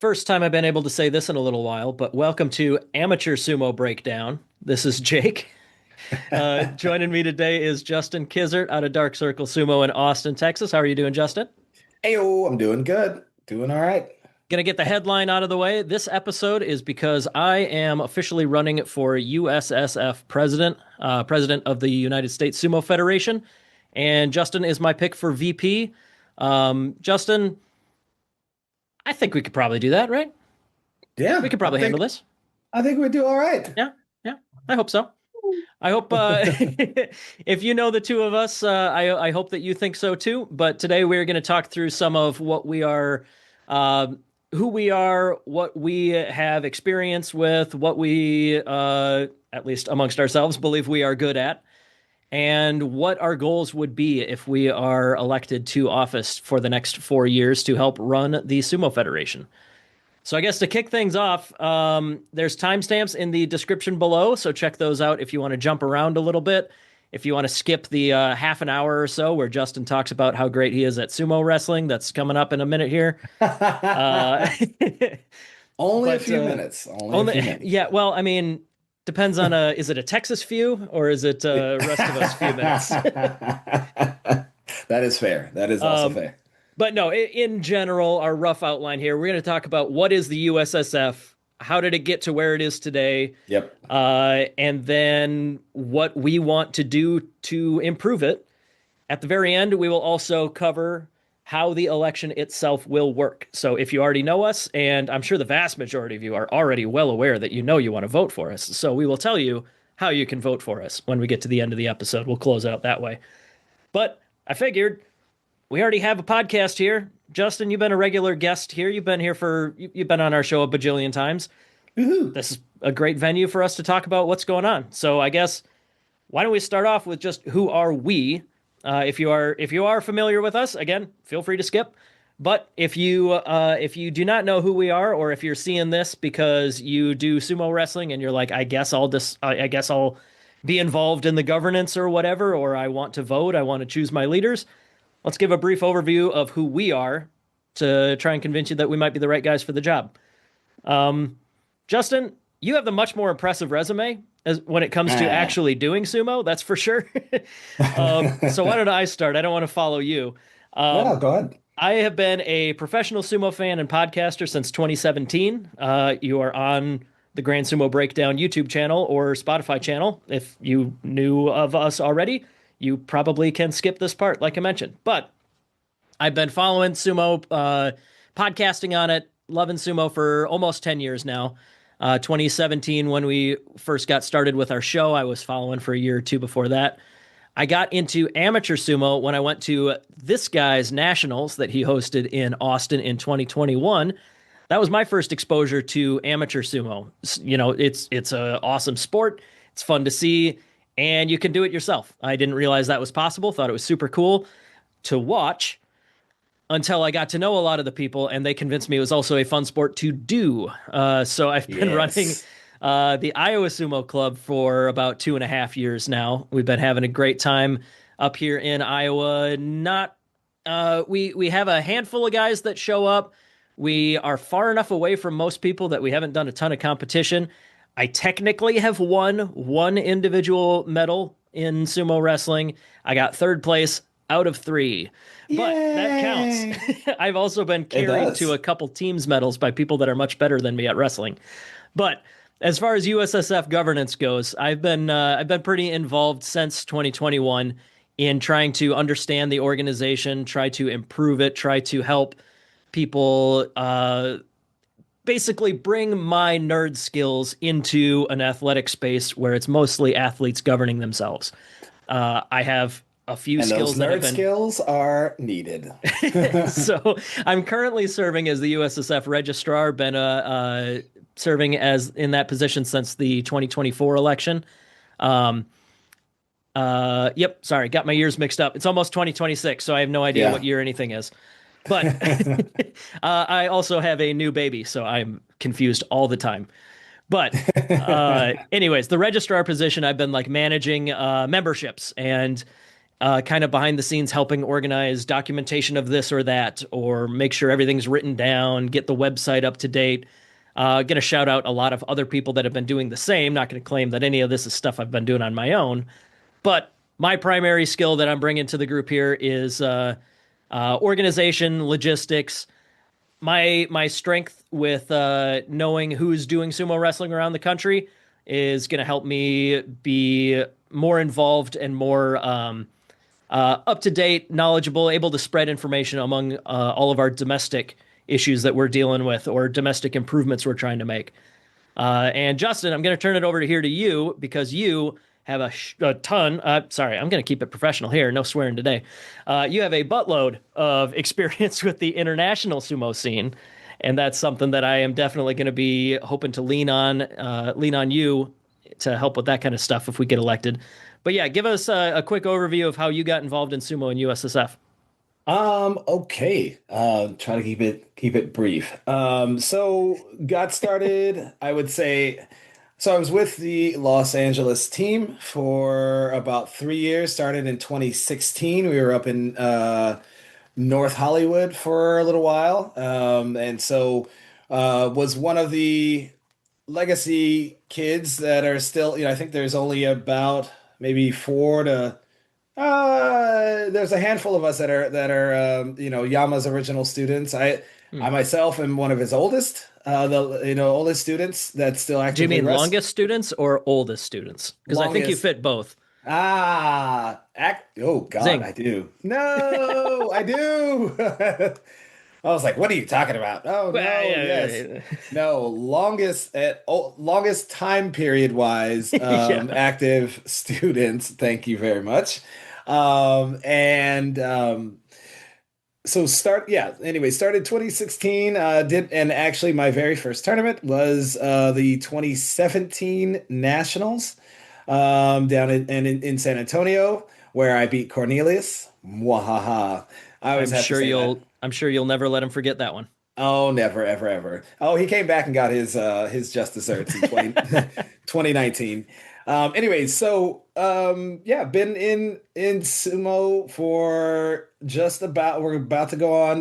First time I've been able to say this in a little while, but welcome to Amateur Sumo Breakdown. This is Jake. Joining me today is Justin Kizzart out of Dark Circle Sumo in Austin, Texas. How are you doing, Justin? Heyo, I'm doing good. Doing all right. Gonna get the headline out of the way. This episode is because I am officially running for USSF president, president of the United States Sumo Federation, and Justin is my pick for VP. Justin, I think we could probably do that, right? We Yeah, could I probably handle think this. I think we do all right. Yeah, yeah, I hope so. I hope if you know the two of us, I hope that you think so too. But today we're going to talk through some of what we are, uh, who we are, what we have experience with, what we, at least amongst ourselves, believe we are good at, and what our goals would be if we are elected to office for the next 4 years to help run the Sumo Federation. So I guess to kick things off, there's timestamps in the description below, so check those out if you want to jump around a little bit. If you want to skip the half an hour or so where Justin talks about how great he is at sumo wrestling, that's coming up in a minute here. Uh, Only a but few minutes. Only a few minutes. yeah, well, I mean, depends on is it a Texas few or is it rest of us few minutes? That is fair. That is also Um, fair. But no, in general, our rough outline here, we're going to talk about what is the USSF, how did it get to where it is today, Yep. and then what we want to do to improve it. At the very end, we will also cover how the election itself will work. So if you already know us, and I'm sure the vast majority of you are already well aware that you know you want to vote for us, so we will tell you how you can vote for us when we get to the end of the episode. We'll close out that way. But I figured we already have a podcast here. Justin, you've been a regular guest here. You've been here you've been on our show a bajillion times. Woohoo. This is a great venue for us to talk about what's going on. So I guess why don't we start off with just who are we? If you are familiar with us, again, feel free to skip. But if you do not know who we are, or if you're seeing this because you do sumo wrestling and you're like, I guess I'll be involved in the governance or whatever, or I want to vote, I want to choose my leaders. Let's give a brief overview of who we are to try and convince you that we might be the right guys for the job. Justin, you have the much more impressive resume as when it comes to Ah. actually doing sumo, that's for sure. So why don't I start? I don't want to follow you. No, Um, go ahead. I have been a professional sumo fan and podcaster since 2017. You are on the Grand Sumo Breakdown YouTube channel or Spotify channel. If you knew of us already, you probably can skip this part, like I mentioned. But I've been following sumo, podcasting on it, loving sumo for almost 10 years now. 2017, when we first got started with our show, I was following for a year or two before that. I got into amateur sumo when I went to this guy's nationals that he hosted in Austin in 2021. That was my first exposure to amateur sumo. You know, it's a awesome sport. It's fun to see, and you can do it yourself. I didn't realize that was possible. Thought it was super cool to watch until I got to know a lot of the people, and they convinced me it was also a fun sport to do. So I've been running Yes. the Iowa Sumo Club for about 2.5 years now. We've been having a great time up here in Iowa. Not we have a handful of guys that show up. We are far enough away from most people that we haven't done a ton of competition. I technically have won one individual medal in sumo wrestling. I got third place out of three, but that counts. Yay. I've also been It carried to does. a couple teams medals by people that are much better than me at wrestling. But as far as USSF governance goes, I've been pretty involved since 2021 in trying to understand the organization, try to improve it, try to help people basically bring my nerd skills into an athletic space where it's mostly athletes governing themselves. I have a few And those skills that have nerd been skills are needed. so I'm currently serving as the USSF registrar, been serving as in that position since the 2024 election. Um, yep, sorry, got my years mixed up. It's almost 2026, so I have no idea what Yeah. year anything is. But I also have a new baby, so I'm confused all the time. But anyways, the registrar position, I've been like managing memberships and kind of behind the scenes helping organize documentation of this or that, or make sure everything's written down, get the website up to date. Going to shout out a lot of other people that have been doing the same. Not going to claim that any of this is stuff I've been doing on my own, but my primary skill that I'm bringing to the group here is organization, logistics. My strength with knowing who's doing sumo wrestling around the country is going to help me be more involved and more up to date, knowledgeable, able to spread information among all of our domestic issues that we're dealing with or domestic improvements we're trying to make. And Justin, I'm going to turn it over to here to you because you have a ton. Sorry, I'm going to keep it professional here. No swearing today. You have a buttload of experience with the international sumo scene, and that's something that I am definitely going to be hoping to lean on you to help with that kind of stuff if we get elected. But yeah, give us a quick overview of how you got involved in sumo and USSF. Okay. Try to keep it brief. So got started, I would say, so I was with the Los Angeles team for about 3 years, started in 2016. We were up in North Hollywood for a little while. And so was one of the legacy kids that are still, I think there's only about maybe four to there's a handful of us that are Yama's original students. I Hmm. myself am one of his oldest, the oldest students that still Do you actively mean wrestling. longest students or oldest students? Because I think you Longest. fit both. Oh God, Zing. I do. No, I do. I was like, what are you talking about? Oh Well, no, yes. yeah, No, longest time period wise, yeah. active students. Thank you very much. And so anyway, started 2016, did and actually my very first tournament was the 2017 Nationals down in San Antonio, where I beat Cornelius. Mwahaha. I always have to say that. I'm sure you'll never let him forget that one. Oh, never, ever, ever. Oh, he came back and got his just desserts in 2019. Anyways, so yeah, been in sumo for just about we're about to go on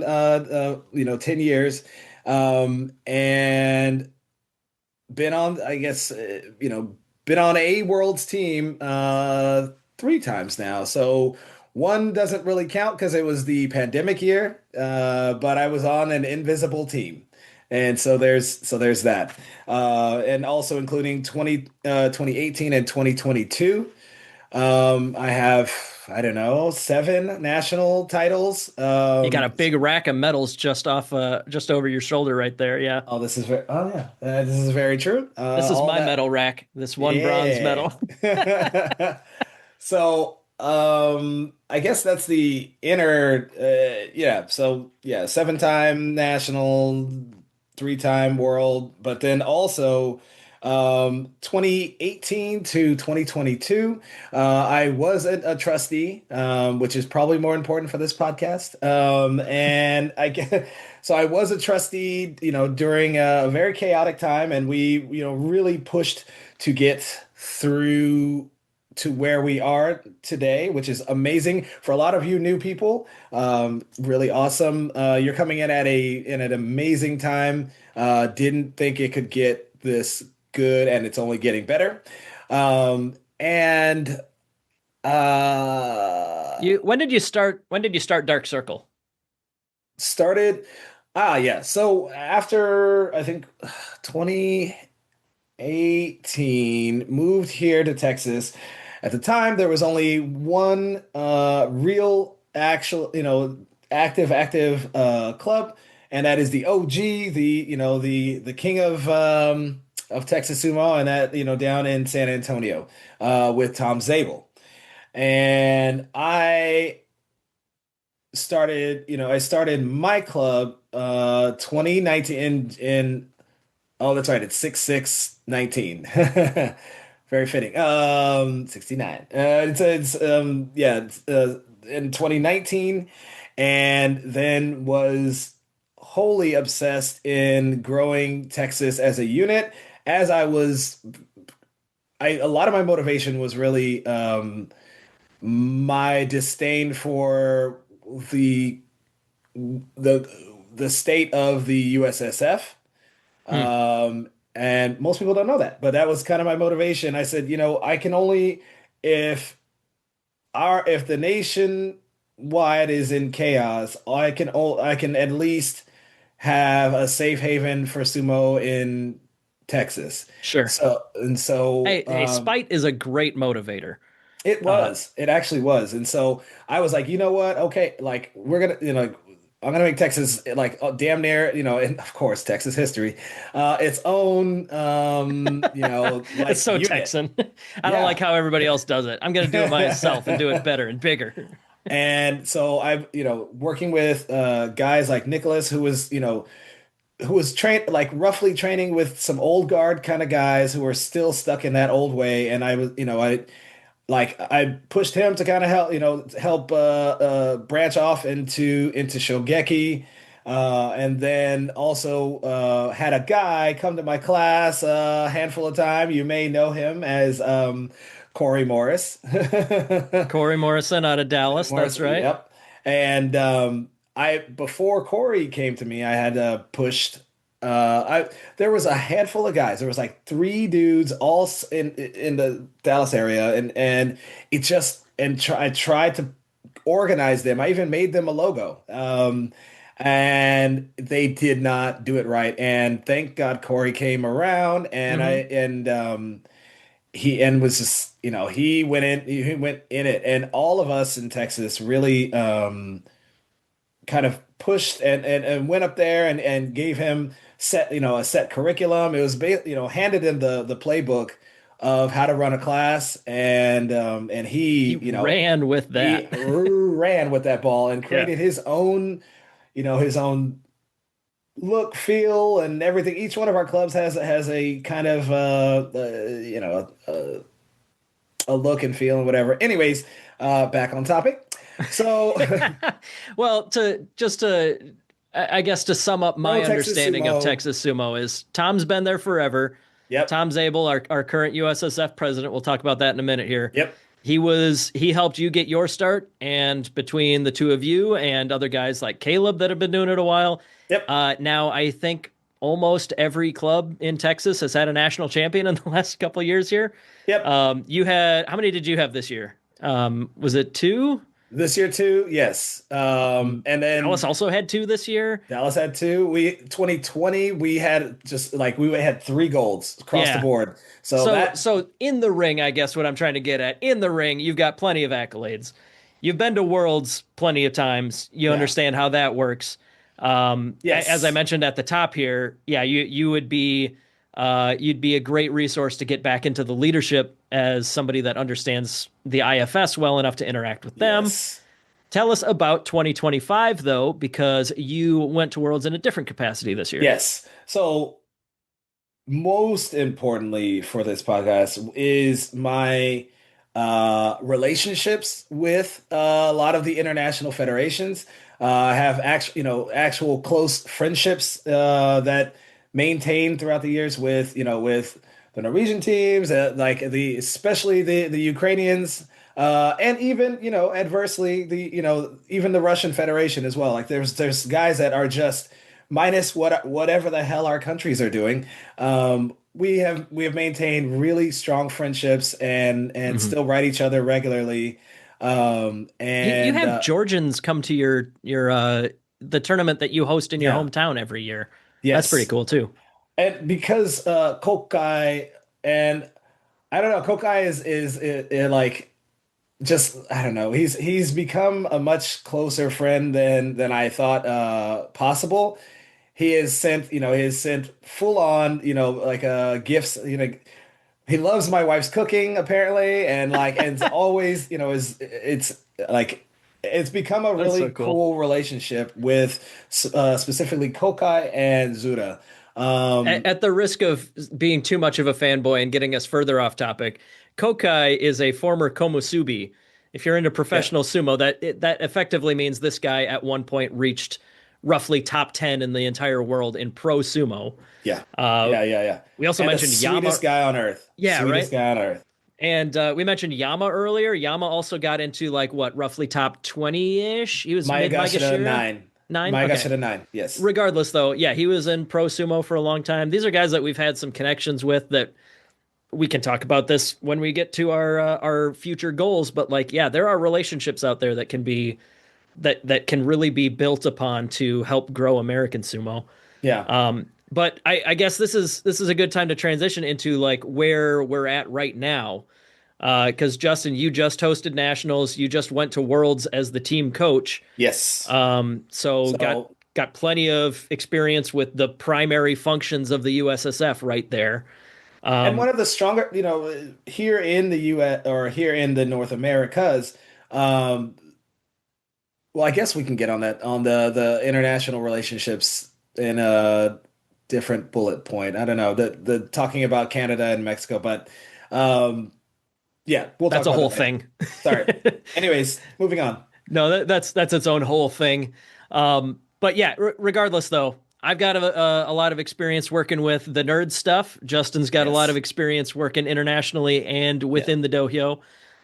10 years. And been on, I guess, been on a world's team three times now. So one doesn't really count because it was the pandemic year, but I was on an invisible team. And so there's that. And also including 2018 and 2022. I have, I don't know, seven national titles. You got a big rack of medals just over your shoulder right there. Yeah. Oh yeah, this is very true. This is All my that. medal rack. This one bronze Yeah. medal. So, I guess that's the inner, yeah. So, yeah, seven-time national, three-time world, but then also, 2018 to 2022, I was a trustee, which is probably more important for this podcast. And I get, so I was a trustee, during a very chaotic time, and we, really pushed to get through to where we are today, which is amazing for a lot of you new people. Really awesome. You're coming in in an amazing time. Didn't think it could get this good, and it's only getting better. And You when did you start Dark Circle? started. Yeah. So after I think 2018, moved here to Texas. At the time, there was only one real actual, active club, and that is the OG, the king of Texas Sumo, and that, down in San Antonio, with Tom Zabel. And I started my club 2019 in oh, that's right. It's 6/6/19. Very fitting. 69. It's in 2019, and then was wholly obsessed in growing Texas as a unit. As I was, a lot of my motivation was really my disdain for the the the state of the USSF. Hmm, And most people don't know that, but that was kind of my motivation. I said, I can only if if the nation wide is in chaos, I can at least have a safe haven for sumo in Texas. sure. So Hey, spite is a great motivator. Uh, it actually was. And so I was like, you know what? Okay, like we're gonna, I'm gonna make Texas like damn near, and of course Texas history, its own, it's like so unit. Texan. I don't like Yeah. how everybody else does it. I'm going to do it myself and do it better and bigger. And so I, working with guys like Nicholas, who was trained like roughly training with some old guard kind of guys who were still stuck in that old way. And I was, I pushed him to kind of help branch off into Shogeki, and then also had a guy come to my class a handful of time. You may know him as Corey Morris. Corey Morrison out of Dallas. Morris, That's right. yep. And I before Corey came to me, I had pushed. I There was a handful of guys. There was like three dudes all in the Dallas area, and it just and I tried to organize them. I even made them a logo. And they did not do it right. And thank God Corey came around, and I Hmm. and he and was just he went in it, and all of us in Texas really kind of pushed and went up there and gave him a set curriculum. It was handed him the playbook of how to run a class, and He ran with he that. ran with that ball and Yeah. created his own look, feel, and everything. Each one of our clubs has a kind of a look and feel and whatever. Anyways, back on topic. So, Well, I guess to sum up pro my Texas understanding of Sumo. Texas sumo is Tom's been there forever. Yep. Tom Zabel, our current USSF president, we'll talk about that in a minute here. Yep. He helped you get your start, and between the two of you and other guys like Caleb that have been doing it a while, Yep. now I think almost every club in Texas has had a national champion in the last couple of years here. Yep. You had how many did you have this year? Was it two? This year too. Yes. And Dallas then also had two this year. Dallas had two. We 2020 we had just like we had three golds across the Yeah. board. So So that so in the ring, I guess what I'm trying to get at, in the ring, you've got plenty of accolades. You've been to Worlds plenty of times. You yeah. understand how that works. As I Yes. mentioned at the top here, yeah, you would be you'd be a great resource to get back into the leadership as somebody that understands the IFS well enough to interact with them. Yes. Tell us about 2025 though, because you went to Worlds in a different capacity this year. Yes. So most importantly for this podcast is my relationships with a lot of the international federations. I have actual close friendships that maintained throughout the years with the Norwegian teams, like especially the Ukrainians, and even adversely even the Russian Federation as well. Like there's guys that are just minus whatever the hell our countries are doing. We have maintained really strong friendships and Mhm. still write each other regularly. You And have Georgians come to your the tournament that you host in your Yeah, hometown every year. That's pretty yes, cool too. and because Kokai and I don't know, Kokai is like just I don't know. He's become a much closer friend than I thought possible. He has sent full on, like gifts, he loves my wife's cooking apparently, and it's always, is it's like it's become a That's so really cool. cool relationship with specifically Kokai and Zuda. Um, At the risk of being too much of a fanboy and getting us further off topic, Kokai is a former komusubi. If you're into yeah, professional sumo, that effectively means this guy at one point reached roughly top 10 in the entire world in pro sumo. yeah, Uh, yeah, yeah, yeah. we also And the mentioned Yama. sweetest guy on earth, Yeah, sweetest right. guy on earth. And we mentioned Yama earlier. Yama also got into like what, roughly top 20-ish. He was mid Mayagashira Maegashira. 9. Nine? Okay. Mayagashira 9. Yes. Regardless, though, yeah, he was in pro sumo for a long time. These are guys that we've had some connections with that we can talk about this when we get to our future goals. But like, yeah, there are relationships out there that can be that can really be built upon to help grow American sumo. Yeah. But I guess this is a good time to transition into like where we're at right now. Because Justin, you just hosted nationals, you just went to Worlds as the team coach. Yes. So So, got plenty of experience with the primary functions of the USSF right there. and Um, one of the stronger, here in the US or here in the North Americas, um, well, I guess we can get on that on the international relationships in a different bullet point. I don't know, the talking about Canada and Mexico, but um, yeah, we'll talk that's a about whole that later. thing. Sorry. Anyways, moving on. No, that's its own whole thing. But yeah, regardless though, I've got a lot of experience working with the nerd stuff. Justin's got a lot of Yes. experience working internationally and Yeah. within the dojo.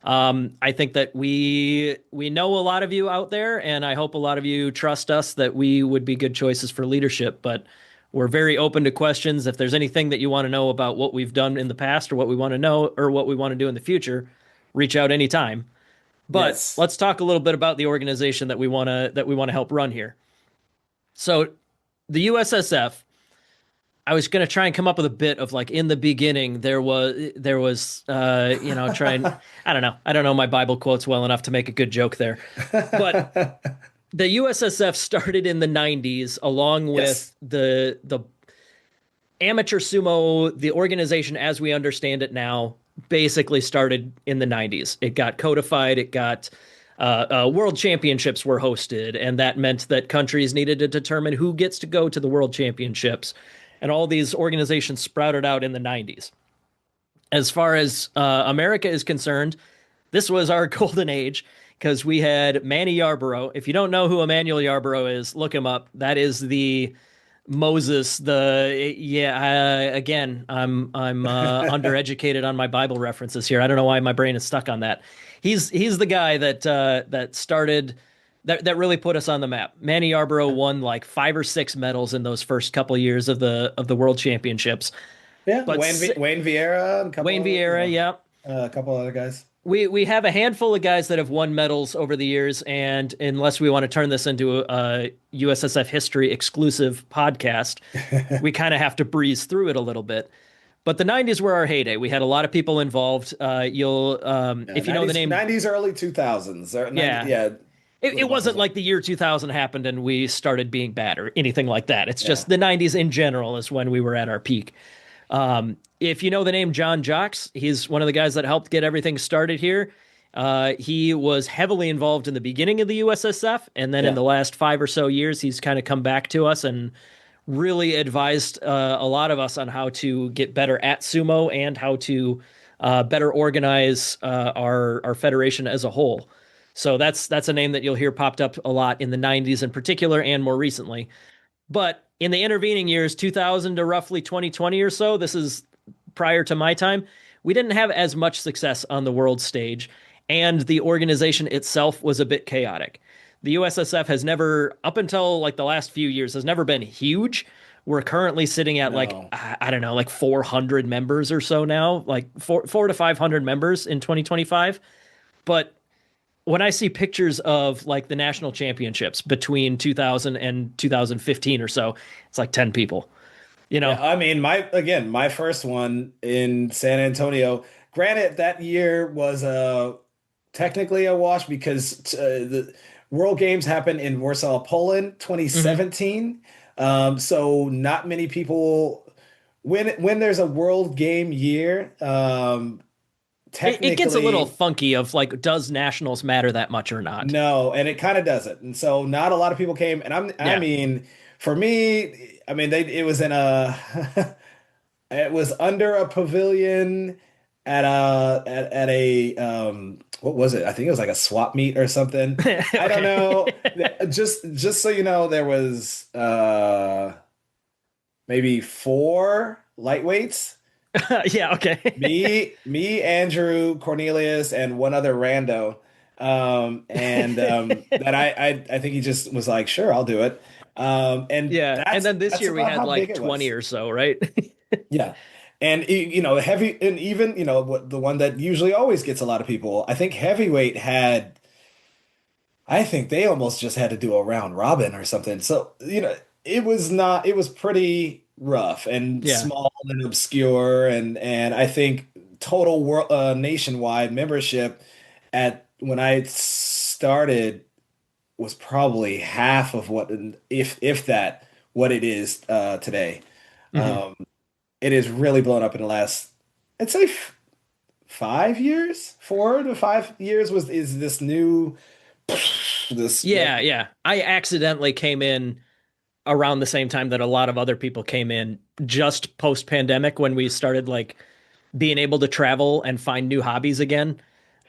I think that we know a lot of you out there, and I hope a lot of you trust us that we would be good choices for leadership. But we're very open to questions. If there's anything that you want to know about what we've done in the past, or what we want to know, or what we want to do in the future, reach out anytime. But Yes. let's talk a little bit about the organization that we want to help run here. So the USSF, I was going to try and come up with a bit of like in the beginning there was trying, I don't know my Bible quotes well enough to make a good joke there. But the USSF started in the 90s along with Yes. the amateur sumo, the organization as we understand it now, basically started in the 90s. It got codified, it got world championships were hosted, and that meant that countries needed to determine who gets to go to the world championships. And all these organizations sprouted out in the 90s. As far as America is concerned, this was our golden age because we had Manny Yarborough. If you don't know who Emmanuel Yarborough is, look him up. That is the Moses, again, I'm undereducated on my Bible references here. I don't know why my brain is stuck on that. He's the guy that started that really put us on the map. Manny Yarborough won like 5 or 6 medals in those first couple years of the World Championships. Yeah. But Wayne Vieira and Wayne Vieira, yeah, a couple other guys. we have a handful of guys that have won medals over the years, and unless we want to turn this into a USSF history exclusive podcast, we kind of have to breeze through it a little bit. But the 90s were our heyday. We had a lot of people involved. Yeah, If you know the 90s, name, 90s, early 2000s. Or 90, yeah, yeah, it really was wasn't like, like the year 2000 happened and we started being bad or anything like that. It's yeah. just the 90s in general is when we were at our peak. If you know the name John Jacques, he's one of the guys that helped get everything started here. He was heavily involved in the beginning of the USSF, and then in Yeah. the last 5 or so years, he's kind of come back to us and really advised a lot of us on how to get better at sumo and how to better organize our federation as a whole. So that's a name that you'll hear popped up a lot in the 90s in particular and more recently. But in the intervening years, 2000 to roughly 2020 or so, this is prior to my time, we didn't have as much success on the world stage, and the organization itself was a bit chaotic. The USSF has never, up until like the last few years, has never been huge. We're currently sitting at like, No. I don't know, like 400 members or so now, like four to 500 members in 2025. But when I see pictures of like the national championships between 2000 and 2015 or so, it's like 10 people, you Yeah, know. I mean, my first one in San Antonio. Granted, that year was technically a wash because the World Games happened in Warsaw, Poland, Mhm. 2017. So not many people when there's a World Game year, It gets a little technically funky of like, does nationals matter that much or not? no, and it kind of doesn't. And so not a lot of people came. And I Yeah. mean, for me, I mean, it was in a it was under a pavilion at a what was it? I think it was like a swap meet or something. I don't Okay. know. Just so you know, there was maybe 4 lightweights Yeah, okay. Andrew, Cornelius, and one other rando. And that I think he just was like, sure, I'll do it. And Yeah, and then this that's year we about had how big like it 20 was. or so, right? Yeah. And heavy, and even the one that usually always gets a lot of people. I think heavyweight had. I think they almost just had to do a round robin or something. So, it was not, it was pretty rough and Yeah. small and obscure. And I think total world, nationwide membership at when I started was probably half of what, if that, what it is today. Hmm. Um, it has really blown up in the last, I'd say 5 years, 4 to 5 years is this new, this Yeah, like. yeah. I accidentally came in around the same time that a lot of other people came in just post pandemic when we started like being able to travel and find new hobbies again.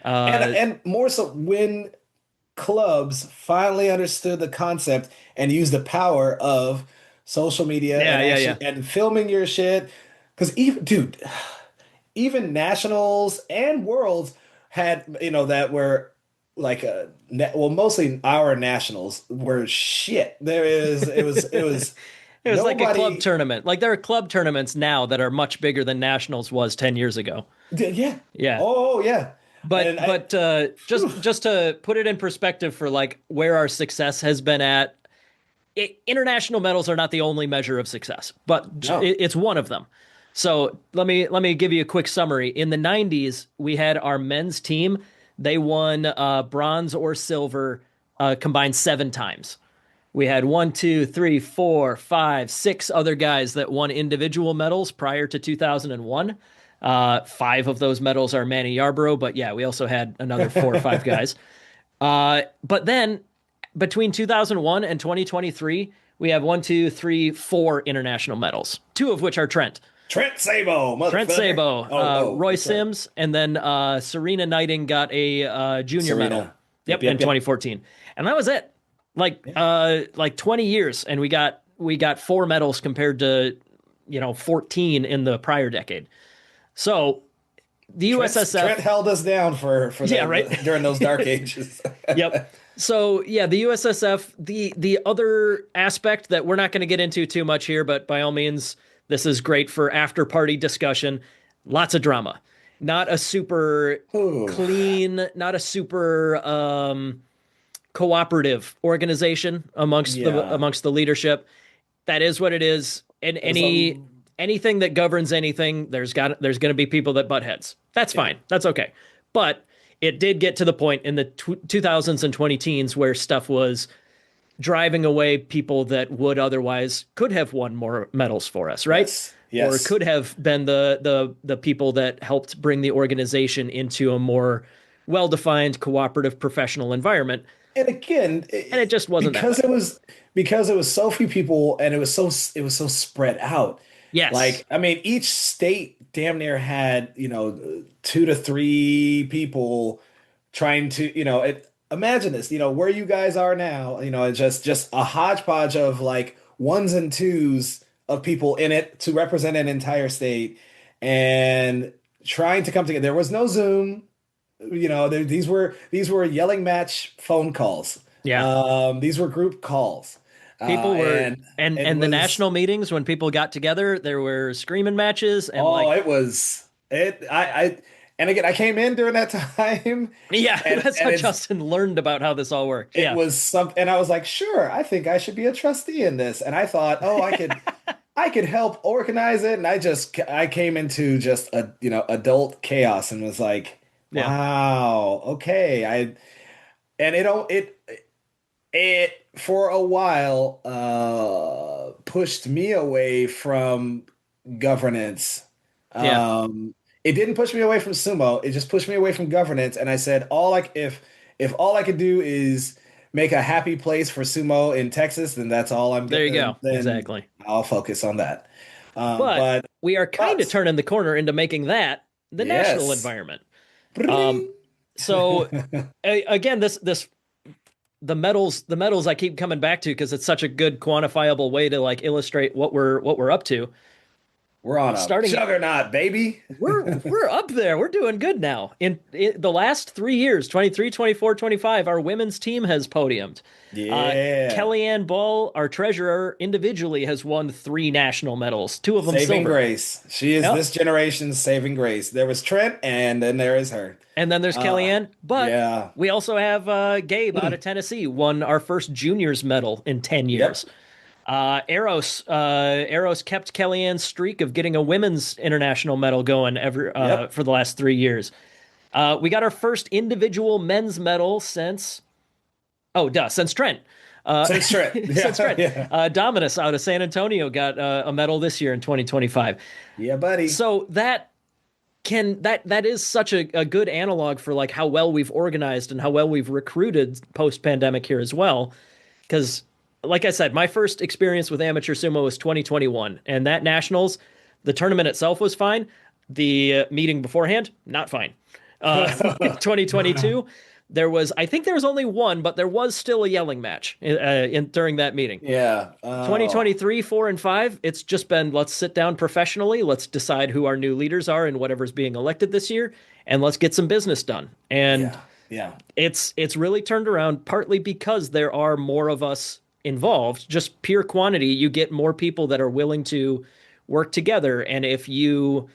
And Uh, and more so when clubs finally understood the concept and used the power of social media yeah, and yeah, yeah. actually and filming your shit. Because even dude, even nationals and worlds had that were like well, mostly our nationals were shit. It was It was like a club nobody. tournament. Like there are club tournaments now that are much bigger than nationals was 10 years ago. Yeah. Yeah. Oh yeah. But And I. but Phew. just to put it in perspective for like where our success has been at, international medals are not the only measure of success, but No. it's one of them. So let me give you a quick summary. In the 90s, we had our men's team. They won bronze or silver combined 7 times. We had one, two, three, four, five, six other guys that won individual medals prior to 2001. Five of those medals are Manny Yarborough, but yeah, we also had another 4 or 5 guys. But then between 2001 and 2023, we have one, two, three, four international medals, two of which are Trent. Trent Sabo, Trent motherfucker. Sabo, Oh, Roy that's right. Sims, and then Serena Knighting got a junior medal. Serena. Yep, Yep, yep, in yep. 2014, and that was it. Yeah. Like 20 years, and we got 4 medals compared to 14 in the prior decade. So the Trent USSF, held us down for yeah, right. during those dark ages. Yep. So yeah, the USSF, the other aspect that we're not going to get into too much here, but by all means, this is great for after party discussion. Lots of drama. Not a super Ooh, clean, not a super cooperative organization yeah. amongst the leadership. That is what it is. And There's a anything that governs anything, there's going to be people that butt heads. That's Yeah. fine. That's okay. But it did get to the point in the 2000s and 20 teens where stuff was driving away people that would otherwise could have won more medals for us, right? Yes. Or Yes. could have been the people that helped bring the organization into a more well-defined cooperative professional environment, And again, and it just wasn't that because way. it was so few people and it was so spread out. Yes. Like, I mean, each state damn near had, 2 to 3 people trying to, imagine this, where you guys are now, it's just a hodgepodge of like ones and twos of people in it to represent an entire state and trying to come together. There was no Zoom. These were yelling match phone calls. Yeah. These were group calls. People were And and it and the was national meetings when people got together, there were screaming matches and oh, like it was it I and again I came in during that time yeah, and that's and how it's Justin learned about how this all worked. it Yeah. was some and I was like, sure, I think I should be a trustee in this. And I thought, oh, I could help organize it. And I came into just adult chaos and was like, Yeah. wow, okay. And it for a while pushed me away from governance. Yeah. It didn't push me away from sumo. It just pushed me away from governance. And I said, if all I could do is make a happy place for sumo in Texas, then that's all I'm There you getting. go. Then Exactly. I'll focus on that. But But we are kind of but turning the corner into making that the national yes. environment. Um, Bring. so again, this the medals I keep coming back to because it's such a good quantifiable way to like illustrate what we're up to. We're on a starting juggernaut, baby. we're up there. We're doing good now. In the last 3 years, 23, 24, 25, our women's team has podiumed. Yeah. Kellyanne Ball, our treasurer, individually has won 3 national medals, 2 of them Saving silver. grace. She is Yep. this generation's saving grace. There was Trent, and then there is her. And then there's Uh, Kellyanne, but yeah. we also have Gabe out of Tennessee, won our first juniors medal in 10 years. Yep. Eros kept Kellyanne's streak of getting a women's international medal going Yep. for the last 3 years. We got our first individual men's medal since Trent. Since Trent. Since Yeah. Trent. Yeah. Dominus out of San Antonio got a medal this year in 2025. Yeah, buddy. So that is such a good analog for like how well we've organized and how well we've recruited post pandemic here as well. Because, like I said, my first experience with amateur sumo was 2021, and that nationals, the tournament itself was fine. The meeting beforehand, not fine. 2022, I think there was only one, but there was still a yelling match during that meeting. Yeah. Oh. 2023, 4 and 5, it's just been let's sit down professionally, let's decide who our new leaders are and whatever's being elected this year, and let's get some business done. And Yeah. Yeah. it's really turned around partly because there are more of us involved. Just pure quantity, you get more people that are willing to work together. And if you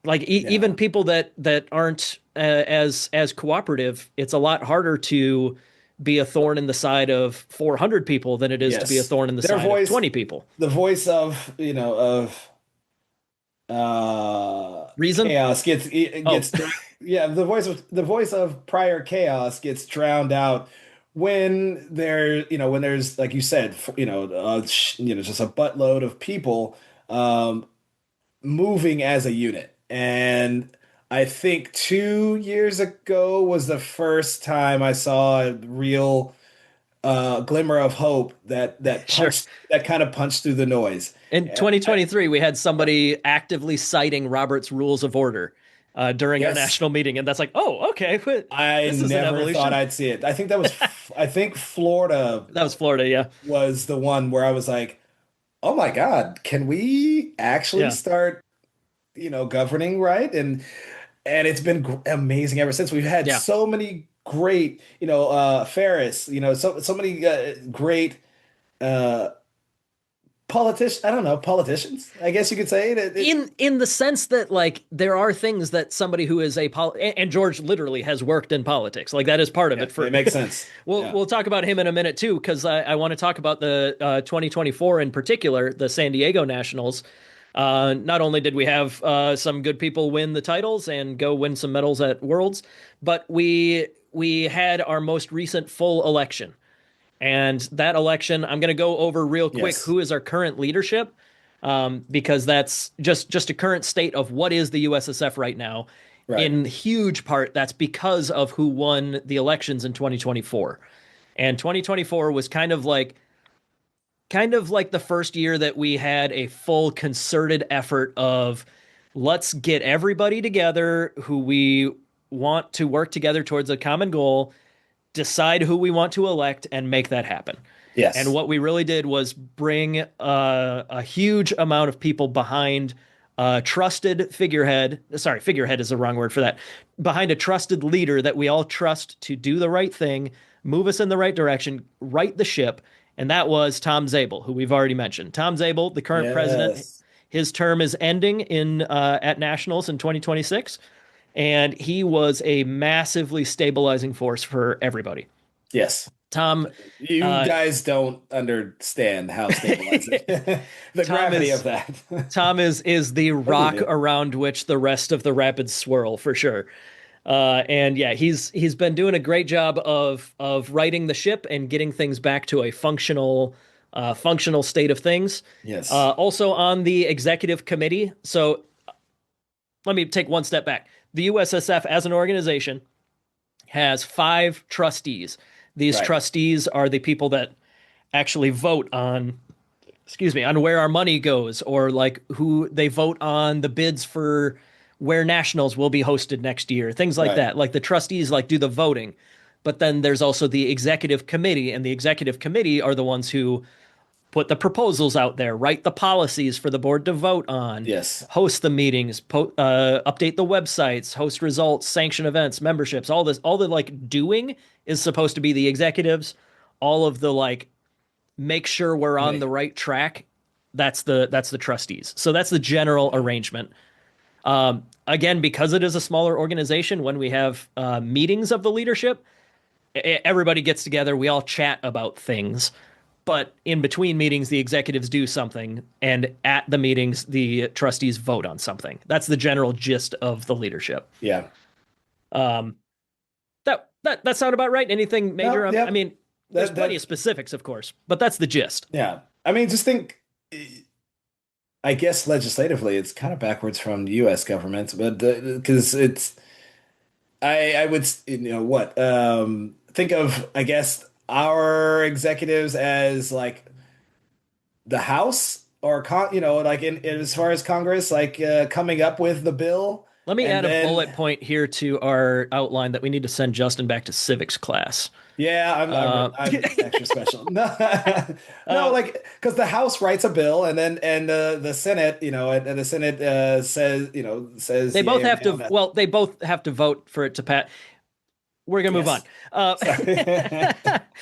like even people that aren't as cooperative, it's a lot harder to be a thorn in the side of 400 people than it is to be a thorn in the side of 20 people. The voice of, Reason? chaos gets yeah, the voice of prior chaos gets drowned out when when there's, like you said, just a buttload of people moving as a unit. And I think 2 years ago was the first time I saw a real glimmer of hope Sure. that kind of punched through the noise. In 2023, we had somebody actively citing Robert's Rules of Order during our Yes. national meeting, and that's like, oh, okay, I this is an never evolution. thought I'd see it. I think that was, I think Florida That was Florida, yeah. was the one where I was like, oh my God, can we actually Yeah. start, governing right? And it's been amazing ever since. We've had Yeah. so many great, Ferris, so many great uh, politicians. I don't know, politicians, I guess you could say. In the sense that like there are things that somebody who is and George literally has worked in politics, like that is part of Yeah, it. For it makes sense. We'll talk about him in a minute too, because I want to talk about the 2024 in particular, the San Diego Nationals. Not only did we have some good people win the titles and go win some medals at Worlds, but we had our most recent full election. And that election, I'm going to go over real quick Yes. who is our current leadership, because that's just a current state of what is the USSF right now. Right. In huge part, that's because of who won the elections in 2024. And 2024 was kind of like the first year that we had a full concerted effort of let's get everybody together who we want to work together towards a common goal, decide who we want to elect, and make that happen. Yes. And what we really did was bring a huge amount of people behind a trusted figurehead. Sorry, figurehead is the wrong word for that. Behind a trusted leader that we all trust to do the right thing, move us in the right direction, right the ship. And that was Tom Zabel, who we've already mentioned. Tom Zabel, the current president, his term is ending at Nationals in 2026. And he was a massively stabilizing force for everybody. Yes. Tom, You guys don't understand how stabilizing the gravity of that. Tom is the rock do. around which the rest of the rapids swirl for sure. And yeah, he's been doing a great job of righting the ship and getting things back to a functional state of things. Yes. Also on the executive committee. So let me take one step back. The USSF as an organization has 5 trustees. These Right. trustees are the people that actually vote on where our money goes, or like who they vote on the bids for where nationals will be hosted next year, things like Right. that. Like the trustees do the voting, but then there's also the executive committee, and the executive committee are the ones who put the proposals out there, write the policies for the board to vote on, Yes. host the meetings, update the websites, host results, sanction events, memberships, all this, all the like doing is supposed to be the executives. All of the like make sure we're on Make the right track. That's the trustees. So that's the general arrangement. Again, because it is a smaller organization, when we have meetings of the leadership, everybody gets together. We all chat about things. But in between meetings, the executives do something, and at the meetings, the trustees vote on something. That's the general gist of the leadership. yeah. Um, that sound about right? Anything major? No, I yep. mean, there's That plenty of that specifics, of course, but that's the gist. yeah. I mean, just think. I guess legislatively, it's kind of backwards from the U.S. government, but because it's I would what think of I guess our executives as like the House or like in as far as Congress like coming up with the bill Let me and add a then bullet point here to our outline that we need to send Justin back to civics class. yeah, Uh, I'm extra special. No, no, uh, like because the House writes a bill, and then the Senate, and the Senate says, says they both yay or have nay on to. that. Well, they both have to vote for it to pass. We're gonna move on. Yes, sorry,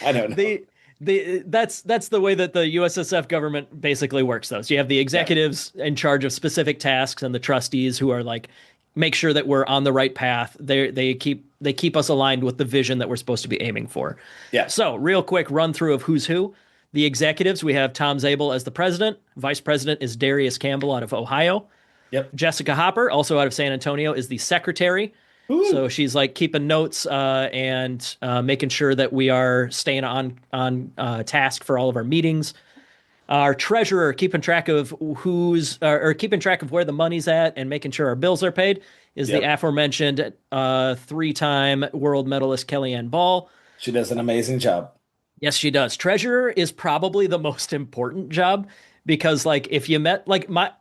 I don't know. The that's the way that the USSF government basically works. Though, so you have the Yeah, executives in charge of specific tasks, and the trustees who are like make sure that we're on the right path. They keep us aligned with the vision that we're supposed to be aiming for. yeah, So, real quick run through of who's who. The executives, we have Tom Zabel as the president. Vice president is Darius Campbell out of Ohio. yep. Jessica Hopper, also out of San Antonio, is the secretary. So Woo! she's like keeping notes and making sure that we are staying on task for all of our meetings. Our treasurer, keeping track of or keeping track of where the money's at and making sure our bills are paid, is the Yep, aforementioned three-time world medalist Kellyanne Ball. she does an amazing job. Yes, she does. Treasurer is probably the most important job because, like, if you met, like, my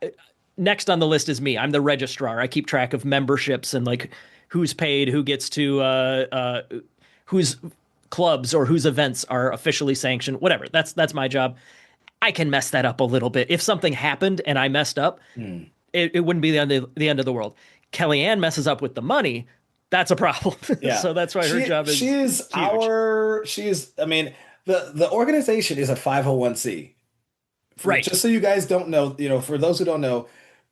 next on the list is me. I'm the registrar. I keep track of memberships and like who's paid, who gets to, whose clubs or whose events are officially sanctioned. Whatever. That's my job. I can mess that up a little bit. If something happened and I messed up, Hmm. it wouldn't be the end of the world. Kellyanne messes up with the money. That's a problem. Yeah, So that's why her job she is is huge. I mean the organization is a 501c. For Right. just so you guys don't know, for those who don't know,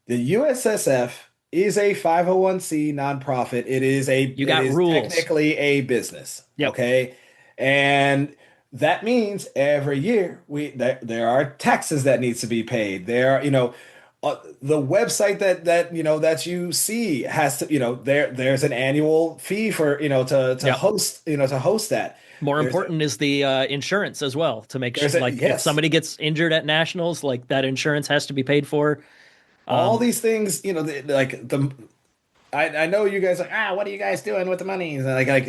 the USSF is a 501c nonprofit. You It got is rules. technically a business. Yep. Okay. And that means every year there are taxes that needs to be paid. There are, the website that you see has to, there's an annual fee for, to Yep. host, to host that. More There's a, important is the insurance as well to make sure, there's a, like, if yes. somebody gets injured at nationals, like that insurance has to be paid for. All Um, these things, I know you guys are like, what are you guys doing with the money? And like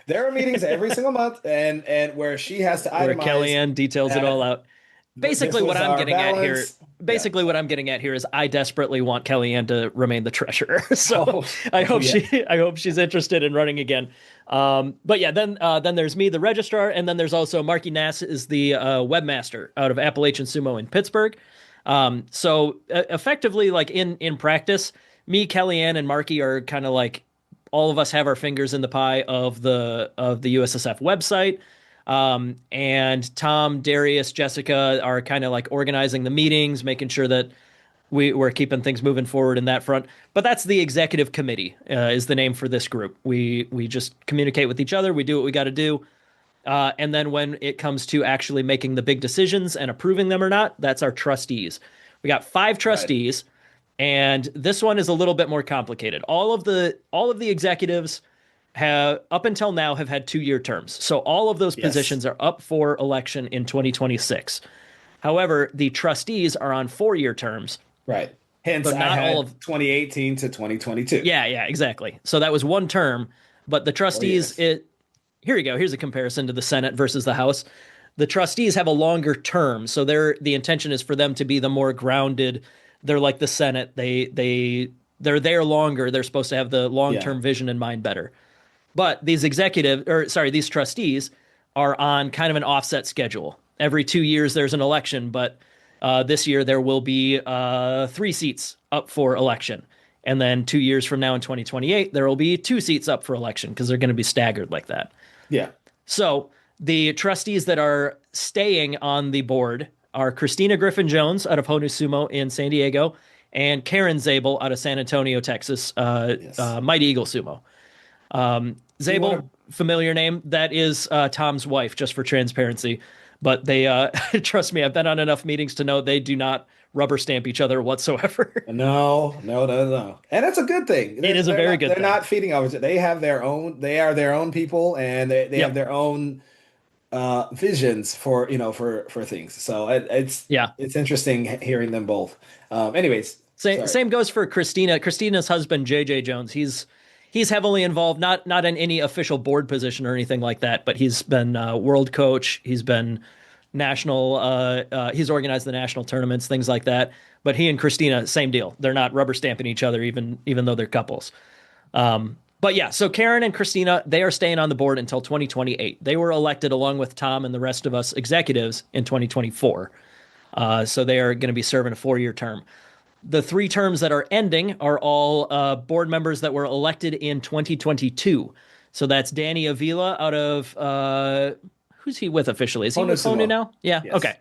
there are meetings every single month and where she has to where itemize Kellyanne details it that all out. this Basically, what was I'm our getting at here, balance. Yeah. what I'm getting at here is I desperately want Kellyanne to remain the treasurer. So Oh, oh yeah. I hope she's interested in running again. But yeah, then there's me, the registrar, and then there's also Marky Nass is the webmaster out of Appalachian Sumo in Pittsburgh. So effectively, like in practice, me, Kellyanne, and Marky are kind of like all of us have our fingers in the pie of the USSF website. And Tom, Darius, Jessica are kind of like organizing the meetings, making sure that we're keeping things moving forward in that front. But that's the executive committee is the name for this group. We just communicate with each other. We do what we got to do. And then when it comes to actually making the big decisions and approving them or not, that's our trustees. We got five Right. trustees, and this one is a little bit more complicated. All of the executives have up until now have had 2-year terms. So all of those Yes. positions are up for election in 2026. However, the trustees are on 4-year terms. Right. Hence, So I not all had of 2018 to 2022. yeah, exactly. So that was one term, but the Four trustees years. it here you go. Here's a comparison to the Senate versus the House. The trustees have a longer term, so the intention is for them to be the more grounded. They're like the Senate. They're there longer. They're supposed to have the Yeah. long-term vision in mind better. But these trustees are on kind of an offset schedule. every 2 years there's an election, but this year there will be 3 seats up for election. And then 2 years from now in 2028, there will be 2 seats up for election because they're going to be staggered like that. Yeah. So the trustees that are staying on the board are Christina Griffin Jones out of Honu Sumo in San Diego and Karen Zabel out of San Antonio, Texas, Yes. Mighty Eagle Sumo. Do you want Zabel, familiar name. That is Tom's wife, just for transparency. But they, trust me, I've been on enough meetings to know they do not rubber stamp each other whatsoever. to? No, no, no, no. And that's a good thing. It is a very good they're thing. not feeding off. They have their own, they are their own people, and they have Yep. their own visions for, for things. So Yeah. it's interesting hearing them both. Anyways, sorry. Same goes for Christina. Christina's husband, JJ Jones. He's heavily involved, not in any official board position or anything like that, but he's been world coach. He's been national. He's organized the national tournaments, things like that. But he and Christina, same deal. They're not rubber stamping each other, even though they're couples. But yeah, so Karen and Christina, they are staying on the board until 2028. They were elected along with Tom and the rest of us executives in 2024. So they are going to be serving a 4-year term. The 3 terms that are ending are all board members that were elected in 2022. So that's Danny Avila out of who's he with officially? Is he Honu with Honu Sumo. now? Yeah. Yes. Okay.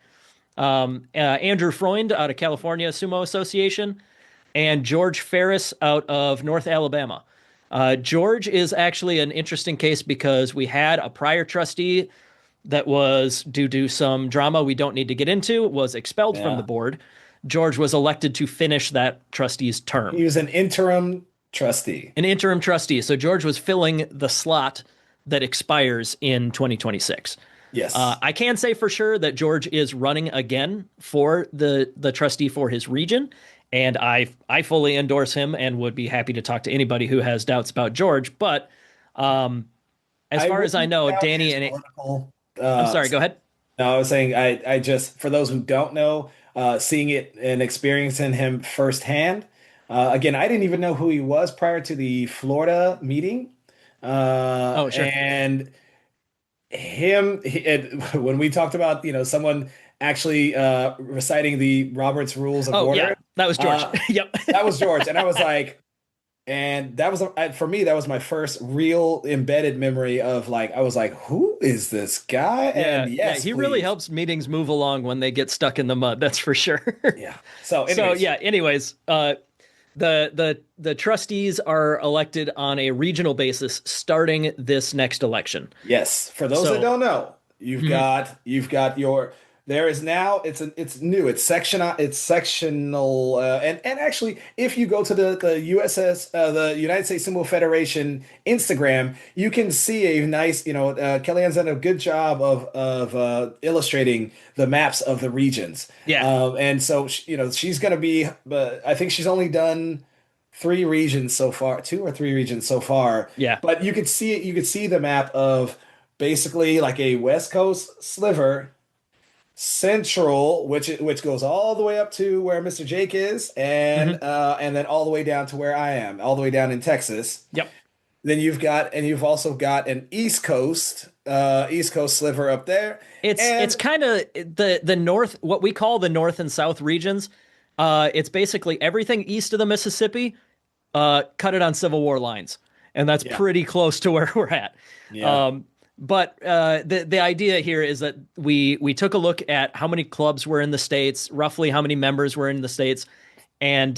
Andrew Freund out of California Sumo Association, and George Ferris out of North Alabama. George is actually an interesting case because we had a prior trustee that was, due to some drama we don't need to get into, was expelled from the Yeah. board. George was elected to finish that trustee's term. He was an interim trustee. An interim trustee. So George was filling the slot that expires in 2026. Yes. I can say for sure that George is running again for the trustee for his region, and I fully endorse him and would be happy to talk to anybody who has doubts about George. But as far as I wouldn't know, doubt Danny his and political, I'm sorry, go ahead. no, I was saying I just for those who don't know, seeing it and experiencing him firsthand. Again, I didn't even know who he was prior to the Florida meeting. Oh, sure. And when we talked about, someone actually reciting the Robert's Rules of Oh, yeah, Order, that was George. Yep. that was George. And I was like, and that was for me, that was my first real embedded memory of like, I was like, who is this guy? Yeah, And yeah, yes, he really please. helps meetings move along when they get stuck in the mud. That's for sure. Yeah. So, So anyways, yeah. Anyways, the trustees are elected on a regional basis starting this next election. yes. For those that So don't know, mhm. you've got your there is now it's new it's sectional and actually if you go to the USS the United States Sumo Federation Instagram, you can see a nice, Kellyanne's done a good job of illustrating the maps of the regions. Yeah. And so she's going to be, but I think she's only done 3 regions so far, 2 or 3 regions so far. Yeah. But you could see the map of basically like a West Coast sliver, Central, which goes all the way up to where Mr. Jake is, Hmm. and then all the way down to where I am, all the way down in Texas. Yep. Then you've also got an East Coast sliver up there, It's and kind of the north, what we call the north and south regions. It's basically everything east of the Mississippi. Cut it on Civil War lines, and that's yeah, pretty close to where we're at. yeah, But the idea here is that we took a look at how many clubs were in the states, roughly how many members were in the states, and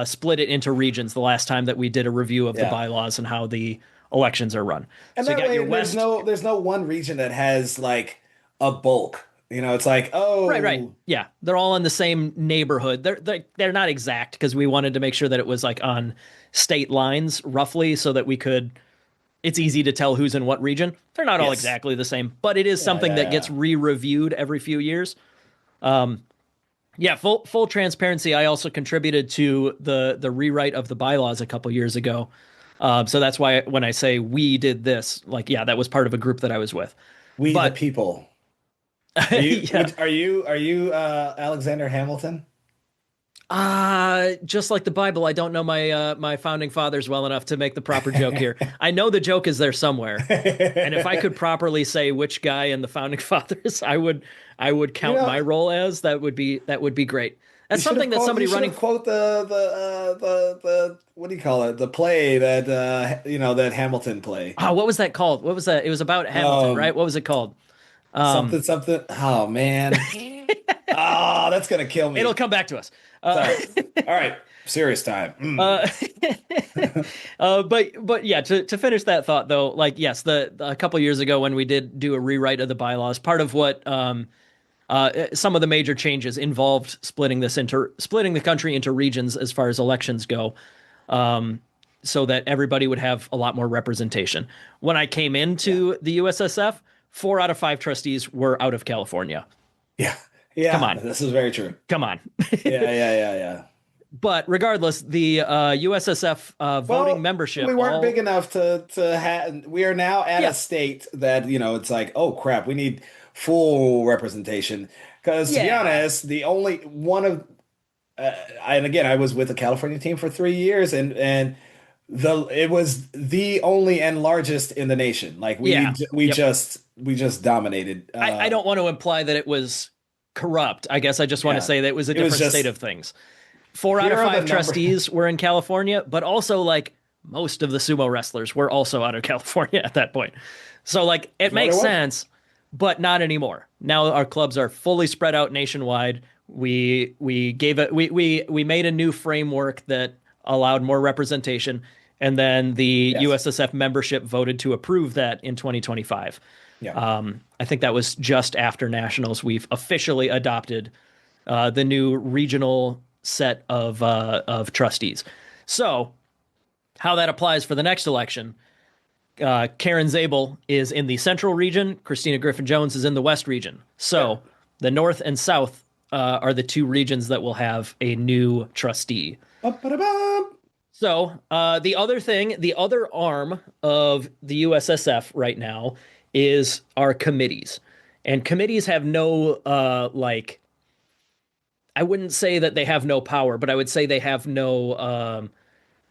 split it into regions. The last time that we did a review of the yeah. bylaws and how the elections are run. And So you that got way, your west. there's no one region that has like a bulk. It's like, Right, right. oh, Yeah, they're all in the same neighborhood. They're not exact because we wanted to make sure that it was like on state lines roughly, so that we could. It's easy to tell who's in what region. They're not all yes, exactly the same, but it is yeah, something yeah, that gets yeah. re-reviewed every few years. Yeah, full transparency. I also contributed to the rewrite of the bylaws a couple years ago. So that's why when I say we did this, like, yeah, that was part of a group that I was with. We the But people. Are you yeah, Alexander Hamilton? Just like the Bible, I don't know my founding fathers well enough to make the proper joke here. I know the joke is there somewhere, and if I could properly say which guy in the founding fathers I would You count my know, role as, that would be great. That's something that you somebody should running. have quote the what do you call it? The play that that Hamilton play. Oh, what was that called? What was that? It was about Hamilton, right? Um, What was it called? Um, something something. Oh man. Ah, that's gonna kill it'll me. come back to us. Uh, Sorry. All right. Serious time. uh, but yeah, to finish that thought though, like yes, the a couple years ago when we did do a rewrite of the bylaws, part of what some of the major changes involved splitting the country into regions as far as elections go, so that everybody would have a lot more representation. When I came Yeah. into the USSF, 4 out of 5 trustees were out of California. Yeah. Come Yeah. on, This is very true. come on. Yeah. Yeah. Yeah. Yeah. But regardless, the USSF voting Well, membership we weren't all big enough to have. We are now at a yeah state that, it's like, oh crap, we need full representation. Because to be yeah honest, the only one of, and again, I was with the California team for 3 years, and it was the only and largest in the nation. Like yeah yep. we just dominated. I don't want to imply that it was corrupt. I guess I just want to Yeah, say that it was a it was different state just of things. Four out here of are the five number. trustees were in California, but also like most of the sumo wrestlers were also out of California at that point. So like it That's what it makes was. sense, but not anymore. Now our clubs are fully spread out nationwide. We gave it we made a new framework that allowed more representation, and then the Yes. USSF membership voted to approve that in 2025. Yeah. I think that was just after nationals. We've officially adopted the new regional set of trustees. So, how that applies for the next election? Karen Zabel is in the central region. Christina Griffin Jones is in the west region. Yeah. So, the north and south are the two regions that will have a new trustee. Ba-ba-da-bum. So, the other arm of the USSF right now is our committees. And committees have no I wouldn't say that they have no power, but I would say they have no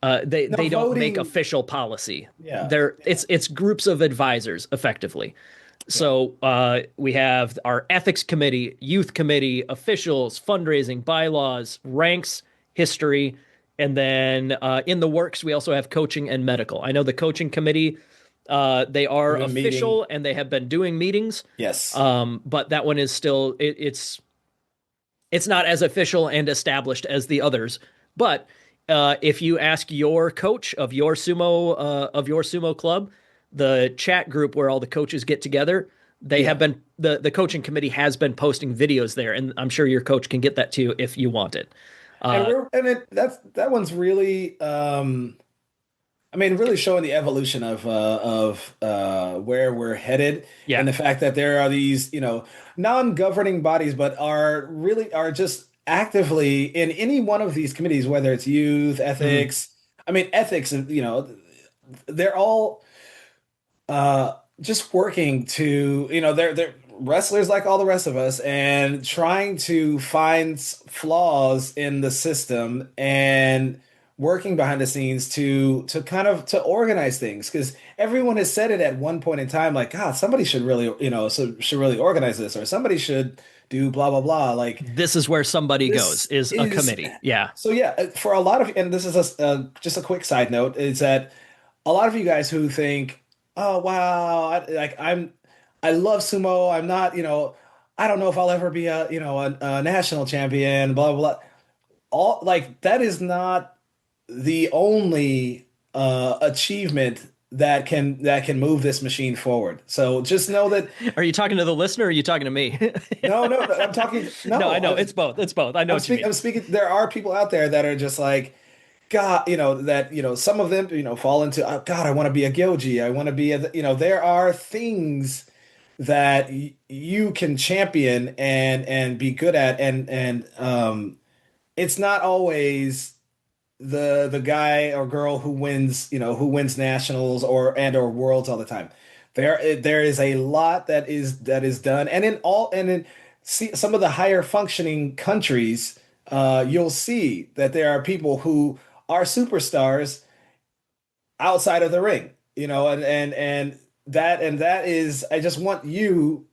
No they don't make voting. official policy. Yeah. They're Yeah. it's groups of advisors effectively. Yeah. So we have our ethics committee, youth committee, officials, fundraising, bylaws, ranks, history, and then in the works we also have coaching and medical. I know the coaching committee, they are We've been meeting. official and they have been doing meetings, Yes. but that one is still it's not as official and established as the others. But if you ask your coach of your sumo club, the chat group where all the coaches get together, they have Yeah. been the coaching committee has been posting videos there, and I'm sure your coach can get that too if you want it. And Uh, we're and it that one's really I mean really showing the evolution of where we're headed yeah. and the fact that there are these, non-governing bodies but are just actively in any one of these committees, whether it's youth, Mhm. ethics. I mean ethics, they're all just working to, they're wrestlers like all the rest of us and trying to find flaws in the system and working behind the scenes to kind of to organize things because everyone has said it at one point in time like God, somebody should really, should really organize this or somebody should do blah blah blah like This is where somebody goes this is a is committee. Yeah. so yeah, for a lot of, and this is just a quick side note, is that a lot of you guys who think, oh wow, I love sumo. I'm not, I don't know if I'll ever be a national champion, blah blah blah. All like that is not the only achievement that can move this machine forward. So just know that Are you talking to the listener or are you talking to me? no, no, no, I'm talking No, I no. know. It's both. It's both. I know what you mean. I'm speaking. There are people out there that are just like, God, that some of them fall into, oh, God, I want to be a Gyoji. I want to be a, there are things that you can champion and be good at, and it's not always the guy or girl who wins nationals or worlds all the time. There is a lot that is done, and in some of the higher functioning countries, you'll see that there are people who are superstars outside of the ring, and that is, I just want you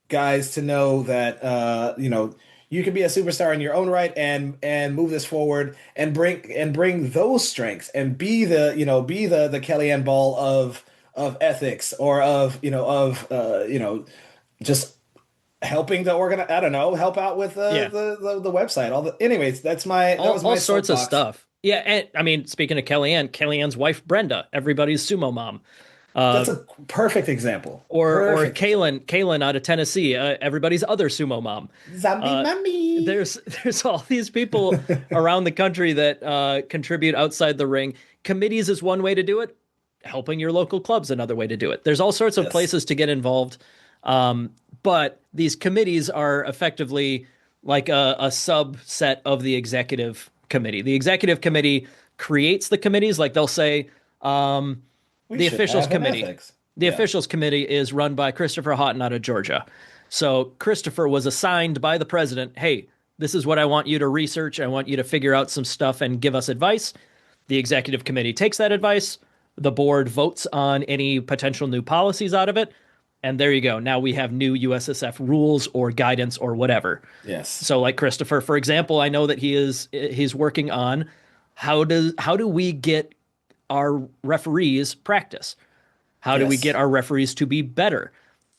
guys to know that you can be a superstar in your own right and move this forward and bring those strengths and be the Kellyanne Ball of ethics or of just helping to organize. I don't know, help out with Yeah, the website. Anyways, that was all my sorts of soapbox. stuff. Yeah, and I mean, speaking of Kellyanne's wife Brenda, everybody's sumo mom. That's a perfect example. Or Perfect example. Kaylin out of Tennessee, everybody's other sumo mom. Zombie Uh, mommy. there's all these people around the country that contribute outside the ring. Committees is one way to do it. Helping your local club's another way to do it. There's all sorts of Yes. places to get involved, but these committees are effectively like a subset of the executive committee. The executive committee creates the committees, like they'll say. We The should officials have an committee. ethics. The Yeah. officials committee is run by Christopher Houghton out of Georgia. So Christopher was assigned by the president, hey, this is what I want you to research. I want you to figure out some stuff and give us advice. The executive committee takes that advice. The board votes on any potential new policies out of it. And there you go. Now we have new USSF rules or guidance or whatever. Yes. So like Christopher, for example, I know that he's working on how do we get our referees practice? How do we get Yes. our referees to be better?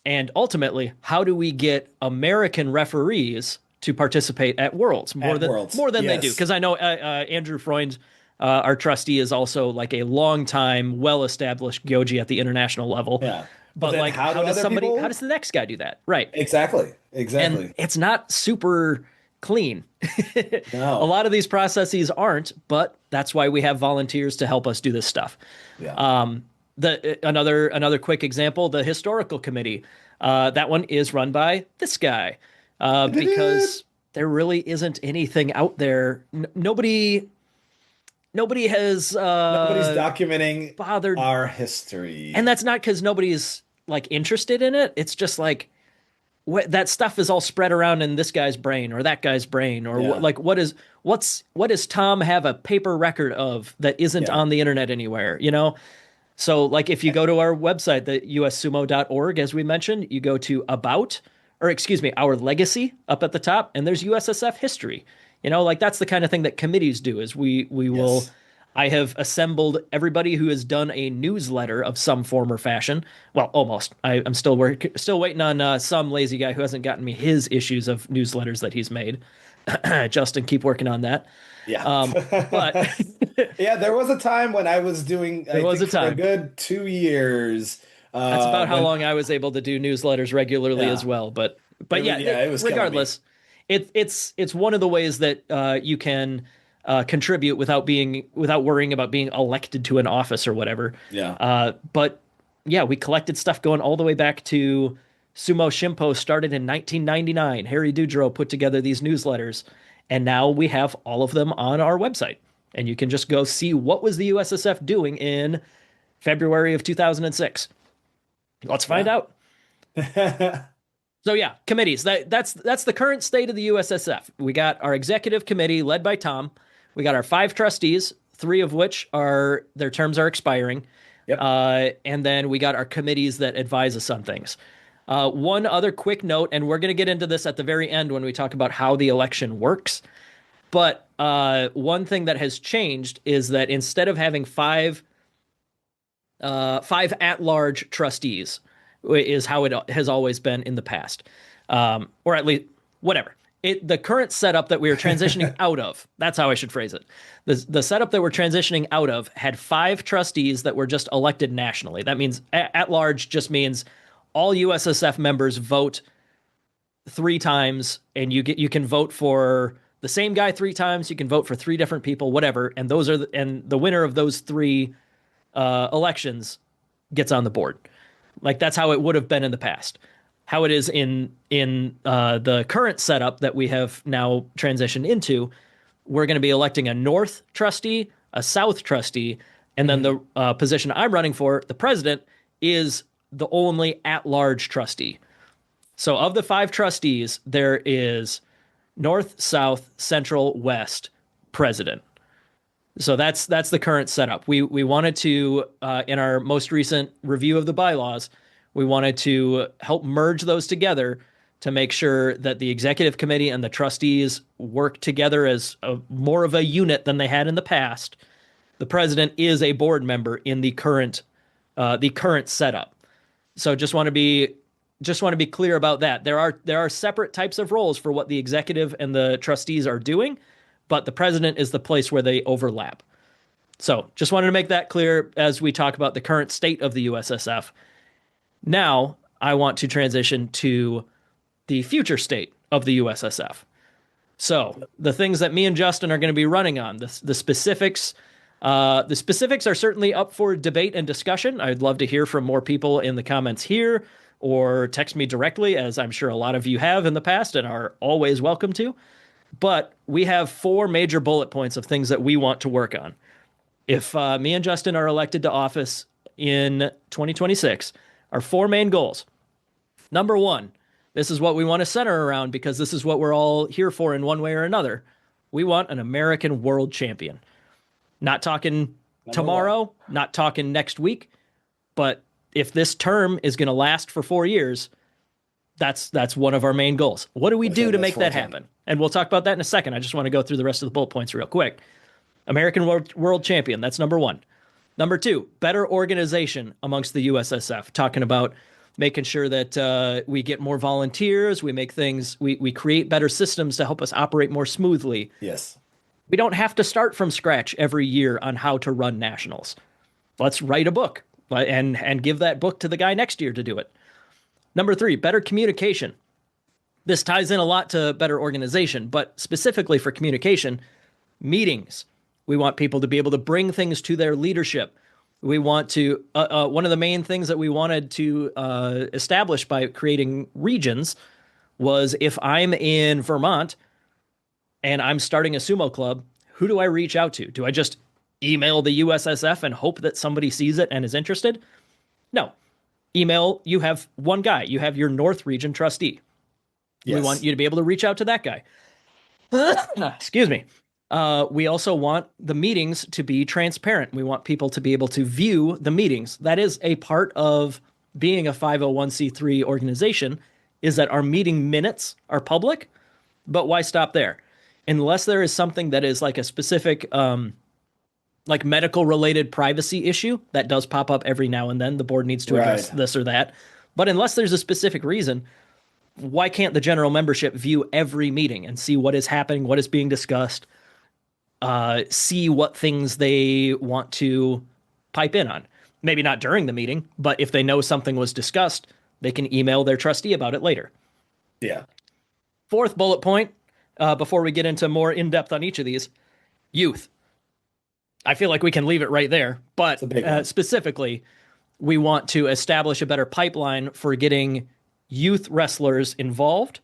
And ultimately, how do we get American referees to participate at Worlds At Worlds. more than they do? Yes. Because I know Andrew Freund, our trustee, is also like a long time, well established Gyoji at the international level. Yeah. But But then like, how do other how people? does the next guy do that? Right. Exactly. And Exactly. it's not super clean. A No. lot of these processes aren't, but that's why we have volunteers to help us do this stuff. Yeah. Another quick example, the historical committee. That one is run by this guy because there really isn't anything out there. Nobody has Nobody's documenting bothered, our history. and that's not because nobody's like interested in it. It's just like that stuff is all spread around in this guy's brain or that guy's brain or Yeah. like what does Tom have a paper record of that isn't Yeah. on the internet anywhere, you know? So like if you go to our website, the ussumo.org, as we mentioned, you go to about, or excuse me, our legacy up at the top, and there's USSF history. You know, like that's the kind of thing that committees do is we will Yes. I have assembled everybody who has done a newsletter of some form or fashion. Well, almost. I'm still waiting on some lazy guy who hasn't gotten me his issues of newsletters that he's made. Justin, keep working on that. Yeah. But Yeah, there was a time when I was doing, there I was a think for a time. good 2 years, That's about how when long I was able to do newsletters regularly as yeah, well. But yeah, yeah, it was killing me. regardless, it's one of the ways that you can contribute without worrying about being elected to an office or whatever. Yeah. But yeah, we collected stuff going all the way back to Sumo Shimpo started in 1999. Harry Dudrow put together these newsletters, and now we have all of them on our website. And you can just go see what was the USSF doing in February of 2006. Let's find Yeah. out. So yeah, committees. That's the current state of the USSF. We got our executive committee led by Tom. We got our 5 trustees, 3 of which are their terms are expiring. Yep. And then we got our committees that advise us on things. One other quick note, and we're going to get into this at the very end when we talk about how the election works. But one thing that has changed is that instead of having five at-large trustees, is how it has always been in the past, or at least whatever. The current setup that we are transitioning out of, that's how I should phrase it. The setup that we're transitioning out of had 5 trustees that were just elected nationally. That means at large just means all USSF members vote 3 times, and you can vote for the same guy 3 times. You can vote for 3 different people, whatever. And the winner of those 3 elections gets on the board. Like that's how it would have been in the past. How it is in the current setup that we have now transitioned into, we're going to be electing a North trustee, a South trustee, and then the position I'm running for, the president, is the only at-large trustee. So of the 5 trustees, there is North, South, Central, West, President. So that's the current setup. We wanted to in our most recent review of the bylaws, we wanted to help merge those together to make sure that the executive committee and the trustees work together as more of a unit than they had in the past. The president is a board member in the current setup. So just want to be clear about that. There are separate types of roles for what the executive and the trustees are doing, but the president is the place where they overlap. So just wanted to make that clear as we talk about the current state of the USSF. Now I want to transition to the future state of the USSF. So the things that me and Justin are going to be running on, the specifics. The specifics are certainly up for debate and discussion. I'd love to hear from more people in the comments here or text me directly, as I'm sure a lot of you have in the past and are always welcome to. But we have 4 major bullet points of things that we want to work on. If me and Justin are elected to office in 2026, our 4 main goals. Number 1, this is what we want to center around because this is what we're all here for in one way or another. We want an American world champion. Not talking tomorrow, not talking next week, but if this term is going to last for 4 years, that's one of our main goals. What do we do to make that happen? And we'll talk about that in a second. I just want to go through the rest of the bullet points real quick. American world champion, that's number 1. Number 2, better organization amongst the USSF, talking about making sure that we get more volunteers, we make things, we create better systems to help us operate more smoothly. Yes. We don't have to start from scratch every year on how to run nationals. Let's write a book and give that book to the guy next year to do it. Number 3, better communication. This ties in a lot to better organization, but specifically for communication, meetings. We want people to be able to bring things to their leadership. We want to, one of the main things that we wanted to establish by creating regions was if I'm in Vermont and I'm starting a sumo club, who do I reach out to? Do I just email the USSF and hope that somebody sees it and is interested? No. Email, you have one guy. You have your North Region trustee. Yes. We want you to be able to reach out to that guy. Excuse me. We also want the meetings to be transparent. We want people to be able to view the meetings. That is a part of being a 501c3 organization, is that our meeting minutes are public, but why stop there? Unless there is something that is like a specific, like medical related privacy issue that does pop up every now and then, the board needs to address this or that. But unless there's a specific reason, why can't the general membership view every meeting and see what is happening, what is being discussed, see what things they want to pipe in on? Maybe not during the meeting, but if they know something was discussed, they can email their trustee about it later. Yeah. 4th bullet point, before we get into more in-depth on each of these, youth. I feel like we can leave it right there, but specifically, we want to establish a better pipeline for getting youth wrestlers involved,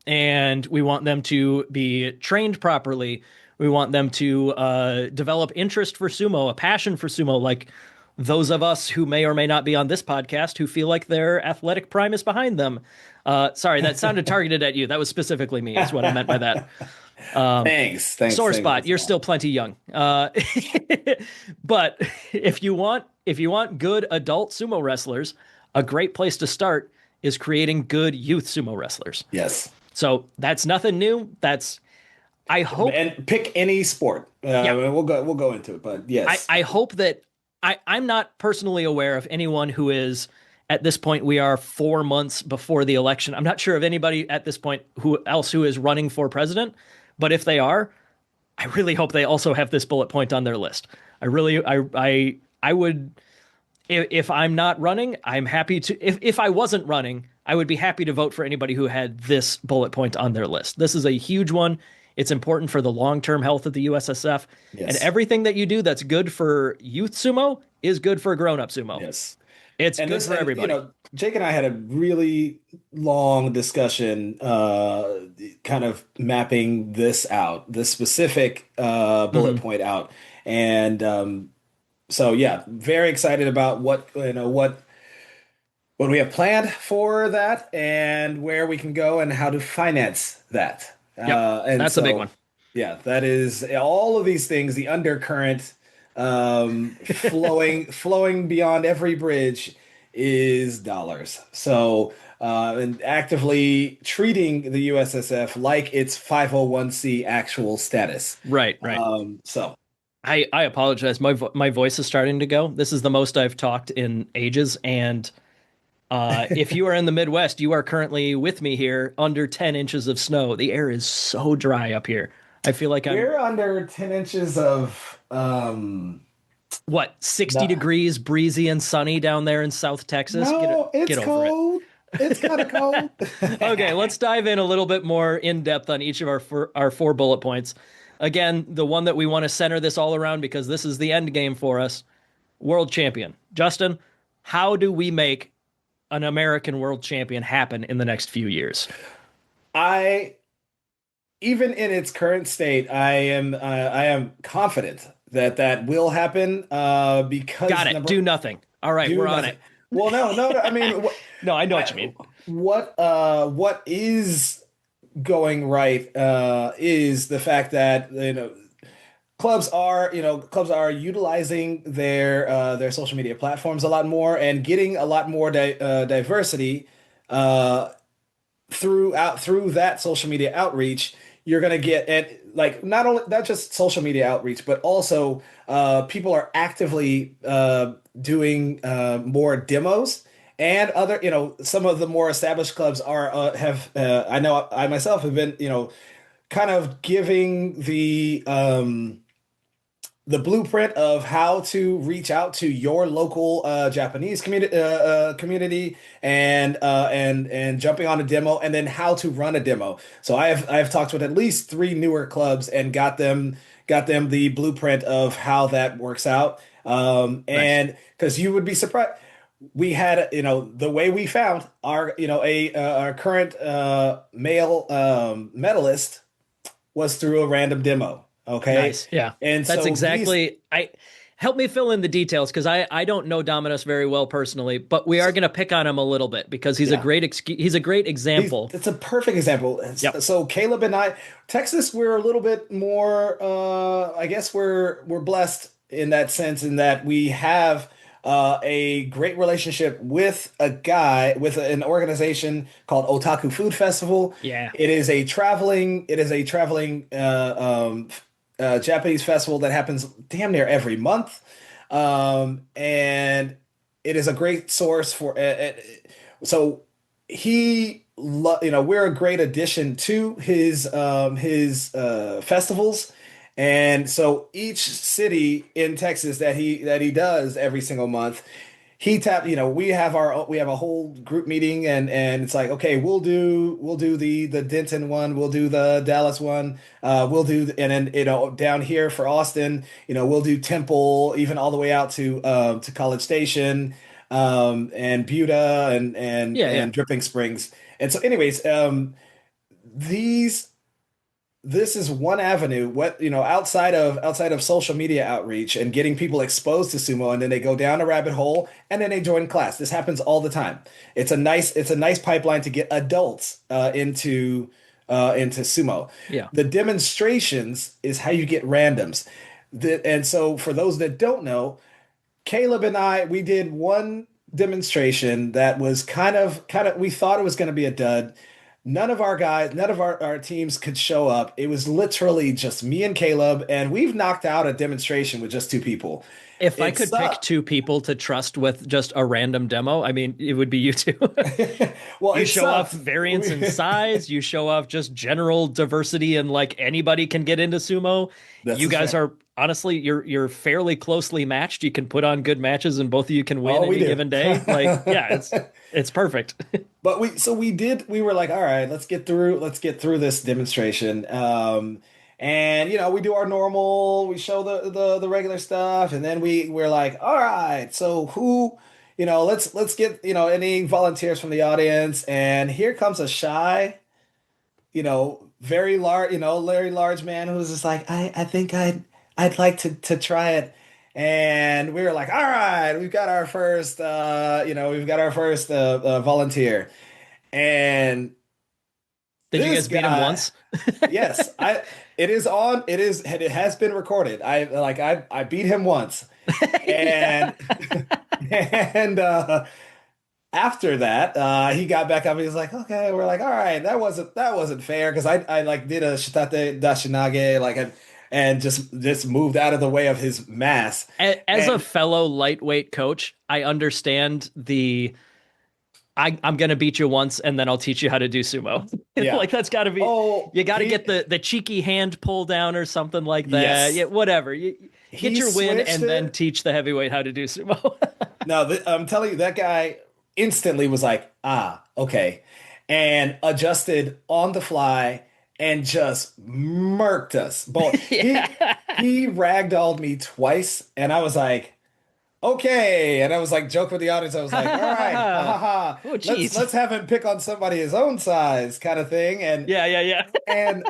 and we want them to be trained properly. We want them to develop interest for sumo, a passion for sumo, like those of us who may or may not be on this podcast who feel like their athletic prime is behind them. Sorry, that sounded targeted at you. That was specifically me, is what I meant by that. Thanks. Sore spot. You're still plenty young. But if you want good adult sumo wrestlers, a great place to start is creating good youth sumo wrestlers. Yes. So that's nothing new. I hope, and pick any sport. We'll go into it, but yes. I hope that I'm not personally aware of anyone who is, at this point, we are 4 months before the election. I'm not sure of anybody at this point who is running for president, but if they are, I really hope they also have this bullet point on their list. I would, if I'm not running, I'm happy to, if I wasn't running, I would be happy to vote for anybody who had this bullet point on their list. This is a huge one. It's important for the long-term health of the USSF. Yes. And everything that you do that's good for youth sumo is good for grown-up sumo. Yes. It's good for everybody. Jake and I had a really long discussion kind of mapping this out, this specific bullet point out. And so, yeah, very excited about what we have planned for that and where we can go and how to finance that. Yep. And That's a big one. so, yeah, that is all of these things, the undercurrent flowing beyond every bridge is dollars. So, and actively treating the USSF like its 501c actual status. Right, right. So I apologize. My voice is starting to go. This is the most I've talked in ages, and if you are in the Midwest, you are currently with me here under 10 inches of snow. The air is so dry up here. I feel like I'm, we're under 10 inches of what, 60 not, degrees, breezy and sunny down there in South Texas. no, Get it's over it. cold. It's kind of cold. Okay, let's dive in a little bit more in depth on each of our four bullet points. Again, the one that we want to center this all around because this is the end game for us. World champion. Justin, how do we make an American world champion happen in the next few years? I even in its current state, I am confident that that will happen Got because it. Do nothing. All right, do we're on it. nothing. Well, no. I mean, No, I know what you I, mean. what is going right is the fact that clubs are utilizing their social media platforms a lot more and getting a lot more diversity uh, through that social media outreach. You're going to get, and like, not just social media outreach, but also people are actively doing more demos, and other, some of the more established clubs are have I know I myself have been, kind of giving the blueprint of how to reach out to your local Japanese community, and jumping on a demo, and then how to run a demo. So I have talked with at least three newer clubs and got them the blueprint of how that works out. Nice. And because you would be surprised, we had, the way we found our, our current male medalist was through a random demo. Okay. Nice. Yeah. And That's so these, exactly I help me fill in the details because I don't know Dominus very well personally, but we are so, going to pick on him a little bit because yeah, he's a great example. it's a perfect example. Yep. So Caleb and I, Texas, we're a little bit more, I guess we're blessed in that sense, in that we have a great relationship with an organization called Otaku Food Festival. Yeah. It is a traveling Japanese festival that happens damn near every month. And it is a great source for so we're a great addition to his festivals. And so each city in Texas that he does every single month, we have a whole group meeting, and it's like, okay, we'll do the Denton one, we'll do the Dallas one, and then, down here for Austin, we'll do Temple, even all the way out to College Station, and Buda, Yeah, yeah. and Dripping Springs. And so anyways, these this is one avenue, outside of social media outreach and getting people exposed to sumo, and then they go down a rabbit hole, and then they join class. This happens all the time. It's a nice pipeline to get adults into sumo. Yeah. The demonstrations is how you get randoms. And so for those that don't know, Caleb and I, we did one demonstration that was kind of we thought it was going to be a dud. None of our teams could show up. It was literally just me and Caleb, and we've knocked out a demonstration with just two people. If I It could pick sucked. two people to trust with just a random demo, I mean, it would be you two. Well, You it show off sucked. variance in size, you show off just general diversity, and like anybody can get into sumo. That's You just guys right. are honestly you're fairly closely matched. You can put on good matches and both of you can win Oh, we any do. given day. Like, yeah, it's perfect. But we were like, all right, let's get through this demonstration. And we do our normal, we show the regular stuff, and then we're like, all right, so who, let's get, any volunteers from the audience. And here comes a shy, very large man who's just like, I think I'd like to try it. And we were like, all right, we've got our first volunteer. And Did you This guys beat him guy, once? yes, it has been recorded. I beat him once. Yeah. And and after that, he got back up. He was like, "Okay." We're like, "All right, that wasn't fair," because I like did a shitate dashinage and just moved out of the way of his mass. As a And fellow lightweight coach, I understand the I'm gonna beat you once and then I'll teach you how to do sumo. yeah. Like that's gotta be Oh, you gotta get the cheeky hand pull down or something like that. Yeah, yes. whatever. You get He your win switched and then it. teach the heavyweight how to do sumo. No, I'm telling you, that guy instantly was like, "Ah, okay," and adjusted on the fly and just murked us. Both Yeah. he ragdolled me twice, and I was like, "Okay," and I was like, joke with the audience. I was like, "All right, ha ha ha, Oh let's jeez. let's have him pick on somebody his own size, kind of thing," Yeah, yeah, yeah. and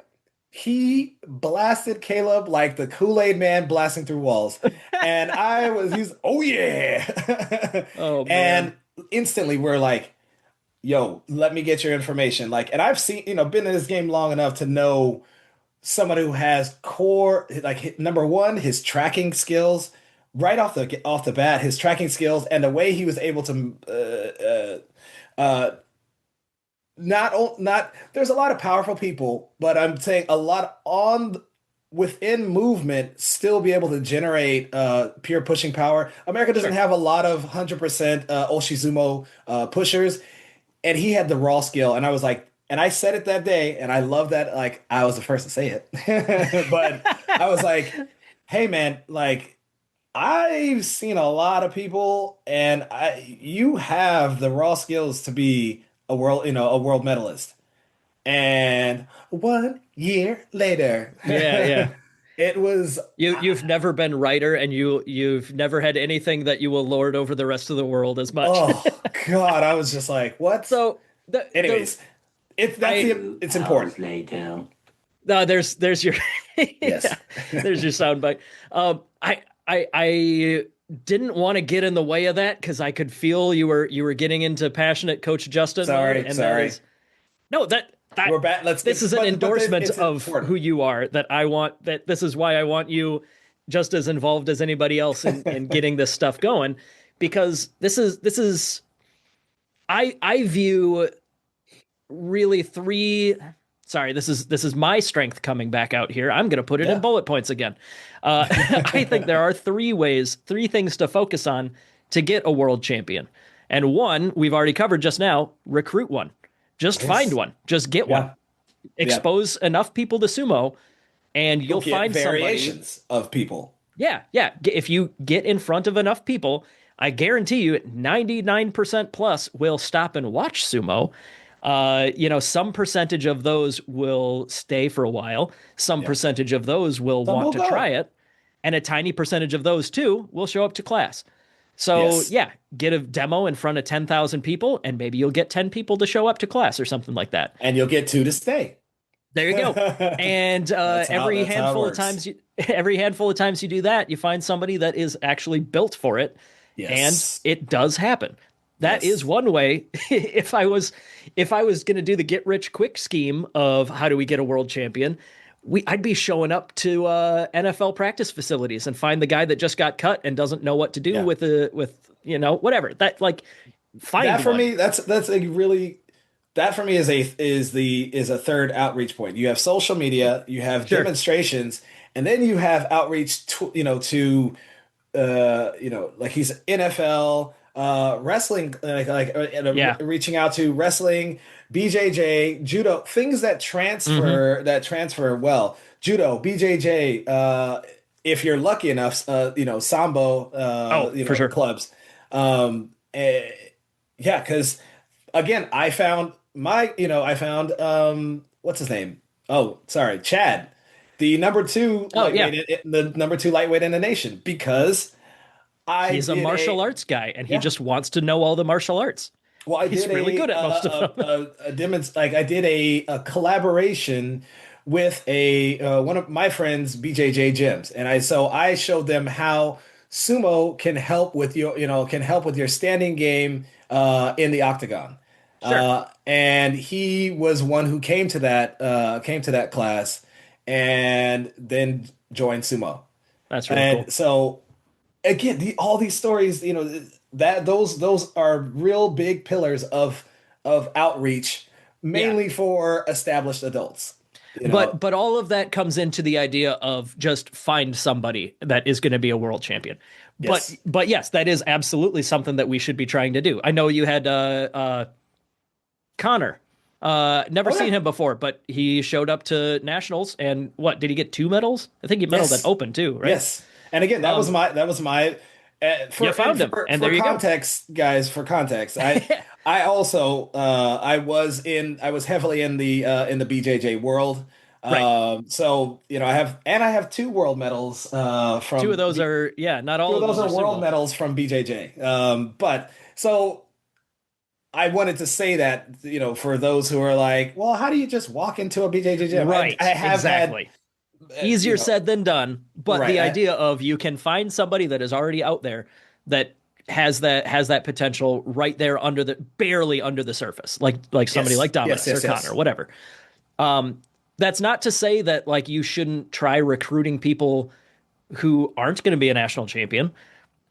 he blasted Caleb like the Kool-Aid man blasting through walls. And he's, oh yeah. Oh And man. instantly we're like, yo, let me get your information. Like, and I've seen, been in this game long enough to know somebody who has core, like number one, his tracking skills, right off the bat, his tracking skills and the way he was able to not there's a lot of powerful people, but I'm saying a lot on within movement still be able to generate pure pushing power. America doesn't Sure. have a lot of 100% Oshizumo pushers, and he had the raw skill, and I was like, and I said it that day, and I love that, like I was the first to say it. But I was like, hey man, like I've seen a lot of people, and you have the raw skills to be a world medalist. And 1 year later, Yeah, yeah. it was, You've never been writer and you've never had anything that you will lord over the rest of the world as much. oh God, I was just like, what? So the Anyways, I it's important. Lay down. no there's your yeah, Yes. there's your soundbite. I didn't want to get in the way of that because I could feel you were getting into passionate Coach Justin mode, Sorry, and that sorry. is no that We're back. Let's this is an but endorsement it's of important. who you are that I want that this is why I want you just as involved as anybody else in getting this stuff going because this is I view really three this is my strength coming back out here. I'm going to put it in Yeah. bullet points again. I think there are three things to focus on to get a world champion. And one, we've already covered just now, recruit one. Just find Yes. one. Just get one. Yeah. Yeah. Expose enough people to sumo and You'll you'll get find somebody. variations of people. Yeah, yeah. If you get in front of enough people, I guarantee you 99% plus will stop and watch sumo. Some percentage of those will stay for a while. Some Yeah. percentage of those will Some want will to try go. it. And a tiny percentage of those too will show up to class. So Yes. yeah, get a demo in front of 10,000 people and maybe you'll get 10 people to show up to class or something like that. And you'll get two to stay. There you go. And every That's how it handful of works. times every handful of times you do that, you find somebody that is actually built for it, and Yes. it does happen. That is Yes. one way. If I was going to do the get rich quick scheme of how do we get a world champion, I'd be showing up to NFL practice facilities and find the guy that just got cut and doesn't know what to do Yeah. with whatever that like find That for one. me, that's a really that for me is a third outreach point. You have social media, you have Sure. demonstrations, and then you have outreach to like he's NFL, wrestling, Yeah. reaching out to wrestling, BJJ, judo, things that Hmm. transfer well. Judo, BJJ, if you're lucky enough, sambo, Oh, for sure. clubs. Eh, yeah, because again, I found what's his name? Oh, sorry, Chad, the number two Oh yeah. lightweight in the nation, because I He's a did martial arts guy and he yeah. just wants to know all the martial arts. Well, I He's did really good at most of them. I did a collaboration with a one of my friends, BJJ gyms, and I showed them how sumo can help with your standing game in the octagon. Sure. And he was one who came to that class and then joined sumo. That's really And cool. so again, all these stories, you know, that those are real big pillars of outreach, Yeah. mainly for established adults. You know, But all of that comes into the idea of just find somebody that is going to be a world champion. yes, But yes, that is absolutely something that we should be trying to do. I know you had Connor. Never oh seen yeah, him before, but he showed up to nationals and what did he get 2 medals? I think he medaled at yes, Open too, right? yes. And again, Um, that was my you for and found him, and for there you go. context, guys. For context, I also I was heavily in the BJJ world. Right. So you know I have two world medals Two of from those are yeah, not two all of of those those are are world sumo. medals from BJJ. But so I wanted to say that, you know, for those who are like, well, how do you just walk into a BJJ gym? I Right, have had, exactly. Easier you know, said than done, but right. the idea of you can find somebody that is already out there that has that potential right there under the barely under the surface, like somebody Yes, like yes, Dominus or yes, Connor, yes. whatever. That's not to say that like you shouldn't try recruiting people who aren't going to be a national champion.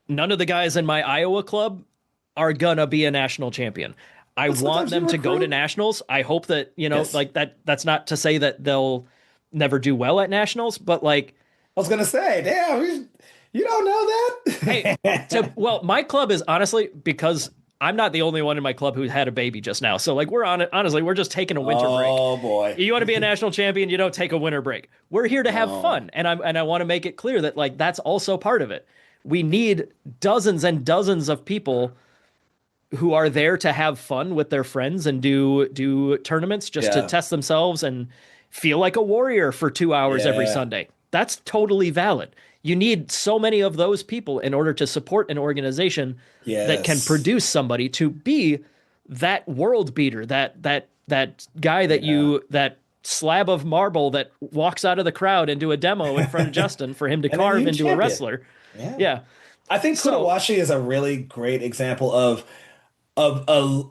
None of the guys in my Iowa club are gonna be a national champion. I But want sometimes you them to go to recruit. nationals. I hope that, Yes. like that's not to say that they'll never do well at nationals, but like, I was gonna say, damn, you don't know hey, that? well, my club is honestly because I'm not the only one in my club who had a baby just now. So like we're on it, honestly, we're just taking a winter break. Oh boy. You want to be a national champion, you don't take a winter break. We're here to have No. fun. And I want to make it clear that like that's also part of it. We need dozens and dozens of people who are there to have fun with their friends and do tournaments just to Yeah. test themselves and feel like a warrior for 2 hours every Yeah. Sunday. That's totally valid. You need so many of those people in order to support an organization that can Yes. produce somebody to be that world beater, that guy that Yeah. you that slab of marble that walks out of the crowd into a demo in front of Justin for him to And then carve you into a champion. wrestler. Yeah. Yeah. I think So, Kudawashi is a really great example of a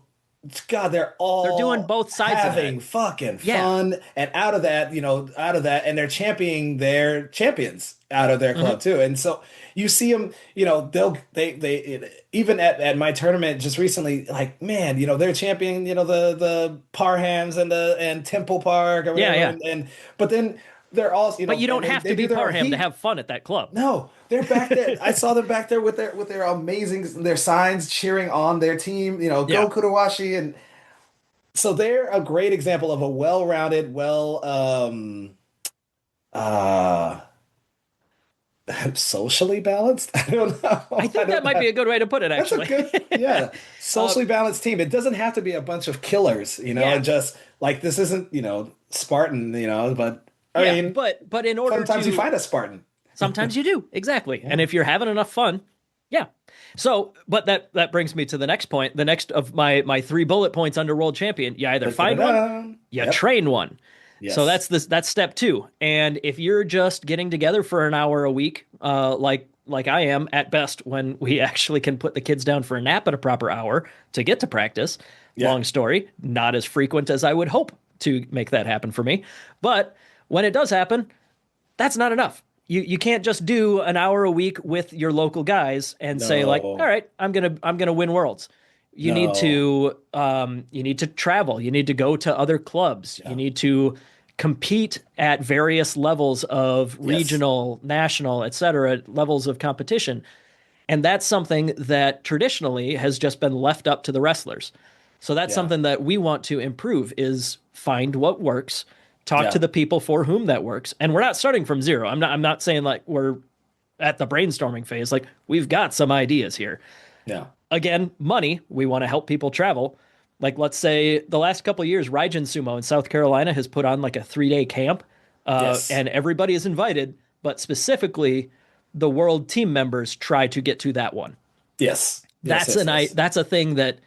God, they're they're doing all both sides of that. having fucking Yeah. fun, and out of that, you know, out of that, and they're championing their champions out of their club Mhm. too. And so you see them, you know, even at my tournament just recently, like man, you know, they're championing, you know, the Parhams and the and Temple Park or Yeah, whatever, yeah. and but then they're all, you But know, you and don't have they to do be their own Parham to heat. have fun at that club. No, they're back there. I saw them back there with their amazing their signs cheering on their team. You know, Yeah. go Kudawashi, and so they're a great example of a well-rounded, uh socially balanced. I don't I know. I think that don't might be know. a good way to put it, That's a actually. good, yeah, uh, socially balanced team. It doesn't have to be a bunch of killers, you know, yeah. and just like this isn't, you know, Spartan, you know, but I Yeah. mean, But in order sometimes you to find a Spartan. sometimes you do. Exactly. And Yeah. if you're having enough fun, yeah. So, but that brings me to the next point. The next of my three bullet points under world champion, you either find one, Da-da-da-da. you Yep. train one. So Yes. that's step two. And if you're just getting together for an hour a week, like I am at best when we actually can put the kids down for a nap at a proper hour to get to practice. Yeah. Long story, not as frequent as I would hope to make that happen for me. But when it does happen, that's not enough. You can't just do an hour a week with your local guys and say like, all No. right, I'm gonna win worlds. No. You need to travel. You need to go to other clubs. You Yeah. need to compete at various levels of Yes. regional, national, etc. levels of competition. And that's something that traditionally has just been left up to the wrestlers. So that's Yeah. something that we want to improve is find what works, talk to Yeah. the people for whom that works. And we're not starting from zero. I'm not saying like we're at the brainstorming phase. Like we've got some ideas here. Yeah. Again, money, we want to help people travel. Like let's say the last couple of years Raijin Sumo in South Carolina has put on like a 3-day camp Yes. and everybody is invited, but specifically the world team members try to get to that one. Yes. Yes. Yes. Yes. That's a thing that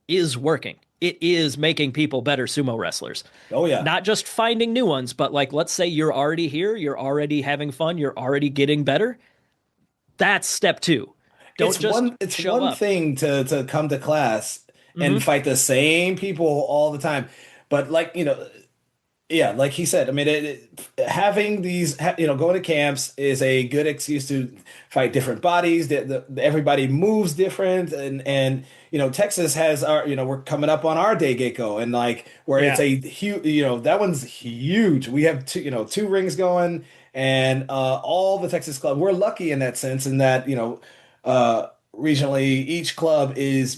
is working. It is making people better sumo wrestlers. Oh yeah. Not just finding new ones, but like let's say you're already here, you're already having fun, you're already getting better. That's step two. Don't just It's show one up. thing to come to class and Hmm. fight the same people all the time. But like, yeah, like he said, I mean, having these, going to camps is a good excuse to fight different bodies. Everybody moves different, and Texas has our, we're coming up on our day gecko, and like where it's Yeah. a huge, that one's huge. We have two rings going, and all the Texas club. We're lucky in that sense, in that regionally each club is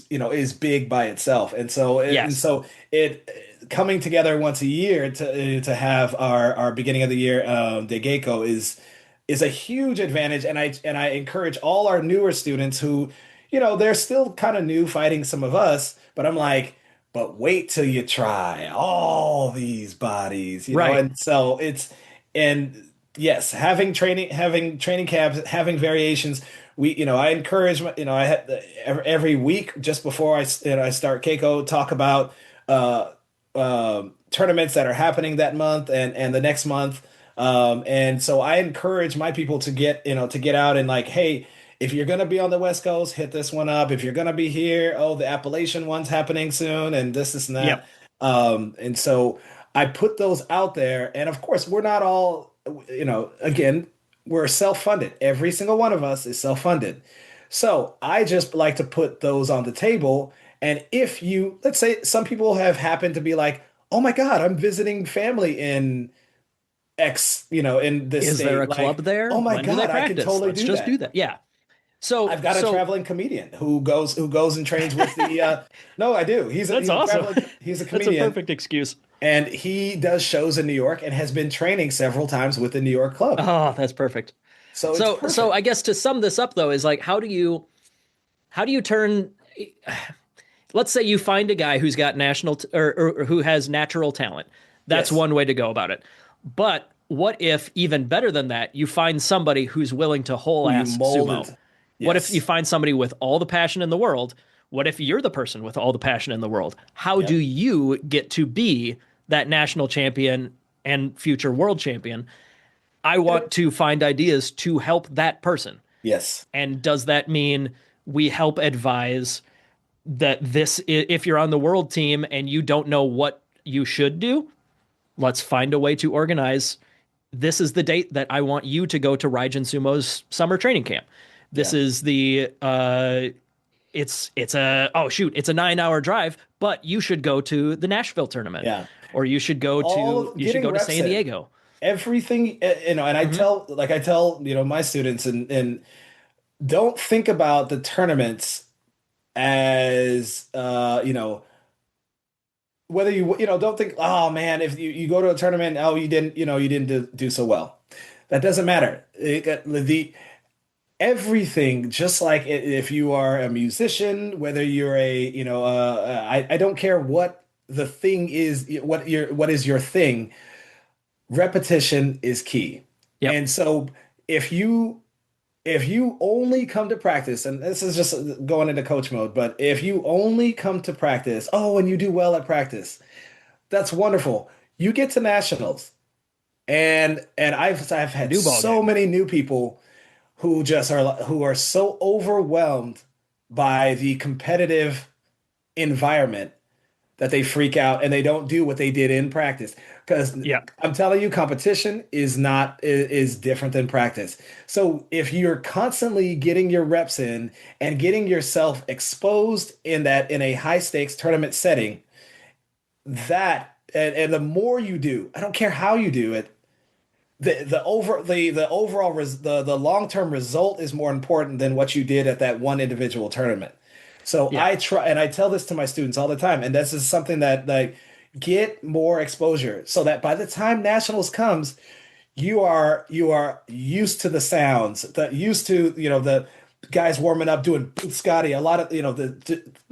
big by itself, and Yes. so it coming together once a year to have our beginning of the year Degeko is a huge advantage, and I encourage all our newer students who, they're still kind of new fighting some of us, but I'm like, but wait till you try all these bodies, Right. and so and yes, having training camps, having variations. I encourage, I had every week just before I start Keiko talk about uh, tournaments that are happening that month and the next month. And so I encourage my people to get out and like, hey, if you're gonna be on the West Coast, hit this one up. If you're gonna be here, oh, the Appalachian one's happening soon, and this and that. Yep. And so I put those out there, and of course, we're not all, again, we're self-funded. Every single one of us is self-funded. So I just like to put those on the table. And if let's say some people have happened to be like, oh my God, I'm visiting family in X, in this Is there a state. club Like, there? oh my When do they God, I can practice? totally Let's do just do that. that. Yeah. So, I've got a so traveling comedian who goes and trains with the no, I do. He's a that's he's a awesome. traveling he's a That's a comedian, perfect excuse. and he does shows in New York and has been training several times with the New York club. Oh, that's perfect. So it's So I perfect. guess to sum this up though is like how do you turn let's say you find a guy who's got or who has natural talent. That's Yes. one way to go about it. But what if even better than that, you find somebody who's willing to whole Who you ass sumo? molded. What if you Yes. find somebody with all the passion in the world? What if you're the person with all the passion in the world? How do Yep. you get to be that national champion and future world champion? I want to find ideas to help that person. Yes. And does that mean we help advise that if you're on the world team and you don't know what you should do, let's find a way to organize. This is the date that I want you to go to Raijin Sumo's summer training camp. This Yeah. is the it's a oh shoot, it's a 9 hour drive, but you should go to the Nashville tournament, Yeah. or All you should getting go to reps San in. Diego. Everything, and Hmm. I tell, my students, and don't think about the tournaments as whether don't think, oh man, if you go to a tournament, oh, you didn't do so well. That doesn't matter. The everything, just like if you are a musician, whether you're I don't care what the thing is, what is your thing. Repetition is key. Yep. And so if you if you only come to practice, and this is just going into coach mode, but if you only come to practice, oh, and you do well at practice, that's wonderful. You get to nationals, and I've had New ball so game. many new people who are so overwhelmed by the competitive environment that they freak out and they don't do what they did in practice. Because Yeah. I'm telling you, competition is different than practice. So if you're constantly getting your reps in and getting yourself exposed in a high stakes tournament setting, and the more you do, I don't care how you do it, the overall the long-term result is more important than what you did at that one individual tournament. So Yeah. I try, and I tell this to my students all the time, and this is something that, like, get more exposure so that by the time nationals comes, you are used to the sounds, that used to, the guys warming up doing Scotty. A lot of,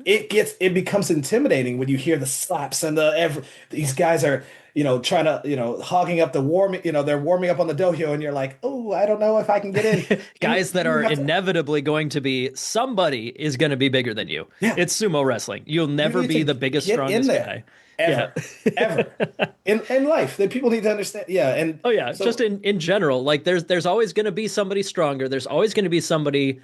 it becomes intimidating when you hear the slaps and these guys are, trying to, hogging up the warming, they're warming up on the dohyo, and you're like, oh, I don't know if I can get in. You Guys that you are have to, inevitably going to be somebody is going to be bigger than you. yeah, It's sumo wrestling. You'll you never need be to the biggest, get in strongest there guy. Yeah. ever, ever in life that people need to understand. Yeah, and Oh yeah, just so in general, like there's always going to be somebody stronger. There's always going to be somebody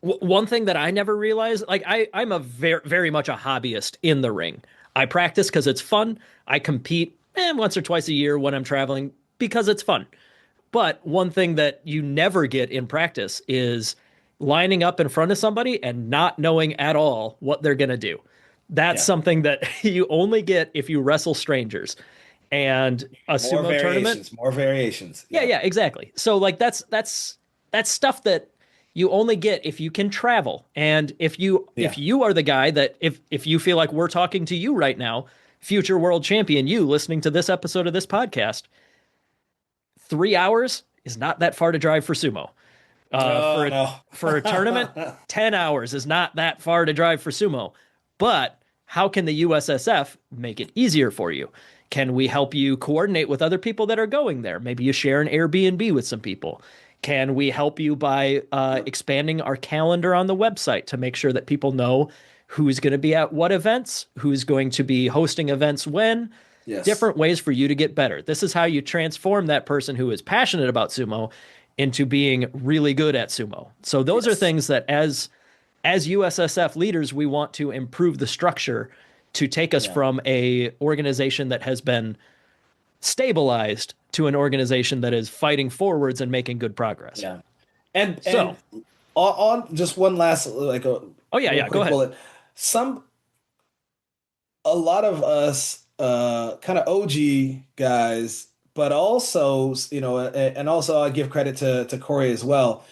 One thing that I never realized, like I'm a very much a hobbyist in the ring. I practice because it's fun. I compete once or twice a year when I'm traveling because it's fun. But one thing that you never get in practice is lining up in front of somebody and not knowing at all what they're going to do. That's Yeah. something that you only get if you wrestle strangers. And a More sumo tournament, variations, more variations. yeah, Yeah. yeah, exactly. So like that's stuff that you only get if you can travel. And if Yeah. you are the guy that if you feel like we're talking to you right now, future world champion, you listening to this episode of this podcast, 3 hours is not that far to drive for sumo. Oh For a tournament, no. 10 hours is not that far to drive for sumo. But how can the USSF make it easier for you? Can we help you coordinate with other people that are going there? Maybe you share an Airbnb with some people. Can we help you by expanding our calendar on the website to make sure that people know who's going to be at what events, who's going to be hosting events when, Yes. different ways for you to get better. This is how you transform that person who is passionate about sumo into being really good at sumo. So those are Yes. things that as USSF leaders we want to improve the structure to take us Yeah. from a organization that has been stabilized to an organization that is fighting forwards and making good progress. Yeah. And So, on just one last like a oh yeah, real yeah, go quick ahead. bullet. Some A lot of us kind of OG guys, but also, and also I give credit to Corey as well.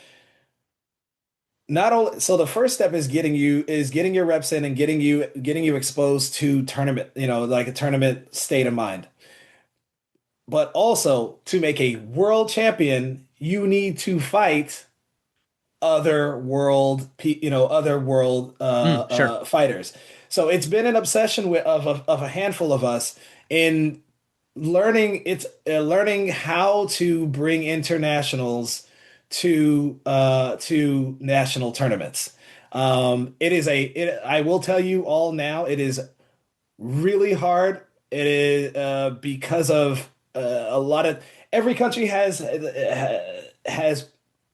Not only so the first step is getting your reps in and getting you exposed to tournament, like a tournament state of mind. But also to make a world champion, you need to fight other world Sure. fighters. So it's been an obsession of a handful of us in learning how to bring internationals to national tournaments. I will tell you all now, it is really hard. It is because of a lot of every country has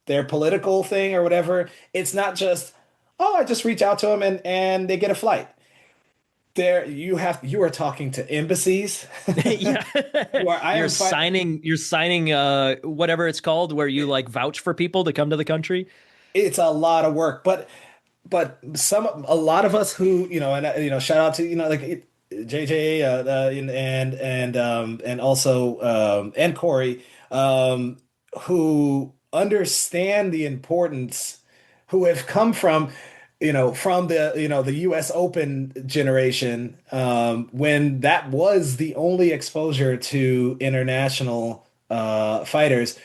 their political thing or whatever. It's not just, oh, I just reach out to them and they get a flight. You are talking to embassies. Yeah. I am fight You're signing whatever it's called where you like vouch for people to come to the country. It's a lot of work, but a lot of us who, and shout out to, like JJ, and also and Corey, who understand the importance, who have come from the US Open generation, when that was the only exposure to international fighters.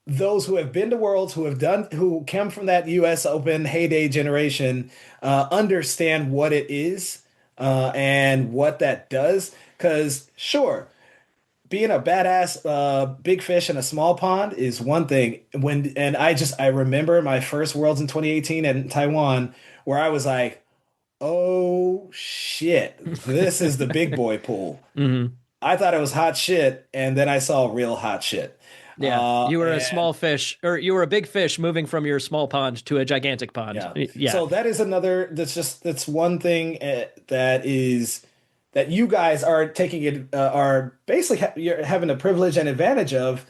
Those who have been to Worlds, who come from that US Open heyday generation, understand what it is, and what that does. Because sure, being a badass big fish in a small pond is one thing. I remember my first Worlds in 2018 in Taiwan, where I was like, oh shit, this is the big boy pool. Hmm. I thought it was hot shit, and then I saw real hot shit. Yeah. You were a And small fish, or you were a big fish moving from your small pond to a gigantic pond. Yeah. Yeah. So that is that's one thing that you guys are taking it are basically you're having a privilege and advantage of,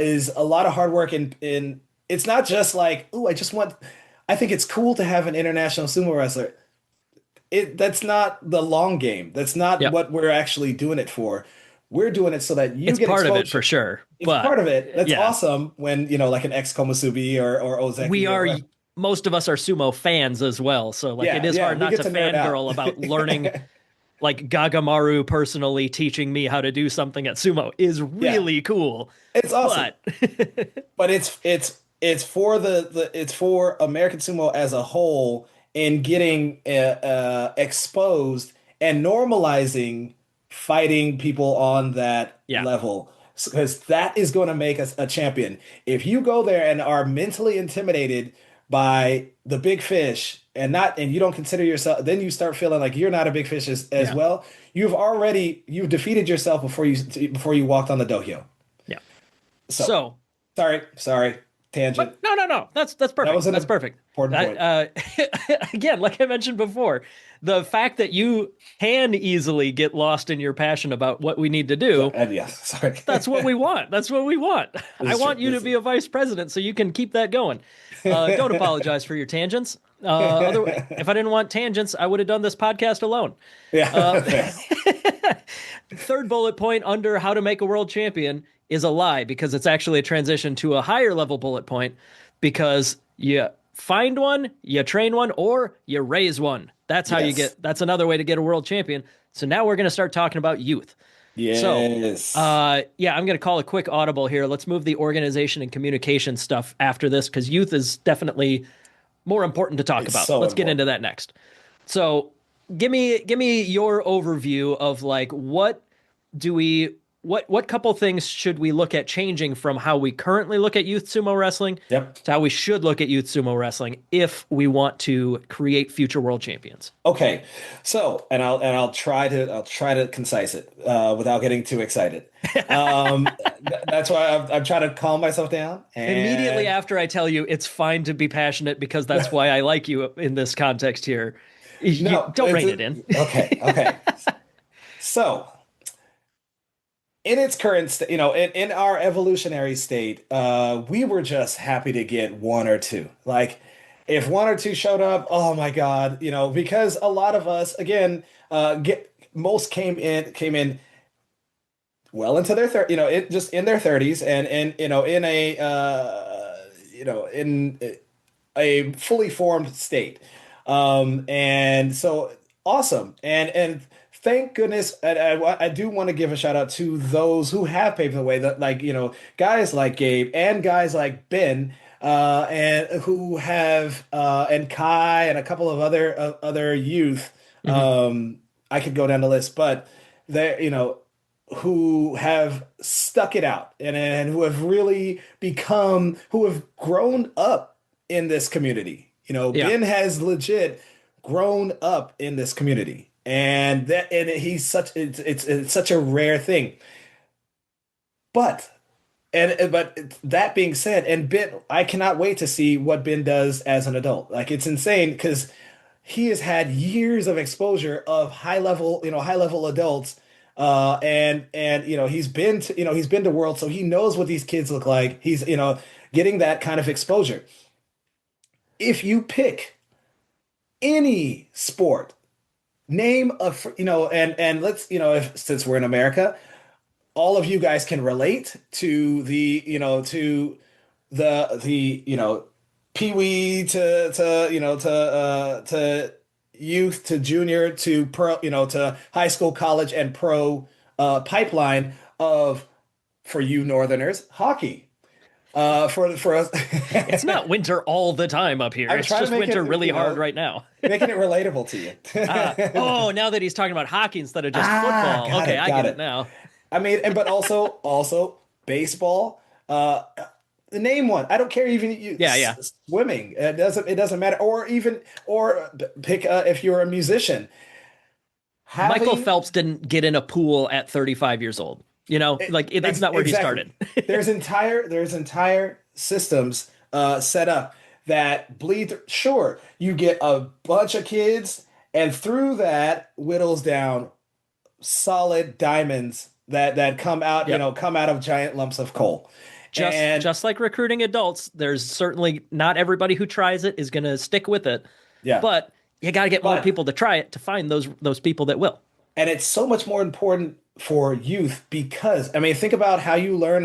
is a lot of hard work in it's not just like, oh, I think it's cool to have an international sumo wrestler. That's not the long game. That's not Yep. what we're actually doing it for. We're doing it so that you It's get part of it for exposure. sure. It's But part of it. That's yeah, awesome when, like an ex Komusubi or we Ozeki or are, whatever. most of us are sumo fans as well. So like it Yeah, is yeah, hard we not get to to nerd out. fangirl about learning. Like Gagamaru personally teaching me how to do something at sumo is Yeah, really cool. it's awesome. But But it's for it's for American sumo as a whole in getting exposed and normalizing fighting people on that yeah, level, because that is going to make us a champion. If you go there and are mentally intimidated by the big fish and you don't consider yourself, then you start feeling like you're not a big fish as yeah, well. You've defeated yourself before you walked on the dohyo. yeah. So So sorry. tangent. But no, no, no. That's That perfect. was an That's perfect. important That point. again, like I mentioned before, the fact that you can easily get lost in your passion about what we need to So, do, and yes, sorry. that's what we want. That's what we want. This I is true. want you to be a vice president so you can keep that going. Don't apologize for your tangents. If I didn't want tangents, I would have done this podcast alone. Yeah, fair. Third bullet point under how to make a world champion is a lie because it's actually a transition to a higher level bullet point because you find one, you train one, or you raise one. That's how you Yes. get, that's another way to get a world champion. So now we're going to start talking about youth. So, Yes. yeah, I'm going to call a quick audible here. Let's move the organization and communication stuff after this because youth is definitely more important to talk It's about. so Let's get into important. that next. So, give me your overview of like do we what couple things should we look at changing from how we currently look at youth sumo wrestling Yep. to how we should look at youth sumo wrestling if we want to create future world champions. Okay. So, and I'll try to concise it without getting too excited. That's why I'm trying to calm myself down Immediately and after I tell you it's fine to be passionate because that's why I like you in this context here, you no, don't rein it in. okay, okay. So, in its current state, in our evolutionary state, we were just happy to get one or two. Like, if one or two showed up, oh my God, because a lot of us, again, get most came in well into their it just in their 30s and in a in a fully formed state. And so awesome. And thank goodness. And I do want to give a shout out to those who have paved the way that like, guys like Gabe and guys like Ben, and who have, and Kai and a couple of other youth. Mhm. I could go down the list, but they, who have stuck it out and who have really who have grown up in this community. Yeah. Ben has legit grown up in this community, and he's it's such a rare thing. But but that being said, and Ben, I cannot wait to see what Ben does as an adult. Like it's insane because he has had years of exposure of high level adults, and he's been to World, so he knows what these kids look like. He's getting that kind of exposure. If you pick any sport, name and let's if since we're in America, all of you guys can relate to the peewee to youth to junior to pro to high school, college, and pro pipeline of for you Northerners hockey. For us, It's not winter all the time up here. I'm It's trying to just make winter it really hard right now. making it relatable to you. Oh, now that he's talking about hockey instead of just Ah, football. got Okay, it, I got get it it. now. I mean, and but also baseball. Name one. I don't care even Yeah, yeah. swimming. It doesn't matter. Or pick if you're a musician. Michael Having Phelps didn't get in a pool at 35 years old. That's not where he exactly. started. There's entire systems set up that bleed through. Sure, you get a bunch of kids, and through that whittles down solid diamonds that Yep. come out of giant lumps of coal. Just And just like recruiting adults, there's certainly not everybody who tries it is going to stick with it, yeah, but you got to get more but people to try it to find those people that will. and it's so much more important for youth because I mean think about how you learn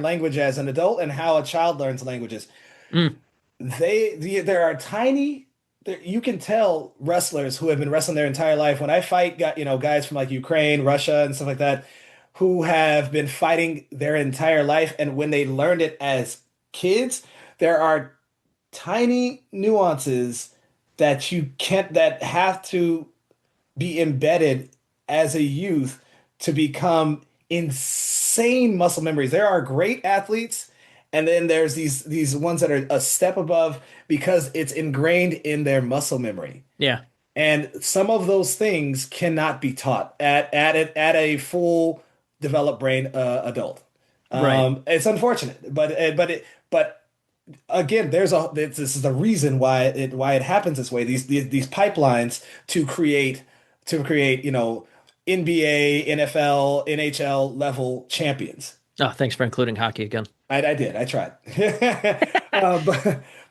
language as an adult and how a child learns languages. Mm, There are you can tell wrestlers who have been wrestling their entire life. When I fight guys from like Ukraine, Russia, and stuff like that, who have been fighting their entire life, and when they learned it as kids, there are tiny nuances that have to be embedded as a youth to become insane muscle memories. There are great athletes, and then there's these ones that are a step above because it's ingrained in their muscle memory. yeah, And some of those things cannot be taught at a full developed brain adult. right. It's unfortunate, but again, this is the reason why it happens this way. These pipelines to create NBA, NFL, NHL level champions. Oh, thanks for including hockey again. I did. I tried.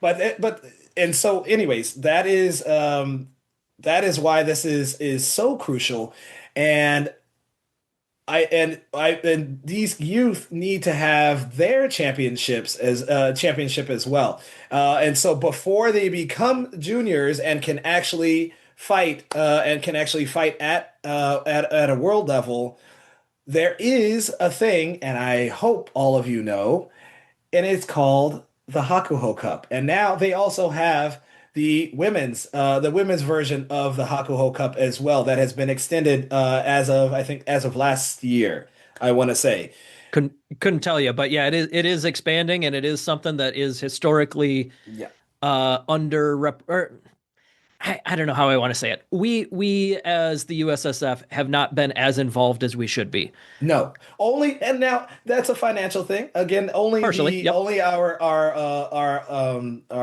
But and so anyways, that is why this is so crucial. And and these youth need to have their championship as well. And so before they become juniors and can actually fight at a world level, there is a thing, and I hope all of you know, and it's called the Hakuho Cup. And now they also have the women's version of the Hakuho Cup as well that has been extended as of last year, I want to say. Couldn't tell you, but yeah, it is expanding, and it is something that is historically Yeah. under rep or I don't know how I want to say it. We as the USSF have not been as involved as we should be. No, only, and now that's a financial thing. Again, Partially, yep. only our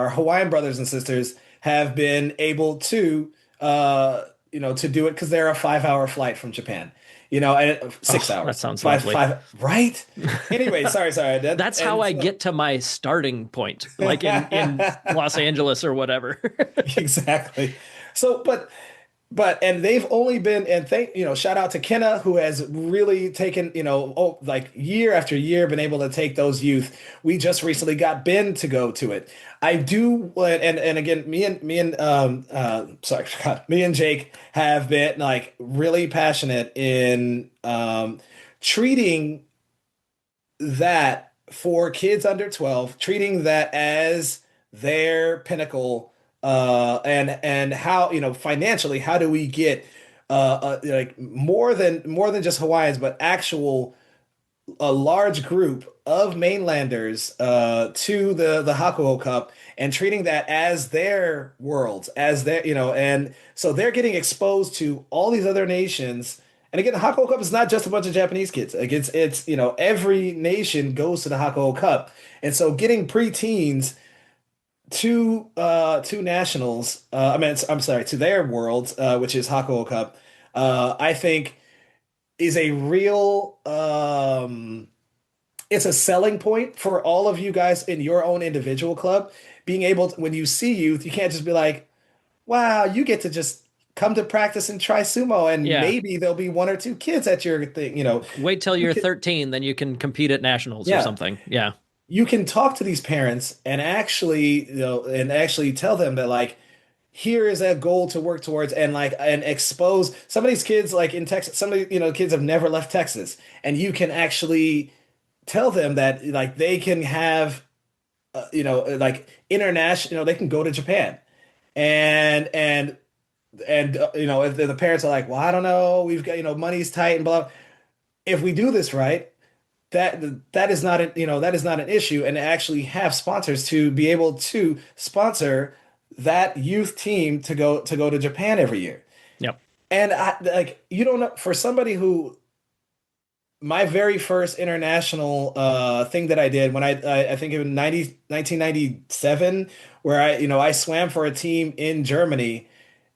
Hawaiian brothers and sisters have been able to to do it because they're a 5 hour flight from Japan. And six Oh, that hours, sounds five lovely. five, right? Anyway, sorry. That's how I get to my starting point, like in Los Angeles or whatever. Exactly. So, and they've only been, and shout out to Kenna, who has really taken, like year after year, been able to take those youth. We just recently got Ben to go to it. I do, and again, me and Jake have been like really passionate in treating that for kids under 12, treating that as their pinnacle, and how, financially, how do we get like more than just Hawaiians, but actual a large group of mainlanders to the Hakuho Cup, and treating that as their worlds, as their, and so they're getting exposed to all these other nations. And again, the Hakuho Cup is not just a bunch of Japanese kids. Like it's every nation goes to the Hakuho Cup, and so getting preteens to nationals, I'm sorry, to their worlds, which is Hakuho Cup, I think is a real it's a selling point for all of you guys in your own individual club. Being able to, when you see youth, you can't just be like, wow, you get to just come to practice and try sumo, and Yeah. maybe there'll be one or two kids at your thing. Wait till You you're can, 13, then you can compete at nationals or yeah, something. Yeah. you can talk to these parents and actually tell them that, like, here is a goal to work towards, and like, and expose some of these kids, like in Texas. Some of kids have never left Texas, and you can actually tell them that, like, they can have like international, they can go to Japan, and if the parents are like, well, I don't know, we've got, money's tight and blah. If we do this right, that is not that is not an issue, and actually have sponsors to be able to sponsor that youth team to go to Japan every year. Yep. And I, like, you don't know, for somebody who, my very first international thing that I did when I think it was 1997, where I swam for a team in Germany.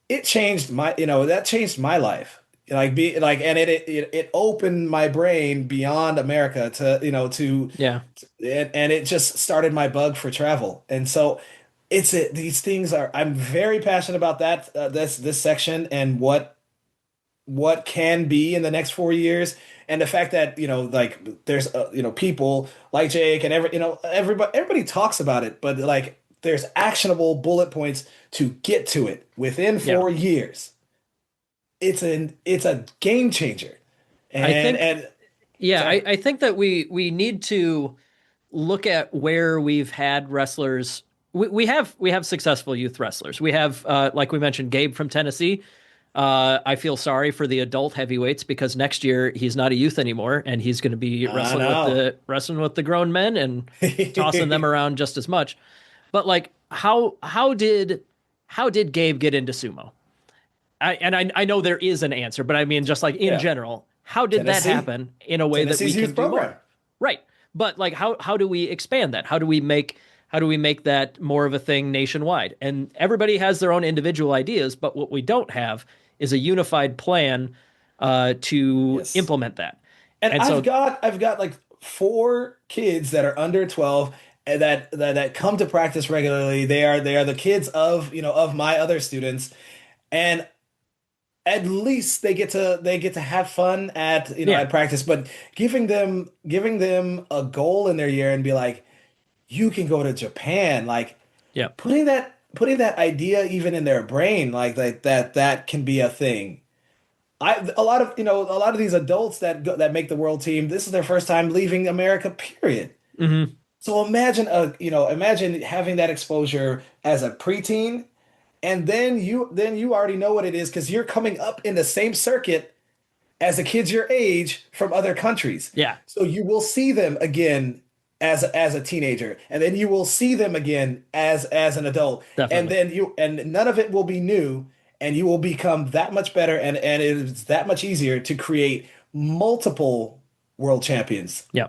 It changed that changed my life. Like, and it opened my brain beyond America to Yeah. and it just started my bug for travel. And so these things are, I'm very passionate about that, this section, and what can be in the next 4 years. And the fact that, like, there's people like Jake and everybody talks about it, but like, there's actionable bullet points to get to it within Yeah. 4 years. It's a game changer. I And think and Yeah, sorry. I think that we need to look at where we've had wrestlers. We have successful youth wrestlers. We have, like we mentioned, Gabe from Tennessee. I feel sorry for the adult heavyweights, because next year he's not a youth anymore, and he's going to be I know. wrestling with the grown men and tossing them around just as much. But like, how did Gabe get into sumo? I know there is an answer, but I mean, just like in Yeah. general, how did that Tennessee. happen in a way that we Tennessee's can youth do program. more? Right. But like, how do we expand that? How do we make How do we make that more of a thing nationwide? And everybody has their own individual ideas, but what we don't have is a unified plan to Yes. implement that. And And I've so, got I've got like four kids that are under 12 and that come to practice regularly. They are the kids of, of my other students. And at least they get to have fun at, yeah, at practice, but giving them a goal in their year and be like, you can go to Japan, like yeah, putting that idea even in their brain, like that can be a thing. A lot of these adults that make the world team, this is their first time leaving America, period. hmm So imagine having that exposure as a preteen, and then you already know what it is because you're coming up in the same circuit as the kids your age from other countries. yeah, So you will see them again as a teenager, and then you will see them again as an adult, and definitely. then none of it will be new, and you will become that much better, and it is that much easier to create multiple world champions. Yeah.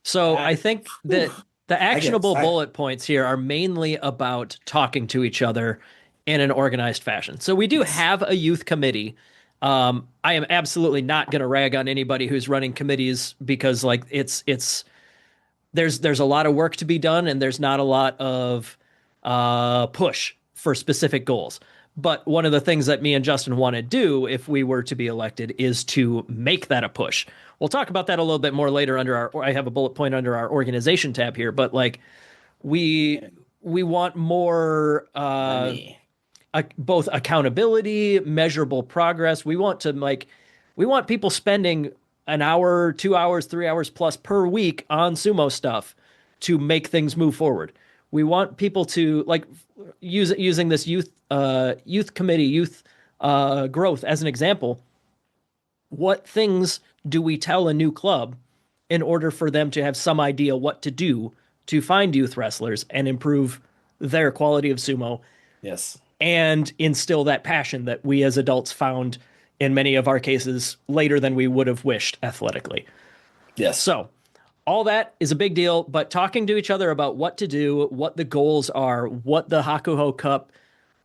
So I, I think whew, that the I get actionable excited. bullet points here are mainly about talking to each other in an organized fashion. So we do Yes. have a youth committee. I am absolutely not going to rag on anybody who's running committees because like it's there's a lot of work to be done and there's not a lot of push for specific goals. But one of the things that me and Justin want to do if we were to be elected is to make that a push. We'll talk about that a little bit more later under our. I have a bullet point under our organization tab here, but like we we want more Money. both accountability, measurable progress. We want people spending an hour, 2 hours, 3 hours plus per week on sumo stuff to make things move forward. We want people to like using this youth committee, youth growth as an example. What things do we tell a new club in order for them to have some idea what to do to find youth wrestlers and improve their quality of sumo Yes. and instill that passion that we as adults found in many of our cases later than we would have wished athletically. Yes. So, all that is a big deal, but talking to each other about what to do, what the goals are, what the Hakuho Cup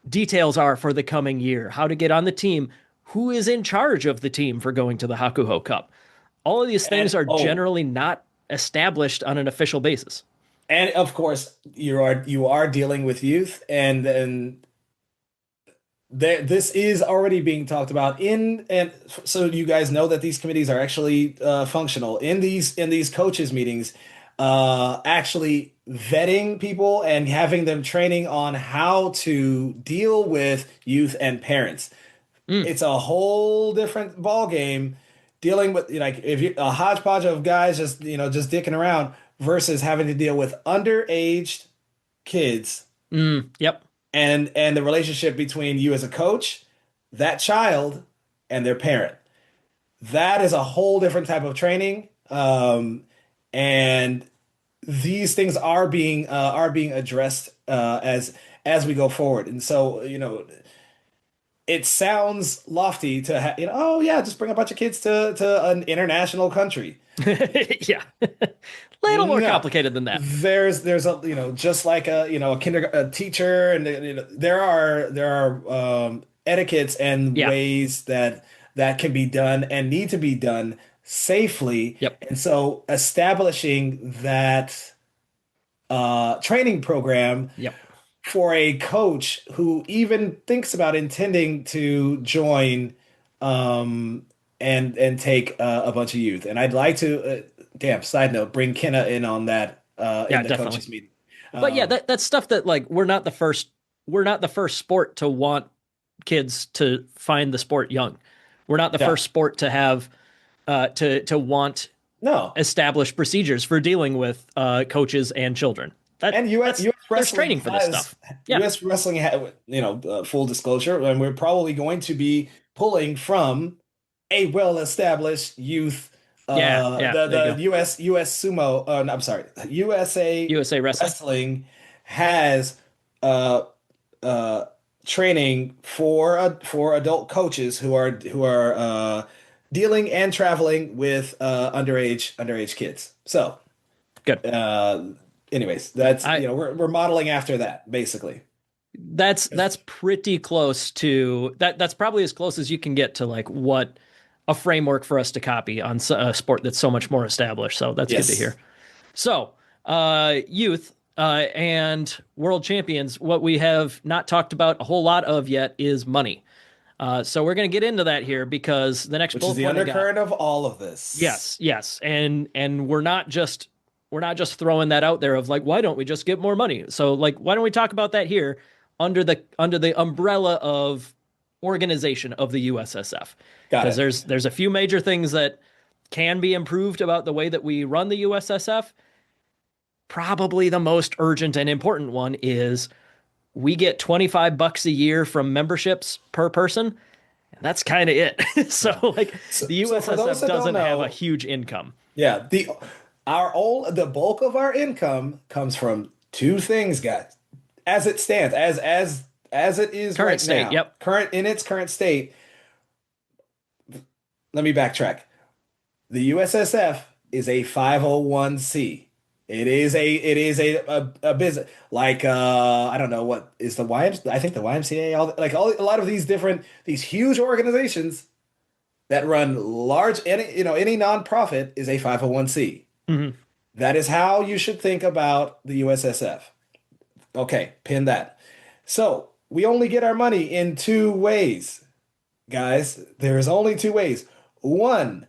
details are for the coming year, how to get on the team, who is in charge of the team for going to the Hakuho Cup. All of these things And are oh, generally not established on an official basis. and of course you are dealing with youth, and then this is already being talked about and so you guys know that these committees are actually functional in these coaches meetings, actually vetting people and having them training on how to deal with youth and parents. Mm, It's a whole different ball game dealing with, like, if you a hodgepodge of guys just dicking around versus having to deal with underaged kids, yep. and the relationship between you as a coach, that child, and their parent. That is a whole different type of training. And these things are being addressed as we go forward. And so, it sounds lofty to oh yeah, just bring a bunch of kids to an international country. Yeah. Little more No, complicated than that. there's a, just like a kindergarten teacher, and there are etiquettes and Yeah. ways that can be done and need to be done safely. Yep. And so establishing that training program Yep. for a coach who even thinks about intending to join, and take a bunch of youth. And I'd like to, damn, side note, bring Kenna in on that in Yeah, the definitely. coaches meeting. But yeah, Um, that's stuff that like we're not the first sport to want kids to find the sport young. We're not the no, first sport to have to want no. established procedures for dealing with coaches and children. And US That's US there's Wrestling training for this has stuff. Yeah. US Wrestling full disclosure, and we're probably going to be pulling from a well-established youth, Yeah, yeah, the there you the go. US Sumo, no, I'm sorry, USA USA Wrestling. Wrestling has uh uh training for adult coaches who are dealing and traveling with underage kids. So Good. uh anyways, that's I we're modeling after that basically. that's pretty close to that. That's probably as close as you can get to like what a framework for us to copy on a sport that's so much more established. So that's good to hear. Yes, So, youth and world champions, what we have not talked about a whole lot of yet is money. So we're going to get into that here because the next which is bullet the point I got. undercurrent of all of this. Yes, yes, and we're not just throwing that out there of like why don't we just get more money? So like why don't we talk about that here under the umbrella of organization of the USSF? Got Because it. there's a few major things that can be improved about the way that we run the USSF. Probably the most urgent and important one is we get $25 a year from memberships per person. And that's kind of it. Yeah. So like the So for those USSF that don't doesn't have a know, huge income. yeah, the bulk of our income comes from two things, guys. As it stands, as it is Current right state. now, Yep. current in its current state. Let me backtrack. The USSF is a 501c. It is a business like I don't know what is the YMCA. I think the YMCA a lot of these huge organizations that run large any nonprofit is a 501c. Mm-hmm. That is how you should think about the USSF. Okay, pin that. So we only get our money in two ways, guys. There's only two ways. One,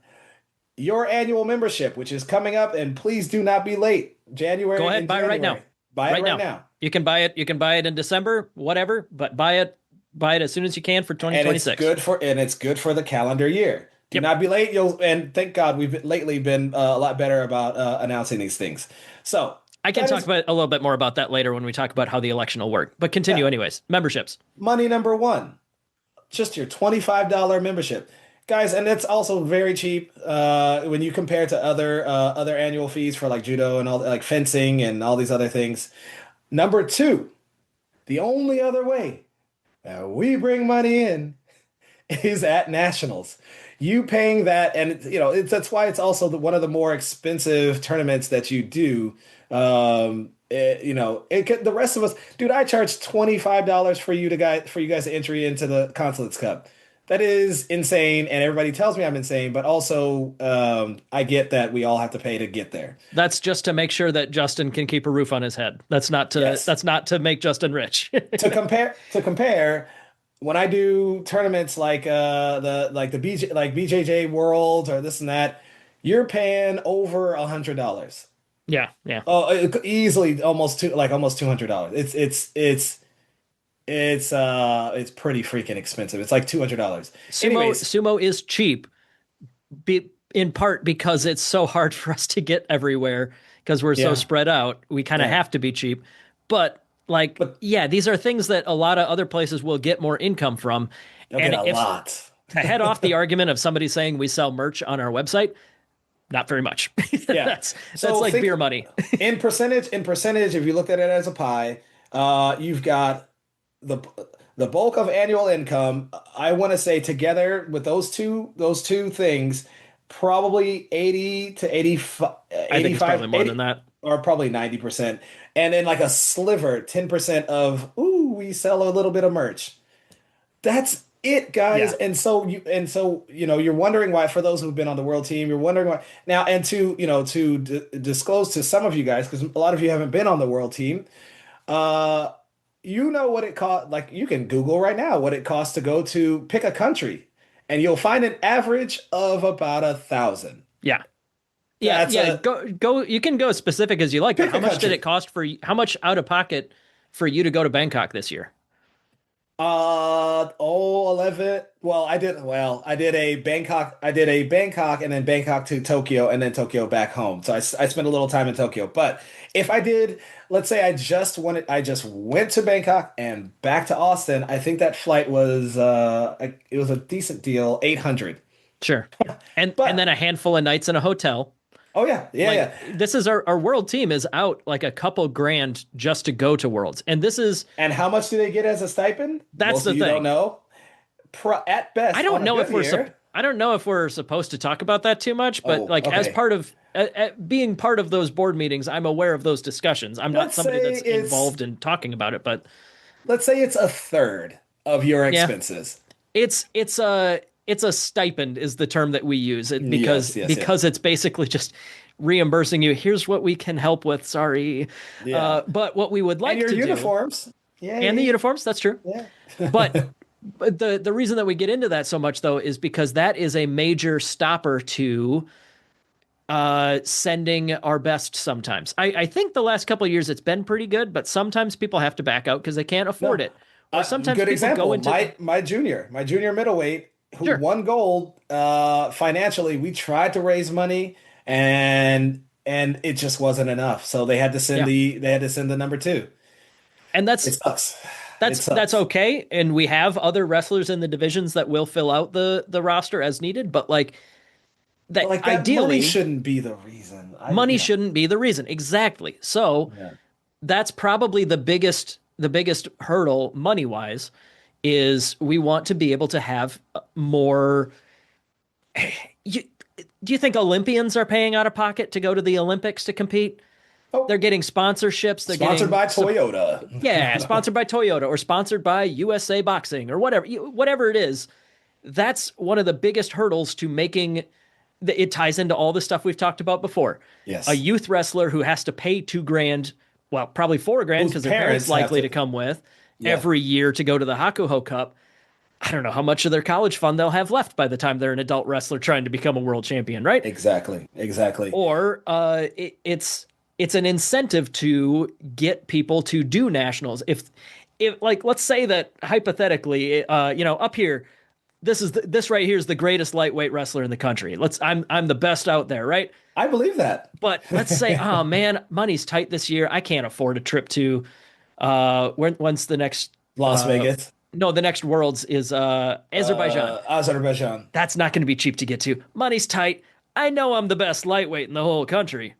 your annual membership, which is coming up, and please do not be late. Go January ahead, in buy it right now. January. Buy it Right right now. now. You can buy it. You can buy it in December, whatever, but buy it as soon as you can for And it's 2026. good for the calendar year. Do Yep. not be late. And thank God lately been a lot better about announcing these things. So I can that talk is about a little bit more about that later when we talk about how the election will work. But continue yeah, anyways. Memberships. money number one. Just your $25 membership, guys, and it's also very cheap when you compare to other annual fees for like judo and all like fencing and all these other things. Number two, the only other way that we bring money in is at nationals. You paying that, and that's why it's also one of the more expensive tournaments that you do. The rest of us, dude, I charge $25 for you guys to entry into the Consulates Cup. That is insane, and everybody tells me I'm insane, but also I get that we all have to pay to get there. That's just to make sure that Justin can keep a roof on his head. Yes. That's not to make Justin rich. To compare, when I do tournaments like the BJJ World or this and that, you're paying over $100. Yeah, yeah. Oh, easily almost $200. It's pretty freaking expensive. It's like $200. Anyways, Sumo is cheap, in part because it's so hard for us to get everywhere because we're so yeah, spread out. We kind of yeah, have to be cheap. But like, but yeah, these are things that a lot of other places will get more income from. you'll get And a if lot. to head off the argument of somebody saying we sell merch on our website, not very much. Yeah. That's So like think beer money. in percentage, if you look at it as a pie, you've got the the bulk of annual income. I want to say together with those two things, probably 80 to 85, I think it's 85, probably more than that. or probably 90%. And then like a sliver, 10% of, ooh, we sell a little bit of merch. That's it, guys. Yeah. And so you're wondering why, for those who've been on the world team, you're wondering why now. And to disclose to some of you guys, because a lot of you haven't been on the world team, uh, you know what it cost. Like you can Google right now what it costs to go to pick a country, and you'll find an average of about 1,000. Yeah. Yeah, That's yeah. a Go. You can go as specific as you like, but Pick how a much did it country. cost for how much out of pocket for you to go to Bangkok this year? 11. Well, I did a Bangkok and then Bangkok to Tokyo and then Tokyo back home. So I spent a little time in Tokyo. But if I did, let's say I just went to Bangkok and back to Austin, I think that flight was, it was a decent deal, 800. Sure. And then But, a handful of nights in a hotel. oh yeah, yeah, Like yeah. this is our world team is out like a couple grand just to go to Worlds. And this is And how much do they get as a stipend? that's Most the of you don't thing. know. At I best, don't on a know good if we're year. I don't know if we're supposed to talk about that too much, but Oh, like as okay. part of being part of those board meetings, I'm aware of those discussions. I'm not Let's somebody say that's it's involved in talking about it, but let's say it's a third of your yeah, expenses. it's a stipend is the term that we use it because Yes, yes, yes. it's basically just reimbursing you. Here's what we can help with. Sorry, Yeah. but what we would And like your to do, uniforms. and the Yay. uniforms. That's true. Yeah. But the reason that we get into that so much though is because that is a major stopper to sending our best sometimes. I think the last couple of years it's been pretty good, but sometimes people have to back out because they can't afford No. it. Or sometimes Good people go example. into My junior middleweight who sure. won gold financially, we tried to raise money and it just wasn't enough. So Yeah. they had to send the number two. And It sucks. It that's sucks. okay. And we have other wrestlers in the divisions that will fill out the roster as needed, but like But that like that money ideally shouldn't be the reason. money shouldn't be the reason. Exactly. So Yeah. that's probably the biggest hurdle money wise is we want to be able to have more you, do you think Olympians are paying out of pocket to go to the Olympics to compete? Oh, They're getting sponsorships, they're sponsored getting by Toyota. yeah, sponsored by Toyota or sponsored by USA Boxing or whatever it is. That's one of the biggest hurdles to making it ties into all the stuff we've talked about before. A Yes. youth wrestler who has to pay 2 grand, well, probably 4 grand Whose because their parents parents have likely to to, come with yeah, every year to go to the Hakuho Cup. I don't know how much of their college fund they'll have left by the time they're an adult wrestler trying to become a world champion, right? exactly. Exactly. Or it's an incentive to get people to do nationals. If like let's say that hypothetically, up here, this right here is the greatest lightweight wrestler in the country. I'm the best out there, right? I believe that. But let's say, oh man, money's tight this year. I can't afford a trip to when's the next Las Vegas, no, the next Worlds is Azerbaijan. Azerbaijan. That's not going to be cheap to get to. Money's tight. I know I'm the best lightweight in the whole country,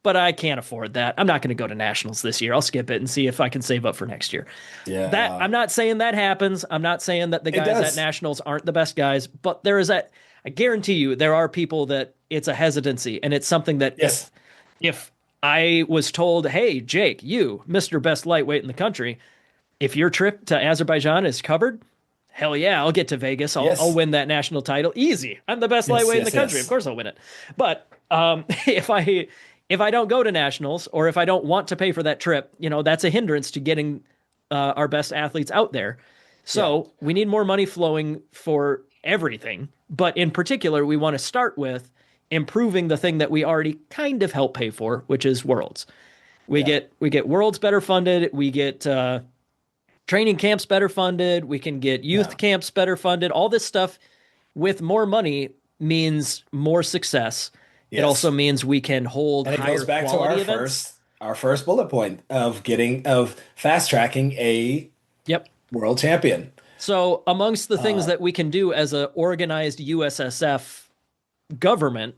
but I can't afford that. I'm not going to go to nationals this year. I'll skip it and see if I can save up for next year. That Yeah, I'm not saying that happens. I'm not saying that the it guys at does. nationals aren't the best guys, but there is a I guarantee you there are people that it's a hesitancy and it's something that Yes. if I was told, "Hey, Jake, you, Mr. Best Lightweight in the country, if your trip to Azerbaijan is covered, hell yeah, I'll get to Vegas. I'll Yes. win that national title easy. I'm the best Yes. lightweight in the Yes. country. Of Yes. course I'll win it. But if I don't go to nationals or if I don't want to pay for that trip, that's a hindrance to getting our best athletes out there. Yeah. So we need more money flowing for everything. But in particular, we want to start with improving the thing that we already kind of help pay for, which is worlds. We Yeah. get worlds better funded. We get training camps better funded. We can get Yeah. youth camps better funded. All this stuff with more money means more success. It also Yes. means we can hold And it higher goes back to quality events. our first bullet point of fast tracking a Yep. world champion. So amongst the things Uh, that we can do as a organized USSF government,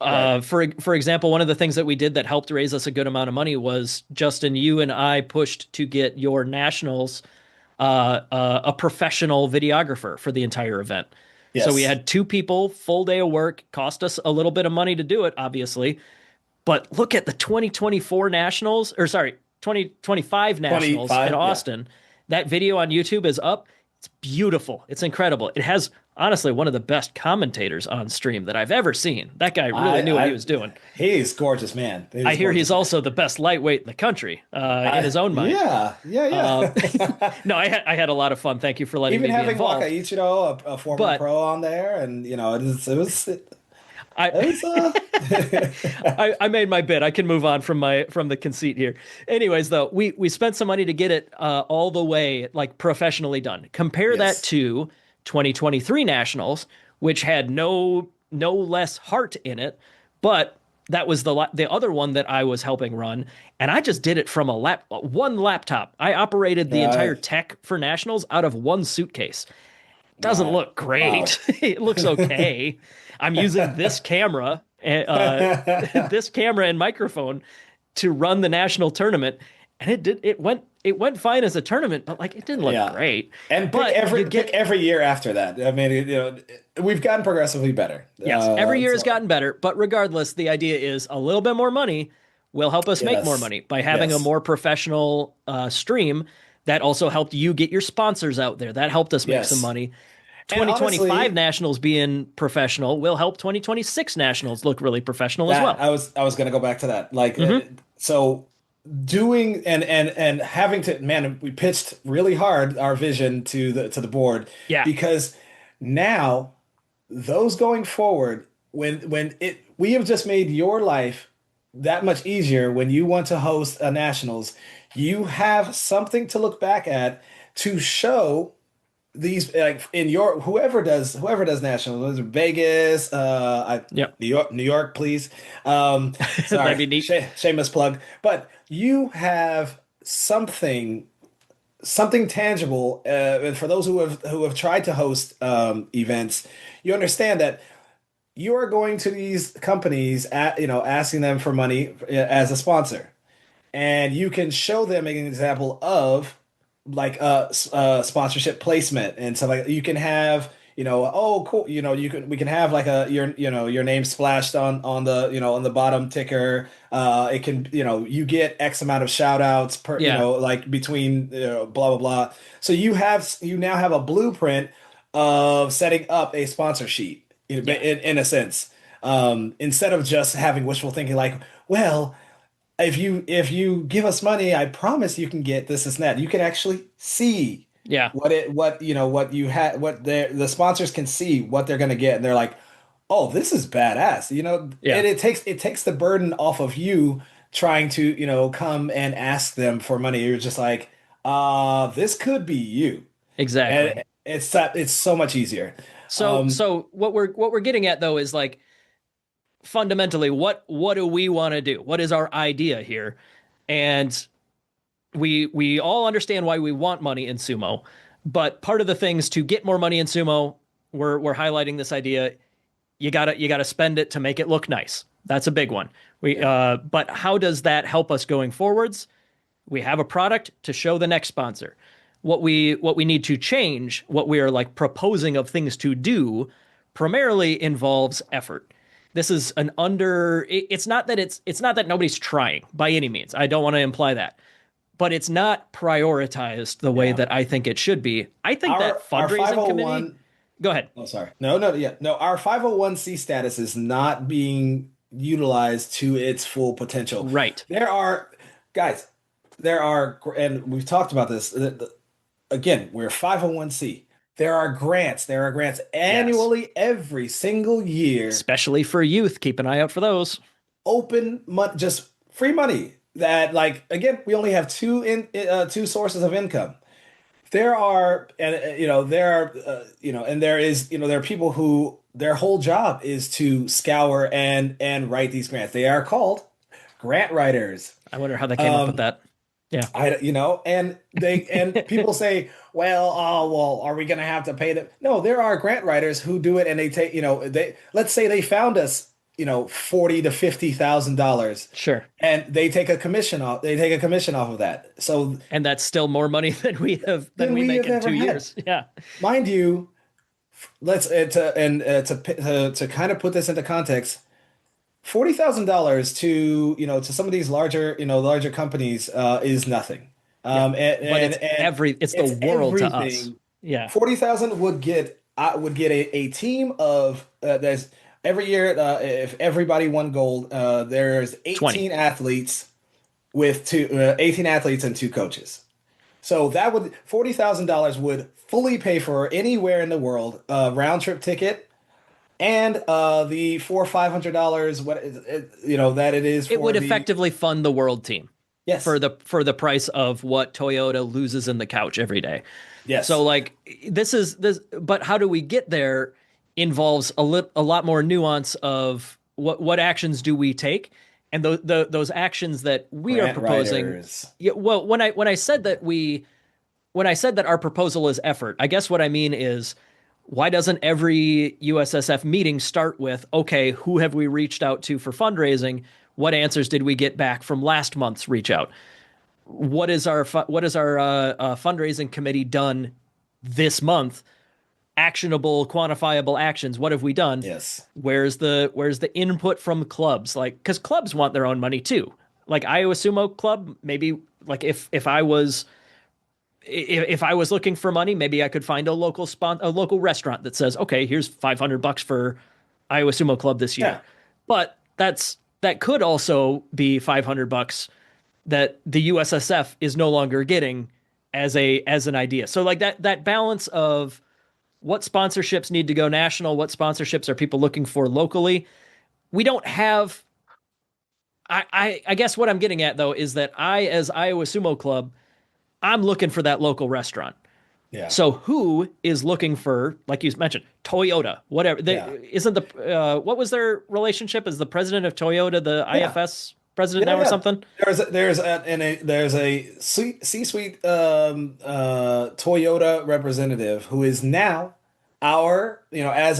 right. for example, one of the things that we did that helped raise us a good amount of money was Justin, you and I pushed to get your nationals a professional videographer for the entire event. So we Yes. had 2 people, full day of work, cost us a little bit of money to do it, obviously. But look at the 2024 nationals, or sorry, 2025 nationals in 25. Yeah. Austin. That video on YouTube is up. It's beautiful. It's incredible. It has honestly one of the best commentators on stream that I've ever seen. That guy really knew what he was doing. He's gorgeous, man. I hear he's also the best lightweight in the country in his own mind. Yeah. Yeah. Yeah. No, I had a lot of fun. Thank you for letting Even me be having involved. Waka Ichiro, a former But pro on there, and I it was I made my bid. I can move on from the conceit here. Anyways, though, we spent some money to get it all the way like professionally done. Compare that yes. to 2023 nationals, which had no less heart in it, but that was the other one that I was helping run, and I just did it from one laptop. I operated the entire Right. tech for nationals out of one suitcase. Doesn't Wow. look great. It looks okay. I'm using this camera, this camera and microphone to run the national tournament, and it went fine as a tournament, but like it didn't look Yeah. great. And But you pick get every year after that. I mean, we've gotten progressively better. Yes, every year has So gotten better, but regardless, the idea is a little bit more money will help us make more yes, money by having a yes, more professional stream. That also helped you get your sponsors out there. That helped us make some yes. money. And 2025 honestly, nationals being professional will help 2026 nationals look really professional as that well. I was gonna go back to that. Like, Hmm. so doing and having to, man, we pitched really hard our vision to the board Yeah, because now those going forward, when it we have just made your life that much easier when you want to host a nationals, you have something to look back at to show these, like in your whoever does nationals, whether it's Vegas, yep, New York, please. that'd Sorry, be neat. shameless plug, but you have something tangible. And for those who have tried to host events, you understand that you are going to these companies at, asking them for money as a sponsor, and you can show them an example of like sponsorship placement and stuff like that. You can have, oh cool, we can have like your name splashed on the, on the bottom ticker. It can, you get X amount of shout outs per, Yeah, like between, blah blah blah. So you now have a blueprint of setting up a sponsor sheet yeah, in a sense, instead of just having wishful thinking like, well, if you give us money, I promise you can get this and that. You can actually see yeah, what you had, what the sponsors can see what they're going to get, and they're like, "Oh, this is badass." yeah. And it takes the burden off of you trying to, come and ask them for money. You're just like, this could be you." Exactly. And it's so much easier. So Um, so what we're getting at though is like fundamentally what do we want to do? What is our idea here? And we all understand why we want money in sumo, but part of the things to get more money in sumo, we're highlighting this idea. You gotta spend it to make it look nice. That's a big one. yeah, But how does that help us going forwards? We have a product to show the next sponsor. What we need to change, what we are like proposing of things to do, primarily involves effort. This is an under. It's not that nobody's trying by any means. I don't want to imply that, but it's not prioritized the way yeah. that I think it should be. I think that Our fundraising committee. 501. Go ahead. Oh, sorry. No, no, yeah. No, our 501c status is not being utilized to its full potential. Right. There are, guys, and we've talked about this. Again, we're 501c. There are grants Yes. annually every single year, Especially for youth. Keep an eye out for those. open money, just free money that, like, again, we only have two sources of income. There are, and and there are people who their whole job is to scour and write these grants. They are called grant writers. I wonder how they came up with Um, that. Yeah. and people say, well, oh, well, are we going to have to pay them? No, there are grant writers who do it, and they take, let's say they found us, 40 to $50,000, Sure. and they take a commission off. They take a commission off of that. So And that's still more money than than we we make have in ever two had. years. Yeah. Mind you, let's to kind of put this into context, $40,000 to some of these larger companies is nothing. Yeah. But And it's the it's world to us. everything. Yeah. 40,000 would get a team of, there's every year, if everybody won gold, there's 20. 18 athletes and two coaches. So that would $40,000 would fully pay for anywhere in the world round trip ticket, and the $500 that it is It for would the, effectively fund the world team for yes, the price of what Toyota loses in the couch every day. So yes, like this but how do we get there involves a lot more nuance of what actions do we take, and those actions that we are grant proposing. writers. Yeah, well, when I said that our proposal is effort, I guess what I mean is why doesn't every USSF meeting start with, okay, who have we reached out to for fundraising? What answers did we get back from last month's reach out? what is our fundraising committee done this month? Actionable, quantifiable actions. What have we done? Yes. Where's the input from clubs? Like, because clubs want their own money too. Like Iowa Sumo Club, maybe like if I was looking for money, maybe I could find a local restaurant that says, okay, here's $500 for Iowa Sumo Club this year. Yeah. But that could also be $500 that the USSF is no longer getting as an idea. So like that balance of what sponsorships need to go national, what sponsorships are people looking for locally. We don't have. I guess what I'm getting at though is that as Iowa Sumo Club, I'm looking for that local restaurant. Yeah. So who is looking for, like you mentioned, Toyota, whatever? Yeah. Isn't what was their relationship? Is the president of Toyota the Yeah. IFS president Yeah, now or yeah. something? There's a C-suite Toyota representative who is now our, As as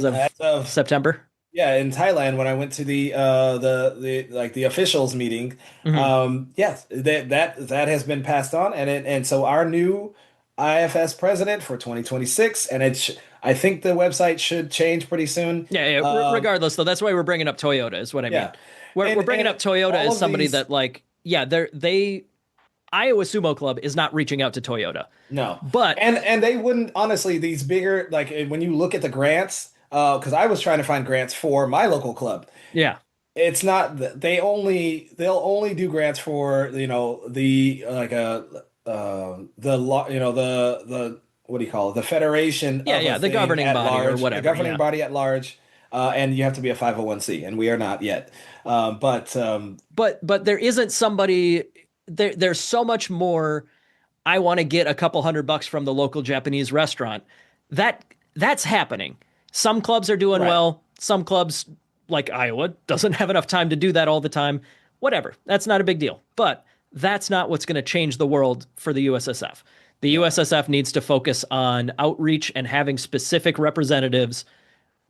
of of September. yeah, in Thailand when I went to the officials meeting, Hmm. yes, that has been passed on, and so our new IFS president for 2026, and I think the website should change pretty soon. Yeah, yeah. Regardless, though, that's why we're bringing up Toyota. Is what I mean. Yeah, We're bringing and up Toyota all as of somebody these. that like, yeah, they Iowa Sumo Club is not reaching out to Toyota, No. but And they wouldn't honestly these bigger like when you look at the grants because I was trying to find grants for my local club. yeah, It's not they'll only do grants for the like the law the what do you call it, the federation yeah, of a yeah, the thing governing at body or large, the whatever. governing Yeah, body at large, and you have to be a 501c and we are not yet. But but there isn't somebody there. There's so much more. I want to get a couple $100 from the local Japanese restaurant. That's happening. Some clubs are doing right. well. Some clubs, like Iowa, doesn't have enough time to do that all the time. Whatever. That's not a big deal. But that's not what's going to change the world for the USSF. The Yeah. USSF needs to focus on outreach and having specific representatives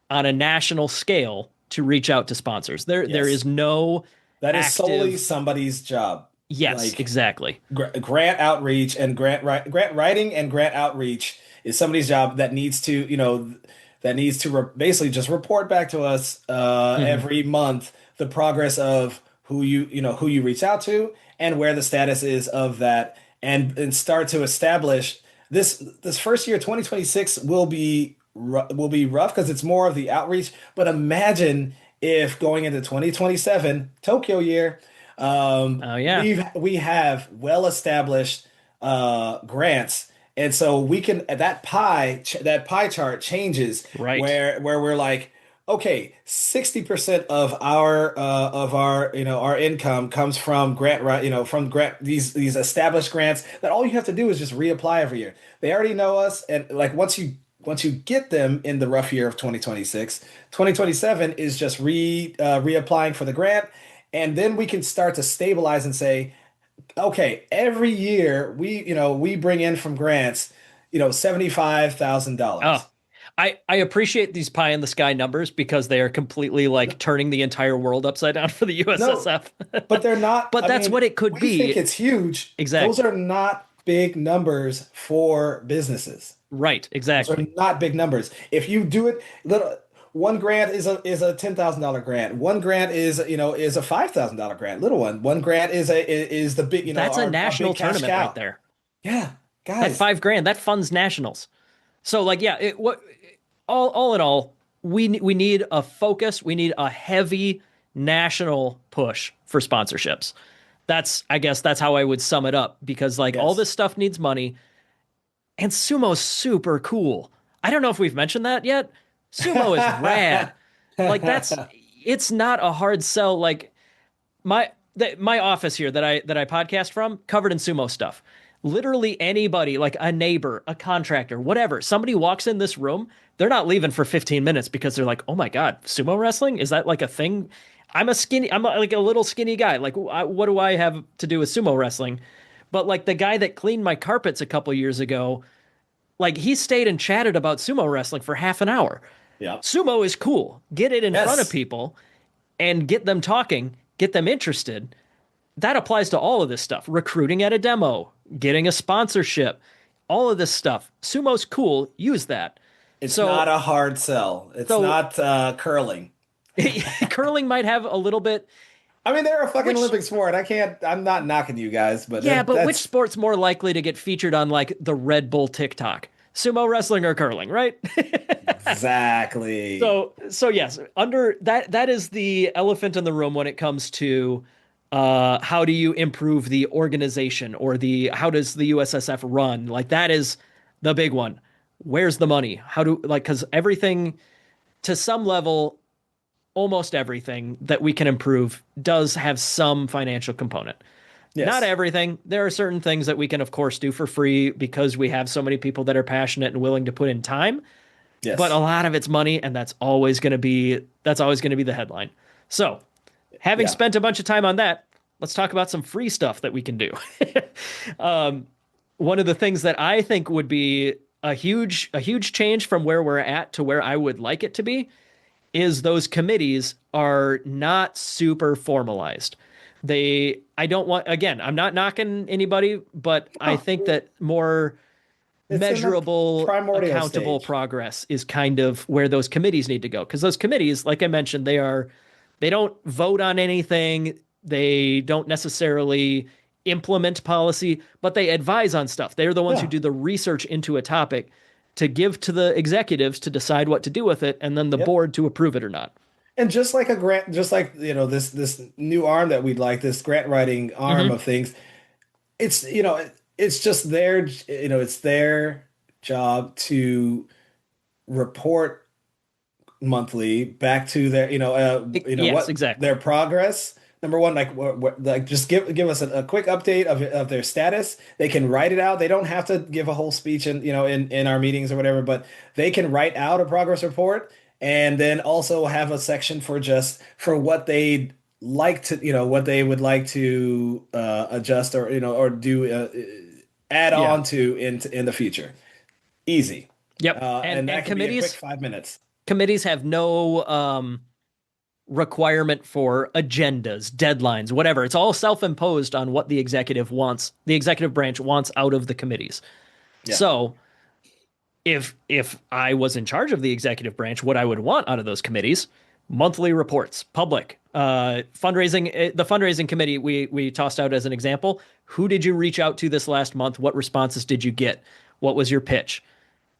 on a national scale to reach out to sponsors. There is Yes. no That is solely active. somebody's job. Yes, Like exactly. grant outreach and grant writing and grant outreach is somebody's job that needs to, that needs to basically just report back to us Hmm. every month the progress of who you reach out to and where the status is of that and start to establish this first year 2026 will be rough because it's more of the outreach, but imagine if going into 2027 Tokyo year Oh yeah, we have well established grants, and so we can that pie chart changes right. where we're like, okay, 60% of our our income comes from grant, right, from grant these established grants that all you have to do is just reapply every year. They already know us, and like once you get them in the rough year of 2026, 2027 is just reapplying for the grant. And then we can start to stabilize and say, okay, every year we bring in from grants, Oh, $75,000. I appreciate these pie in the sky numbers because they are completely No, like turning the entire world upside down for the no, USSF. but they're not. But I that's mean, what it could we think be. it's huge. Those Exactly. are not big numbers for businesses. Right, Those are exactly. not big numbers. If you do it, little one grant is a $10,000 grant. One grant is a $5,000 grant. Little one. One grant is the big That's a our national big cash tournament right cow. there. Yeah, That guys. 5 grand, that funds nationals. So like yeah, what all in all, we need a focus, we need a heavy national push for sponsorships. I guess that's how I would sum it up because like all Yes. this stuff needs money. And sumo's super cool. I don't know if we've mentioned that yet. Sumo is rad. Like it's not a hard sell. Like my office here that I podcast from covered in sumo stuff. Literally anybody, like a neighbor, a contractor, whatever, somebody walks in this room, they're not leaving for 15 minutes because they're like, "Oh my god, sumo wrestling? Is that like a thing?" I'm like a little skinny guy. Like what do I have to do with sumo wrestling? But like the guy that cleaned my carpets a couple years ago, like he stayed and chatted about sumo wrestling for half an hour. Yeah. Sumo is cool. Get it in front of Yes. people and get them talking, get them interested. that applies to all of this stuff. Recruiting at a demo, getting a sponsorship, all of this stuff. Sumo's cool. Use that. It's not So, a hard sell. It's so not curling. curling might have a little bit. I mean, they're a fucking Which, Olympic sport. I'm not knocking you guys, but yeah, but which that's sport's more likely to get featured on like the Red Bull TikTok? Sumo wrestling or curling, right? exactly. So yes, under that is the elephant in the room when it comes to how do you improve the organization or the how does the USSF run? Like that is the big one. Where's the money? How do like because everything to some level, almost everything that we can improve does have some financial component. Not Yes. everything. There are certain things that we can, of course, do for free because we have so many people that are passionate and willing to put in time. But a Yes. lot of it's money, and that's always going to be the headline. So, having Yeah. spent a bunch of time on that, let's talk about some free stuff that we can do. One of the things that I think would be a huge change from where we're at to where I would like it to be is those committees are not super formalized. I don't want, again, I'm not knocking anybody, but I Oh, think that more it's in the measurable, primordial accountable stage. progress is kind of where those committees need to go. Because those committees, like I mentioned, they don't vote on anything. They don't necessarily implement policy, but they advise on stuff. They're the ones who Yeah. do the research into a topic to give to the executives to decide what to do with it, and then the Yep. board to approve it or not. And just like a grant, just like this new arm that we'd like, this grant writing arm Mm-hmm. of things, it's it's just their it's their job to report monthly back to their Yes, what exactly. their progress. Number one, like like just give us a quick update of their status. They can write it out. They don't have to give a whole speech in our meetings or whatever, but they can write out a progress report and then also have a section for just for what they like to what they would like to adjust or or do add Yeah. on to in the future. Easy. Yep. And And that and can be a quick committees 5 minutes. committees have no requirement for agendas, deadlines, whatever. It's all self-imposed on what the executive branch wants out of the committees. Yeah. So, if I was in charge of the executive branch, what I would want out of those committees, monthly reports, public, the fundraising committee we tossed out as an example. Who did you reach out to this last month? What responses did you get? What was your pitch?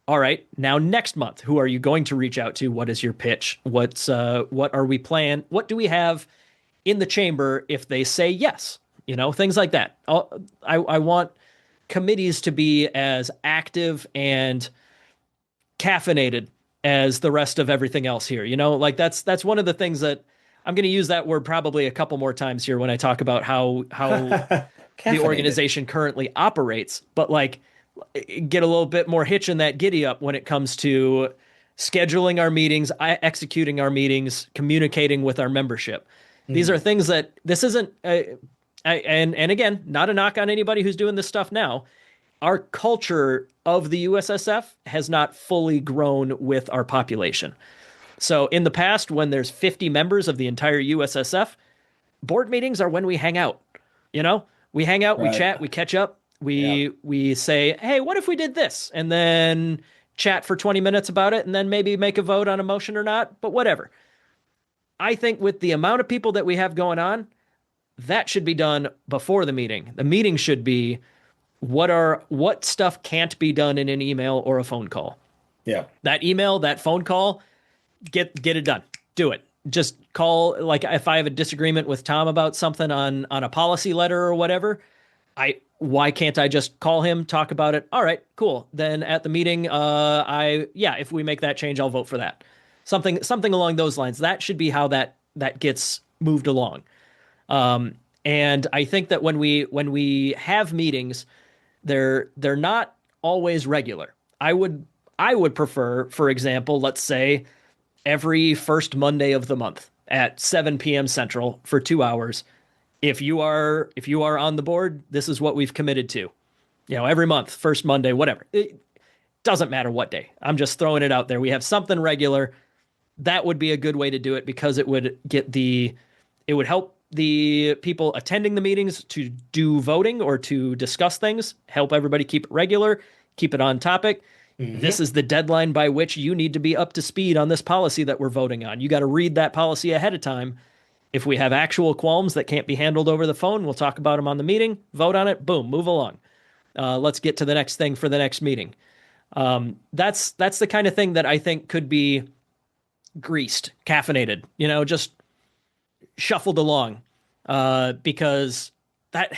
All right, now next month, who are you going to reach out to? What is your pitch? What are we planning? What do we have in the chamber if they say yes? Things like that. I want committees to be as active and caffeinated as the rest of everything else here. Like that's one of the things that I'm going to use that word probably a couple more times here when I talk about how the Caffeinated. organization currently operates, but like get a little bit more hitch in that giddy up when it comes to scheduling our meetings, executing our meetings, communicating with our membership. These are Mhm. things that this isn't, and again, not a knock on anybody who's doing this stuff now. Our culture of the USSF has not fully grown with our population. So in the past, when there's 50 members of the entire USSF, board meetings are when we hang out. We hang out, we Right. chat, we catch up, Yeah. we say, hey, what if we did this? And then chat for 20 minutes about it and then maybe make a vote on a motion or not, but whatever. I think with the amount of people that we have going on, that should be done before the meeting. The meeting should be what stuff can't be done in an email or a phone call. Yeah. That email, that phone call, get it done. Do it. Just call, like if I have a disagreement with Tom about something on a policy letter or whatever, why can't I just call him, talk about it? All right, cool. Then at the meeting, if we make that change, I'll vote for that. Something along those lines. That should be how that gets moved along. And I think that when we have meetings, they're not always regular. I would prefer, for example, let's say every first Monday of the month at 7 p.m. Central for 2 hours. If you are on the board, this is what we've committed to. Every month, first Monday, whatever. It doesn't matter what day. I'm just throwing it out there. We have something regular. That would be a good way to do it because it would help the people attending the meetings to do voting or to discuss things, help everybody keep it regular, keep it on topic. This Hmm. is the deadline by which you need to be up to speed on this policy that we're voting on. You got to read that policy ahead of time. If we have actual qualms that can't be handled over the phone, we'll talk about them on the meeting, vote on it, boom, move along. Let's get to the next thing for the next meeting. That's the kind of thing that I think could be greased, caffeinated, just shuffled along, because that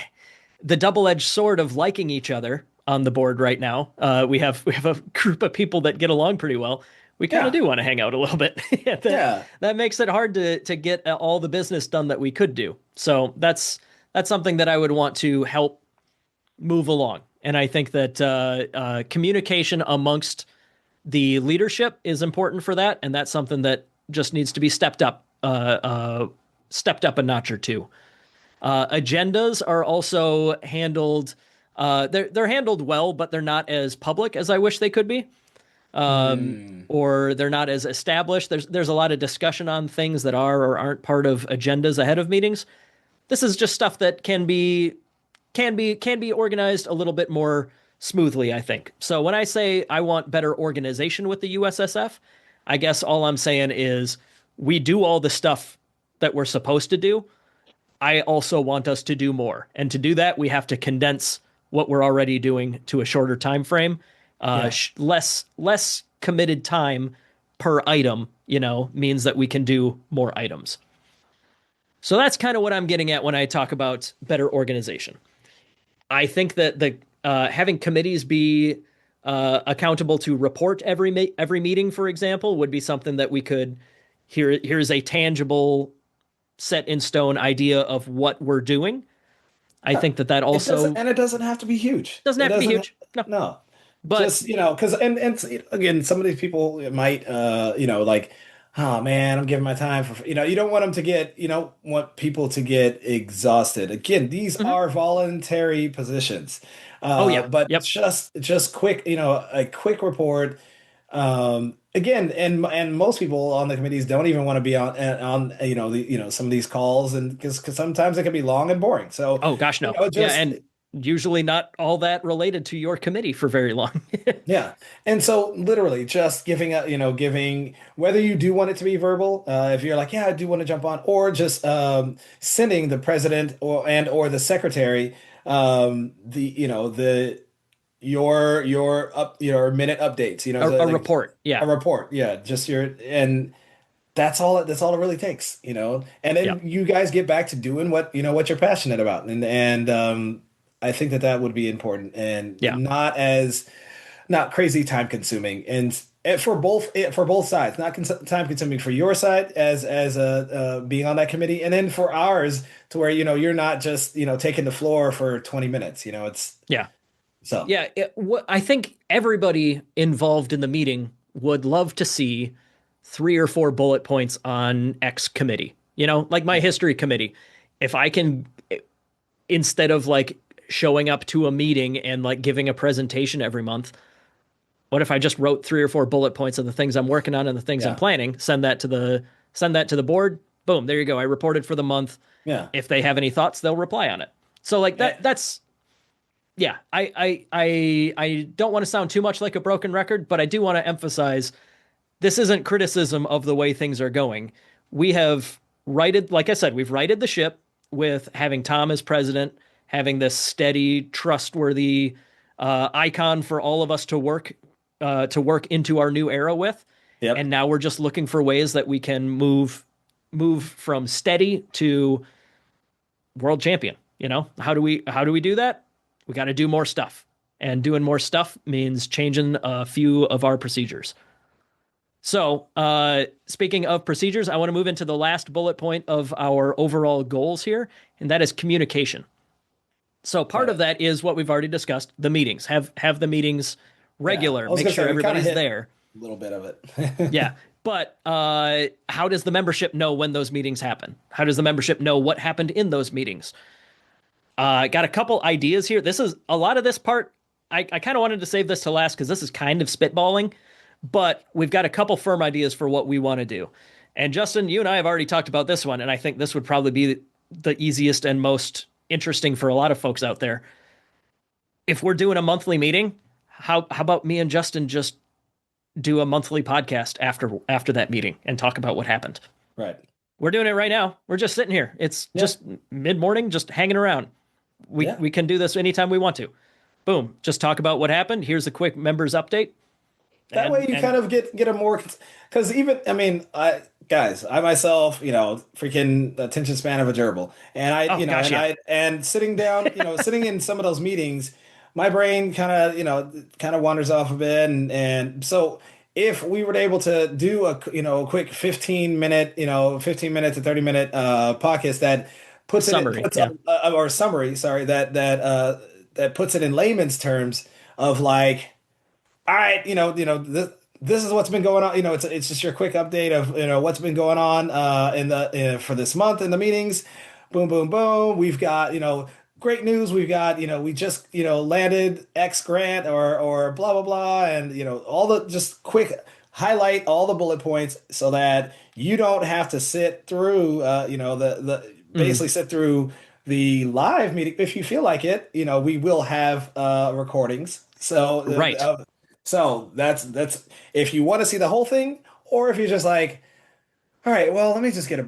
the double-edged sword of liking each other on the board right now. We have a group of people that get along pretty well. We kind of Yeah. do want to hang out a little bit. that Yeah. that makes it hard to get all the business done that we could do. So that's something that I would want to help move along. And I think that communication amongst the leadership is important for that, and that's something that just needs to be stepped up a notch or two. Agendas are also handled. They're handled well, but they're not as public as I wish they could be, Hmm. or they're not as established. There's a lot of discussion on things that are or aren't part of agendas ahead of meetings. This is just stuff that can be organized a little bit more smoothly, I think. So when I say I want better organization with the USSF, I guess all I'm saying is we do all the stuff that we're supposed to do. I also want us to do more. And to do that, we have to condense what we're already doing to a shorter time frame. Yeah. Less committed time per item, means that we can do more items. So that's kind of what I'm getting at when I talk about better organization. I think that the having committees be accountable to report every meeting, for example, would be something that we could. Here's a tangible, set in stone idea of what we're doing. I think that It doesn't, also and it doesn't have to be huge. doesn't It have to be doesn't, huge. No, no. but Just, because, and again, some of these people might, like, oh man, I'm giving my time for, you don't want them to get, you don't want people to get exhausted. Again, these mhm. are voluntary positions. Oh yeah, But yep. just quick, a quick report. Again, and most people on the committees don't even want to be on some of these calls, and because sometimes it can be long and boring. So, Oh gosh, no. Yeah, just and usually not all that related to your committee for very long. yeah. And so literally just giving whether you do want it to be verbal, if you're like, yeah, I do want to jump on, or just sending the president or the secretary the your minute updates, a like report. a Yeah, report. Yeah, just and that's all it really takes. And yeah, then you guys get back to doing what you're passionate about. And I think that would be important and yeah, not crazy time consuming and for both sides, not time consuming for your side as being on that committee, and then for ours to where you're not just taking the floor for 20 minutes. It's yeah. so Yeah, I think everybody involved in the meeting would love to see 3 or 4 bullet points on X committee. Like my yeah, history committee. If I can, instead of like showing up to a meeting and like giving a presentation every month, what if I just wrote 3 or 4 bullet points of the things I'm working on and the things I'm yeah, planning, send that to the board. Boom, there you go. I reported for the month. yeah. If they have any thoughts, they'll reply on it. So like Eh, that's yeah, I don't want to sound too much like a broken record, but I do want to emphasize this isn't criticism of the way things are going. We have righted, like I said, we've righted the ship with having Tom as president, having this steady, trustworthy icon for all of us to work into our new era with, and yep. now we're just looking for ways that we can move from steady to world champion. How do we do that? We got to do more stuff. And doing more stuff means changing a few of our procedures. So, speaking of procedures, I want to move into the last bullet point of our overall goals here, and that is communication. So, part of Okay. that is what we've already discussed: the meetings. Have the meetings Yeah, regular. I was Make gonna sure say we kind of everybody's hit there. a little bit of it. Yeah. But how does the membership know when those meetings happen? How does the membership know what happened in those meetings? Got a couple ideas here. This is a lot of this part. I kind of wanted to save this to last because this is kind of spitballing, but we've got a couple firm ideas for what we want to do. And Justin, you and I have already talked about this one, and I think this would probably be the easiest and most interesting for a lot of folks out there. If we're doing a monthly meeting, how about me and Justin just do a monthly podcast after that meeting and talk about what happened? Right. We're doing it right now. We're just sitting here. It's Yeah. just mid-morning, just hanging around. We Yeah. we can do this anytime we want to. Boom, just talk about what happened. Here's a quick members update. That way you And kind of get a more, because even, I mean, I myself, freaking attention span of a gerbil. And oh gosh, and yeah. and sitting down, sitting in some of those meetings, my brain kind of wanders off a bit. And so if we were able to do a quick 15 minute, 15 minute to 30 minute podcast that Summary, puts yeah. or summary, sorry, that puts it in layman's terms of like, all right, this is what's been going on. It's just your quick update of what's been going on in the for this month in the meetings. Boom, boom, boom. We've got great news. We've got we just landed X grant or blah blah blah, and all the just quick highlight all the bullet points so that you don't have to sit through the Mhm. basically sit through the live meeting if you feel like it. We will have recordings. Right. So that's if you want to see the whole thing, or if you're just like, all right, well, let me just get a,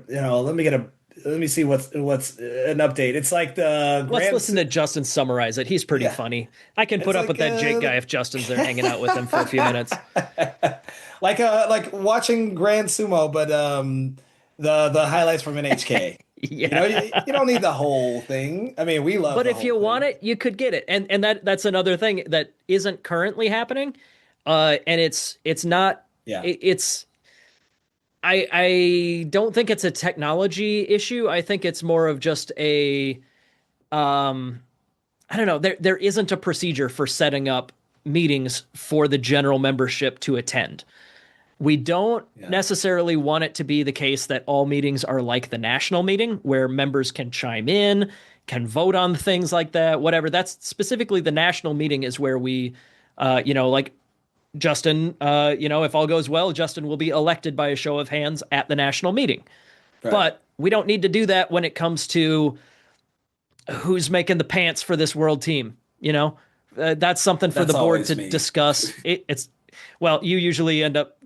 let me see what's an update. It's like the Let's grand, listen to Justin summarize it. He's pretty yeah. funny. I can It's put up like with that Jake guy if Justin's there hanging out with him for a few minutes. like watching Grand Sumo, but the highlights from NHK. You Yeah. don't need the whole thing. I mean, we love But the if whole you want thing. it, you could get it. And that's another thing that isn't currently happening. And it's not Yeah, it's I don't think it's a technology issue. I think it's more of just a um I don't know. There isn't a procedure for setting up meetings for the general membership to attend. We don't yeah, necessarily want it to be the case that all meetings are like the national meeting where members can chime in, can vote on things like that, whatever. That's specifically the national meeting is where we, like Justin, if all goes well, Justin will be elected by a show of hands at the national meeting. right. But we don't need to do that when it comes to who's making the pants for this world team. That's something for the That's board always to me. discuss. It's well, you usually end up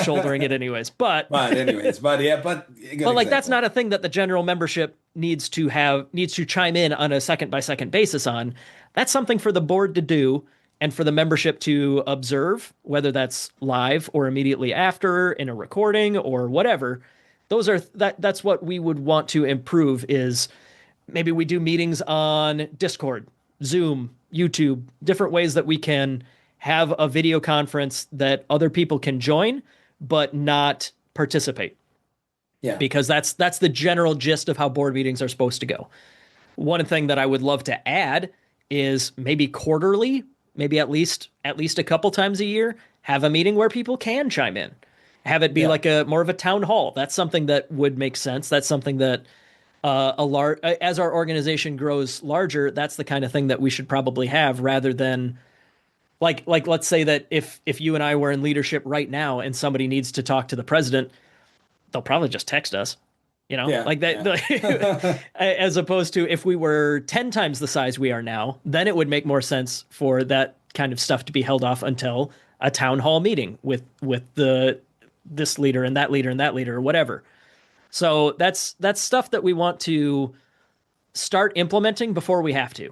shouldering it anyways, but But anyways, but yeah, but a good but like that's example. not a thing that the general membership needs to chime in on a second by second basis on. That's something for the board to do and for the membership to observe, whether that's live or immediately after in a recording or whatever. That's what we would want to improve is maybe we do meetings on Discord, Zoom, YouTube, different ways that we can have a video conference that other people can join but not participate, Yeah, because that's the general gist of how board meetings are supposed to go. One thing that I would love to add is maybe quarterly, maybe at least a couple times a year, have a meeting where people can chime in. Have it be yeah, like a more of a town hall. That's something that would make sense. That's something that as our organization grows larger, that's the kind of thing that we should probably have rather than like let's say that if you and I were in leadership right now and somebody needs to talk to the president, they'll probably just text us, yeah, like that. yeah. As opposed to if we were 10 times the size we are now, then it would make more sense for that kind of stuff to be held off until a town hall meeting with the this leader and that leader and that leader or whatever. So that's stuff that we want to start implementing before we have to. Yeah,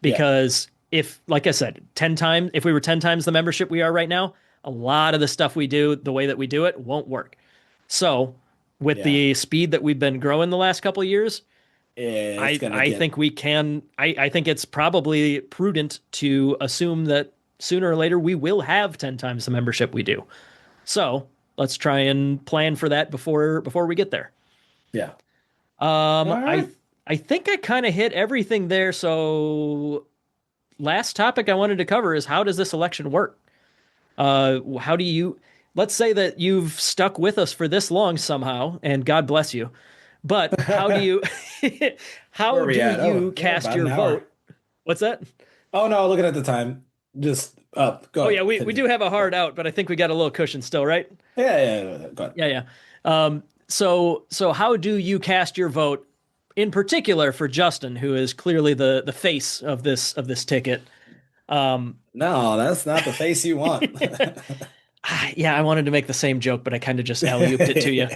Because if, like I said, 10 times, if we were 10 times the membership we are right now, a lot of the stuff we do, the way that we do it, won't work. So, with yeah. the speed that we've been growing the last couple of years, It's I gonna I get, think we can. I think it's probably prudent to assume that sooner or later we will have 10 times the membership we do. So let's try and plan for that before we get there. yeah. Um, All I right. I think I kind of hit everything there. So last topic I wanted to cover is how does this election work? How do you? Let's say that you've stuck with us for this long somehow, and God bless you. But how do you? Where How are we do at? Oh, you yeah, cast about an your hour. vote? What's that? Oh no, looking at the time. Just up. Go Oh ahead. yeah, we do Continue. have a Yeah. hard out, but I think we got a little cushion still, right? Yeah, yeah, yeah, go ahead. Yeah, yeah. So how do you cast your vote in particular for Justin, who is clearly the face of this ticket. No, that's not the face you want. Yeah, I wanted to make the same joke, but I kind of just alley-ooped it to you.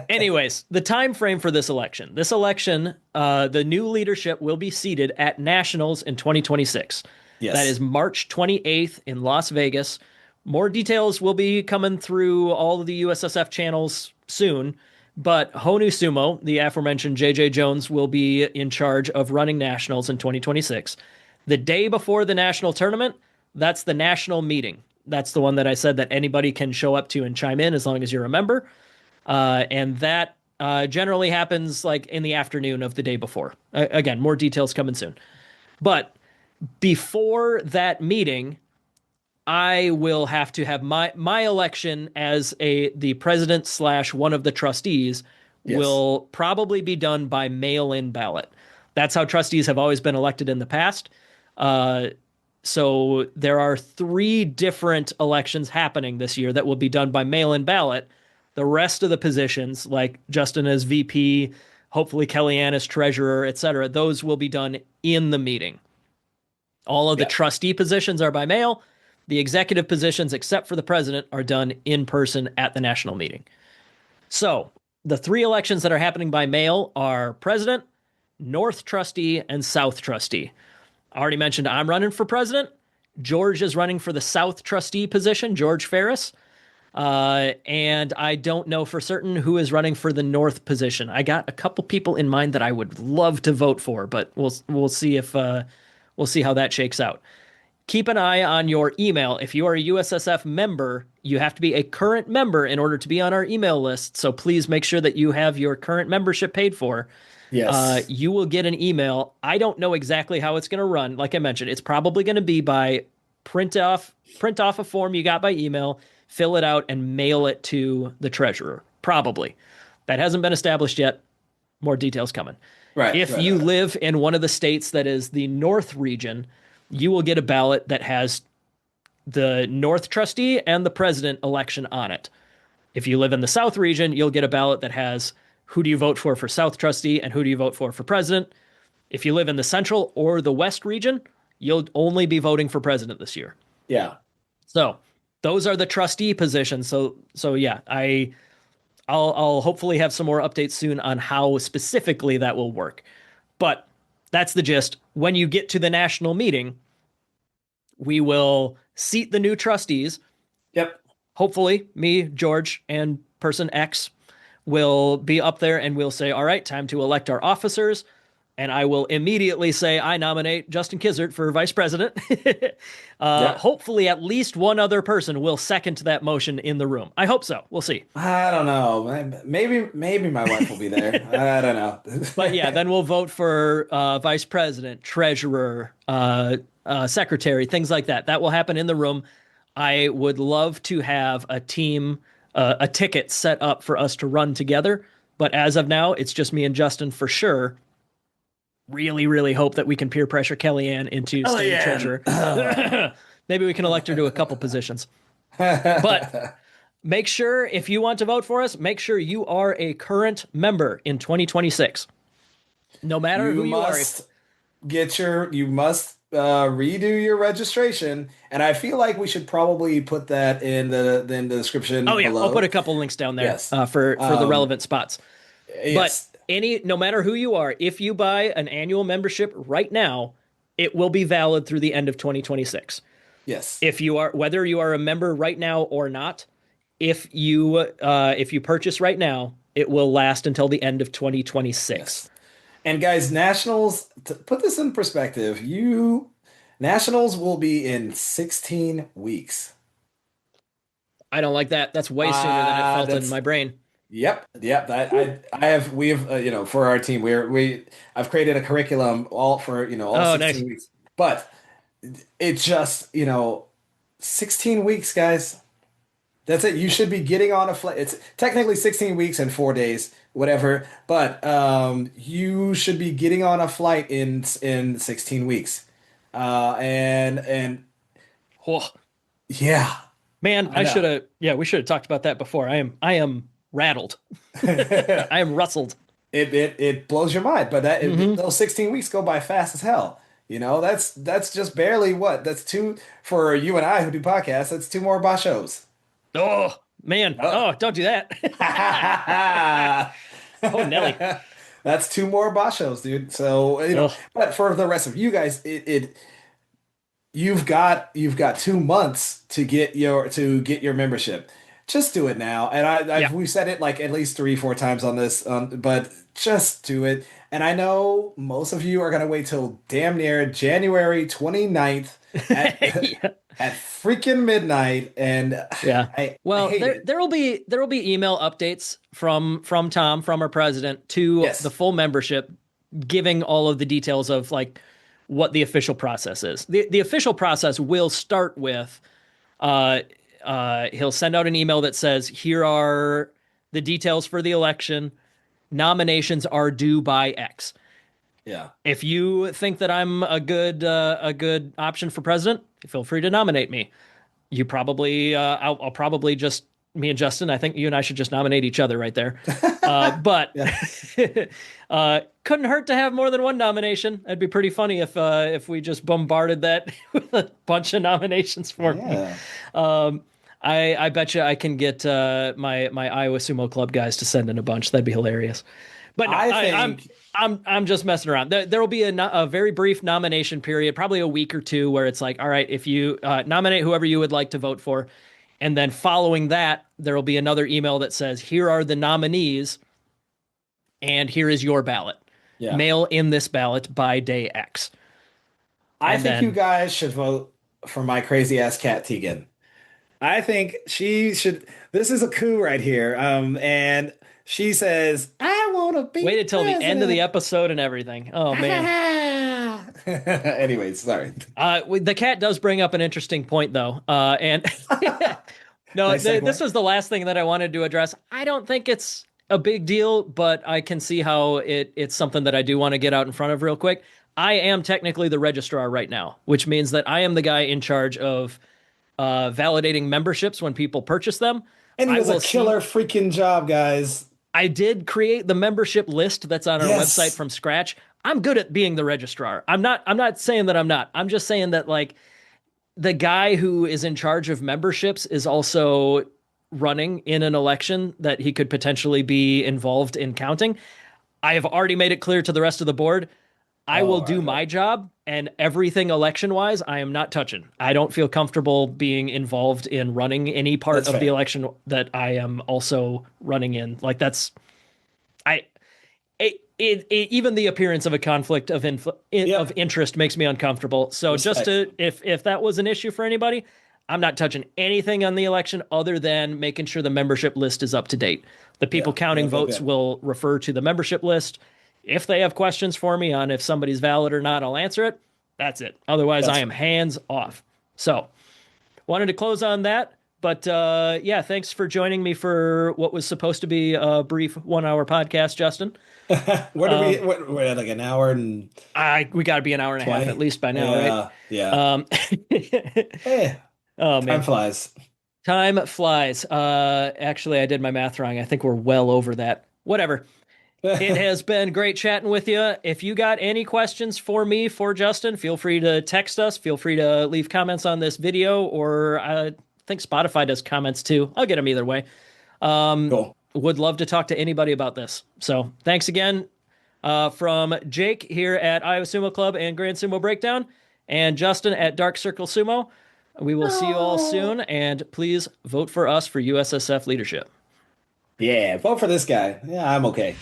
Anyways, the time frame for this election. This election, the new leadership will be seated at nationals in 2026. That Yes. is March 28th in Las Vegas. More details will be coming through all of the USSF channels soon, but Honu Sumo, the aforementioned JJ Jones, will be in charge of running nationals in 2026. The day before the national tournament, that's the national meeting. That's the one that I said that anybody can show up to and chime in as long as you're a member. And that generally happens like in the afternoon of the day before. Again, more details coming soon. But before that meeting, I will have to have my election as the president slash one of the trustees Yes. will probably be done by mail-in ballot. That's how trustees have always been elected in the past. So there are 3 different elections happening this year that will be done by mail-in ballot. The rest of the positions, like Justin as VP, hopefully Kellyanne as treasurer, etc., those will be done in the meeting. All of the Yeah. trustee positions are by mail. The executive positions, except for the president, are done in person at the national meeting. So the 3 elections that are happening by mail are president, North trustee, and South trustee. I already mentioned I'm running for president. George is running for the South trustee position, George Ferris. And I don't know for certain who is running for the North position. I got a couple people in mind that I would love to vote for, but we'll see if we'll see how that shakes out. Keep an eye on your email. If you are a USSF member, you have to be a current member in order to be on our email list. So please make sure that you have your current membership paid for. Yes. You will get an email. I don't know exactly how it's going to run. Like I mentioned, it's probably going to be by print off a form you got by email, fill it out, and mail it to the treasurer. Probably. That hasn't been established yet. More details coming. Right. If Right. you Right. live in one of the states that is the North region, you will get a ballot that has the North trustee and the president election on it. If you live in the South region, you'll get a ballot that has who do you vote for South trustee and who do you vote for president. If you live in the Central or the West region, you'll only be voting for president this year. Yeah. So those are the trustee positions. So yeah, I'll hopefully have some more updates soon on how specifically that will work. But that's the gist. When you get to the national meeting, we will seat the new trustees. Yep. Hopefully, me, George, and person X will be up there and we'll say, all right, time to elect our officers. And I will immediately say, I nominate Justin Kizzart for vice president. Yep. Hopefully, at least one other person will second that motion in the room. I hope so. We'll see. I don't know. Maybe my wife will be there. I don't know. But yeah, then we'll vote for vice president, treasurer, secretary, things like that. That will happen in the room. I would love to have a team, a ticket set up for us to run together. But as of now, it's just me and Justin for sure. Really, really hope that we can peer pressure Kellyanne into state treasurer. Maybe we can elect her to a couple positions. But make sure if you want to vote for us, make sure you are a current member in 2026. No matter who you are. You must redo your registration, and I feel like we should probably put that in the description. Oh yeah, below. I'll put a couple links down there Yes. for the relevant spots. Yes. But no matter who you are, if you buy an annual membership right now, it will be valid through the end of 2026. Yes. Whether you are a member right now or not, if you purchase right now, it will last until the end of 2026. Yes. And guys, nationals, to put this in perspective, nationals will be in 16 weeks. I don't like that. That's way sooner than it felt in my brain. Yep. We have for our team I've created a curriculum all for all 16 weeks. But it's just 16 weeks, guys. That's it. You should be getting on a flight. It's technically 16 weeks and 4 days, whatever. But you should be getting on a flight in 16 weeks. And oh. Yeah. Man, we should have talked about that before. I am rattled. I am rustled. it blows your mind. But Hmm. those 16 weeks go by fast as hell. You know, that's just barely what? That's two for you and I who do podcasts. That's two more bashos. Oh man. Oh. Oh, don't do that. Oh, Nelly. That's two more bashos, dude. So, Oh, but for the rest of you guys, you've got 2 months to get your membership. Just do it now. And yeah. we've said it like at least 3, 4 times on this, but just do it. And I know most of you are gonna wait till damn near January 29th at Yeah. at freaking midnight, and Yeah. I Well, hate it. there will be email updates from Tom, from our president, to the Yes. full membership, giving all of the details of like what the official process is. The official process will start with uh he'll send out an email that says, here are the details for the election. Nominations are due by X. Yeah. If you think that I'm a good option for president, feel free to nominate me. You probably I'll probably just, me and Justin, I think you and I should just nominate each other right there. But Yeah. couldn't hurt to have more than one nomination. It'd be pretty funny if we just bombarded that with a bunch of nominations for me. Yeah. I bet you I can get my Iowa Sumo Club guys to send in a bunch. That'd be hilarious. But no, I I'm think I'm just messing around. There will be a very brief nomination period, probably a week or two, where it's like, all right, if you nominate whoever you would like to vote for, and then following that, there will be another email that says, here are the nominees, and here is your ballot. yeah. Mail in this ballot by day X, I and think you then guys should vote for my crazy ass cat Tegan. I think she should. This is a coup right here. And she says, "I want to be waited till the end of the president." episode and everything. Oh man. Anyways, sorry. The cat does bring up an interesting point, though. And no, Nice this segue. was the last thing that I wanted to address. I don't think it's a big deal, but I can see how it's something that I do want to get out in front of real quick. I am technically the registrar right now, which means that I am the guy in charge of validating memberships when people purchase them. And he I does a will see. killer freaking job, guys. I did create the membership list that's on our website Yes. from scratch. I'm good at being the registrar. I'm not saying that I'm not. I'm just saying that like the guy who is in charge of memberships is also running in an election that he could potentially be involved in counting. I have already made it clear to the rest of the board. I Oh, will all do right. my job, and everything election wise, I am not touching. I don't feel comfortable being involved in running any part That's of the fair. election that I am also running in. Like I even the appearance of a conflict of Yep. interest makes me uncomfortable. So just Respect. to, if that was an issue for anybody, I'm not touching anything on the election other than making sure the membership list is up to date. The people Yeah. counting Yep. Yep. votes Yep. will refer to the membership list. If they have questions for me on if somebody's valid or not, I'll answer it. That's it. Otherwise, I That's am fair. hands off. So wanted to close on that. But yeah, thanks for joining me for what was supposed to be a brief 1 hour podcast, Justin. Where do we? We're at like an hour and We got to be an hour and a half at 20. least by now, right? Yeah. Yeah. Um, Hey, oh time man, flies. time flies. Actually, I did my math wrong. I think we're well over that. Whatever. It has been great chatting with you. If you got any questions for me, for Justin, feel free to text us. Feel free to leave comments on this video, or I think Spotify does comments too. I'll get them either way. Cool. Would love to talk to anybody about this. So thanks again from Jake here at Iowa Sumo Club and Grand Sumo Breakdown, and Justin at Dark Circle Sumo. We will see you all No. soon, and please vote for us for USSF leadership. Yeah, vote for this guy. Yeah, I'm okay.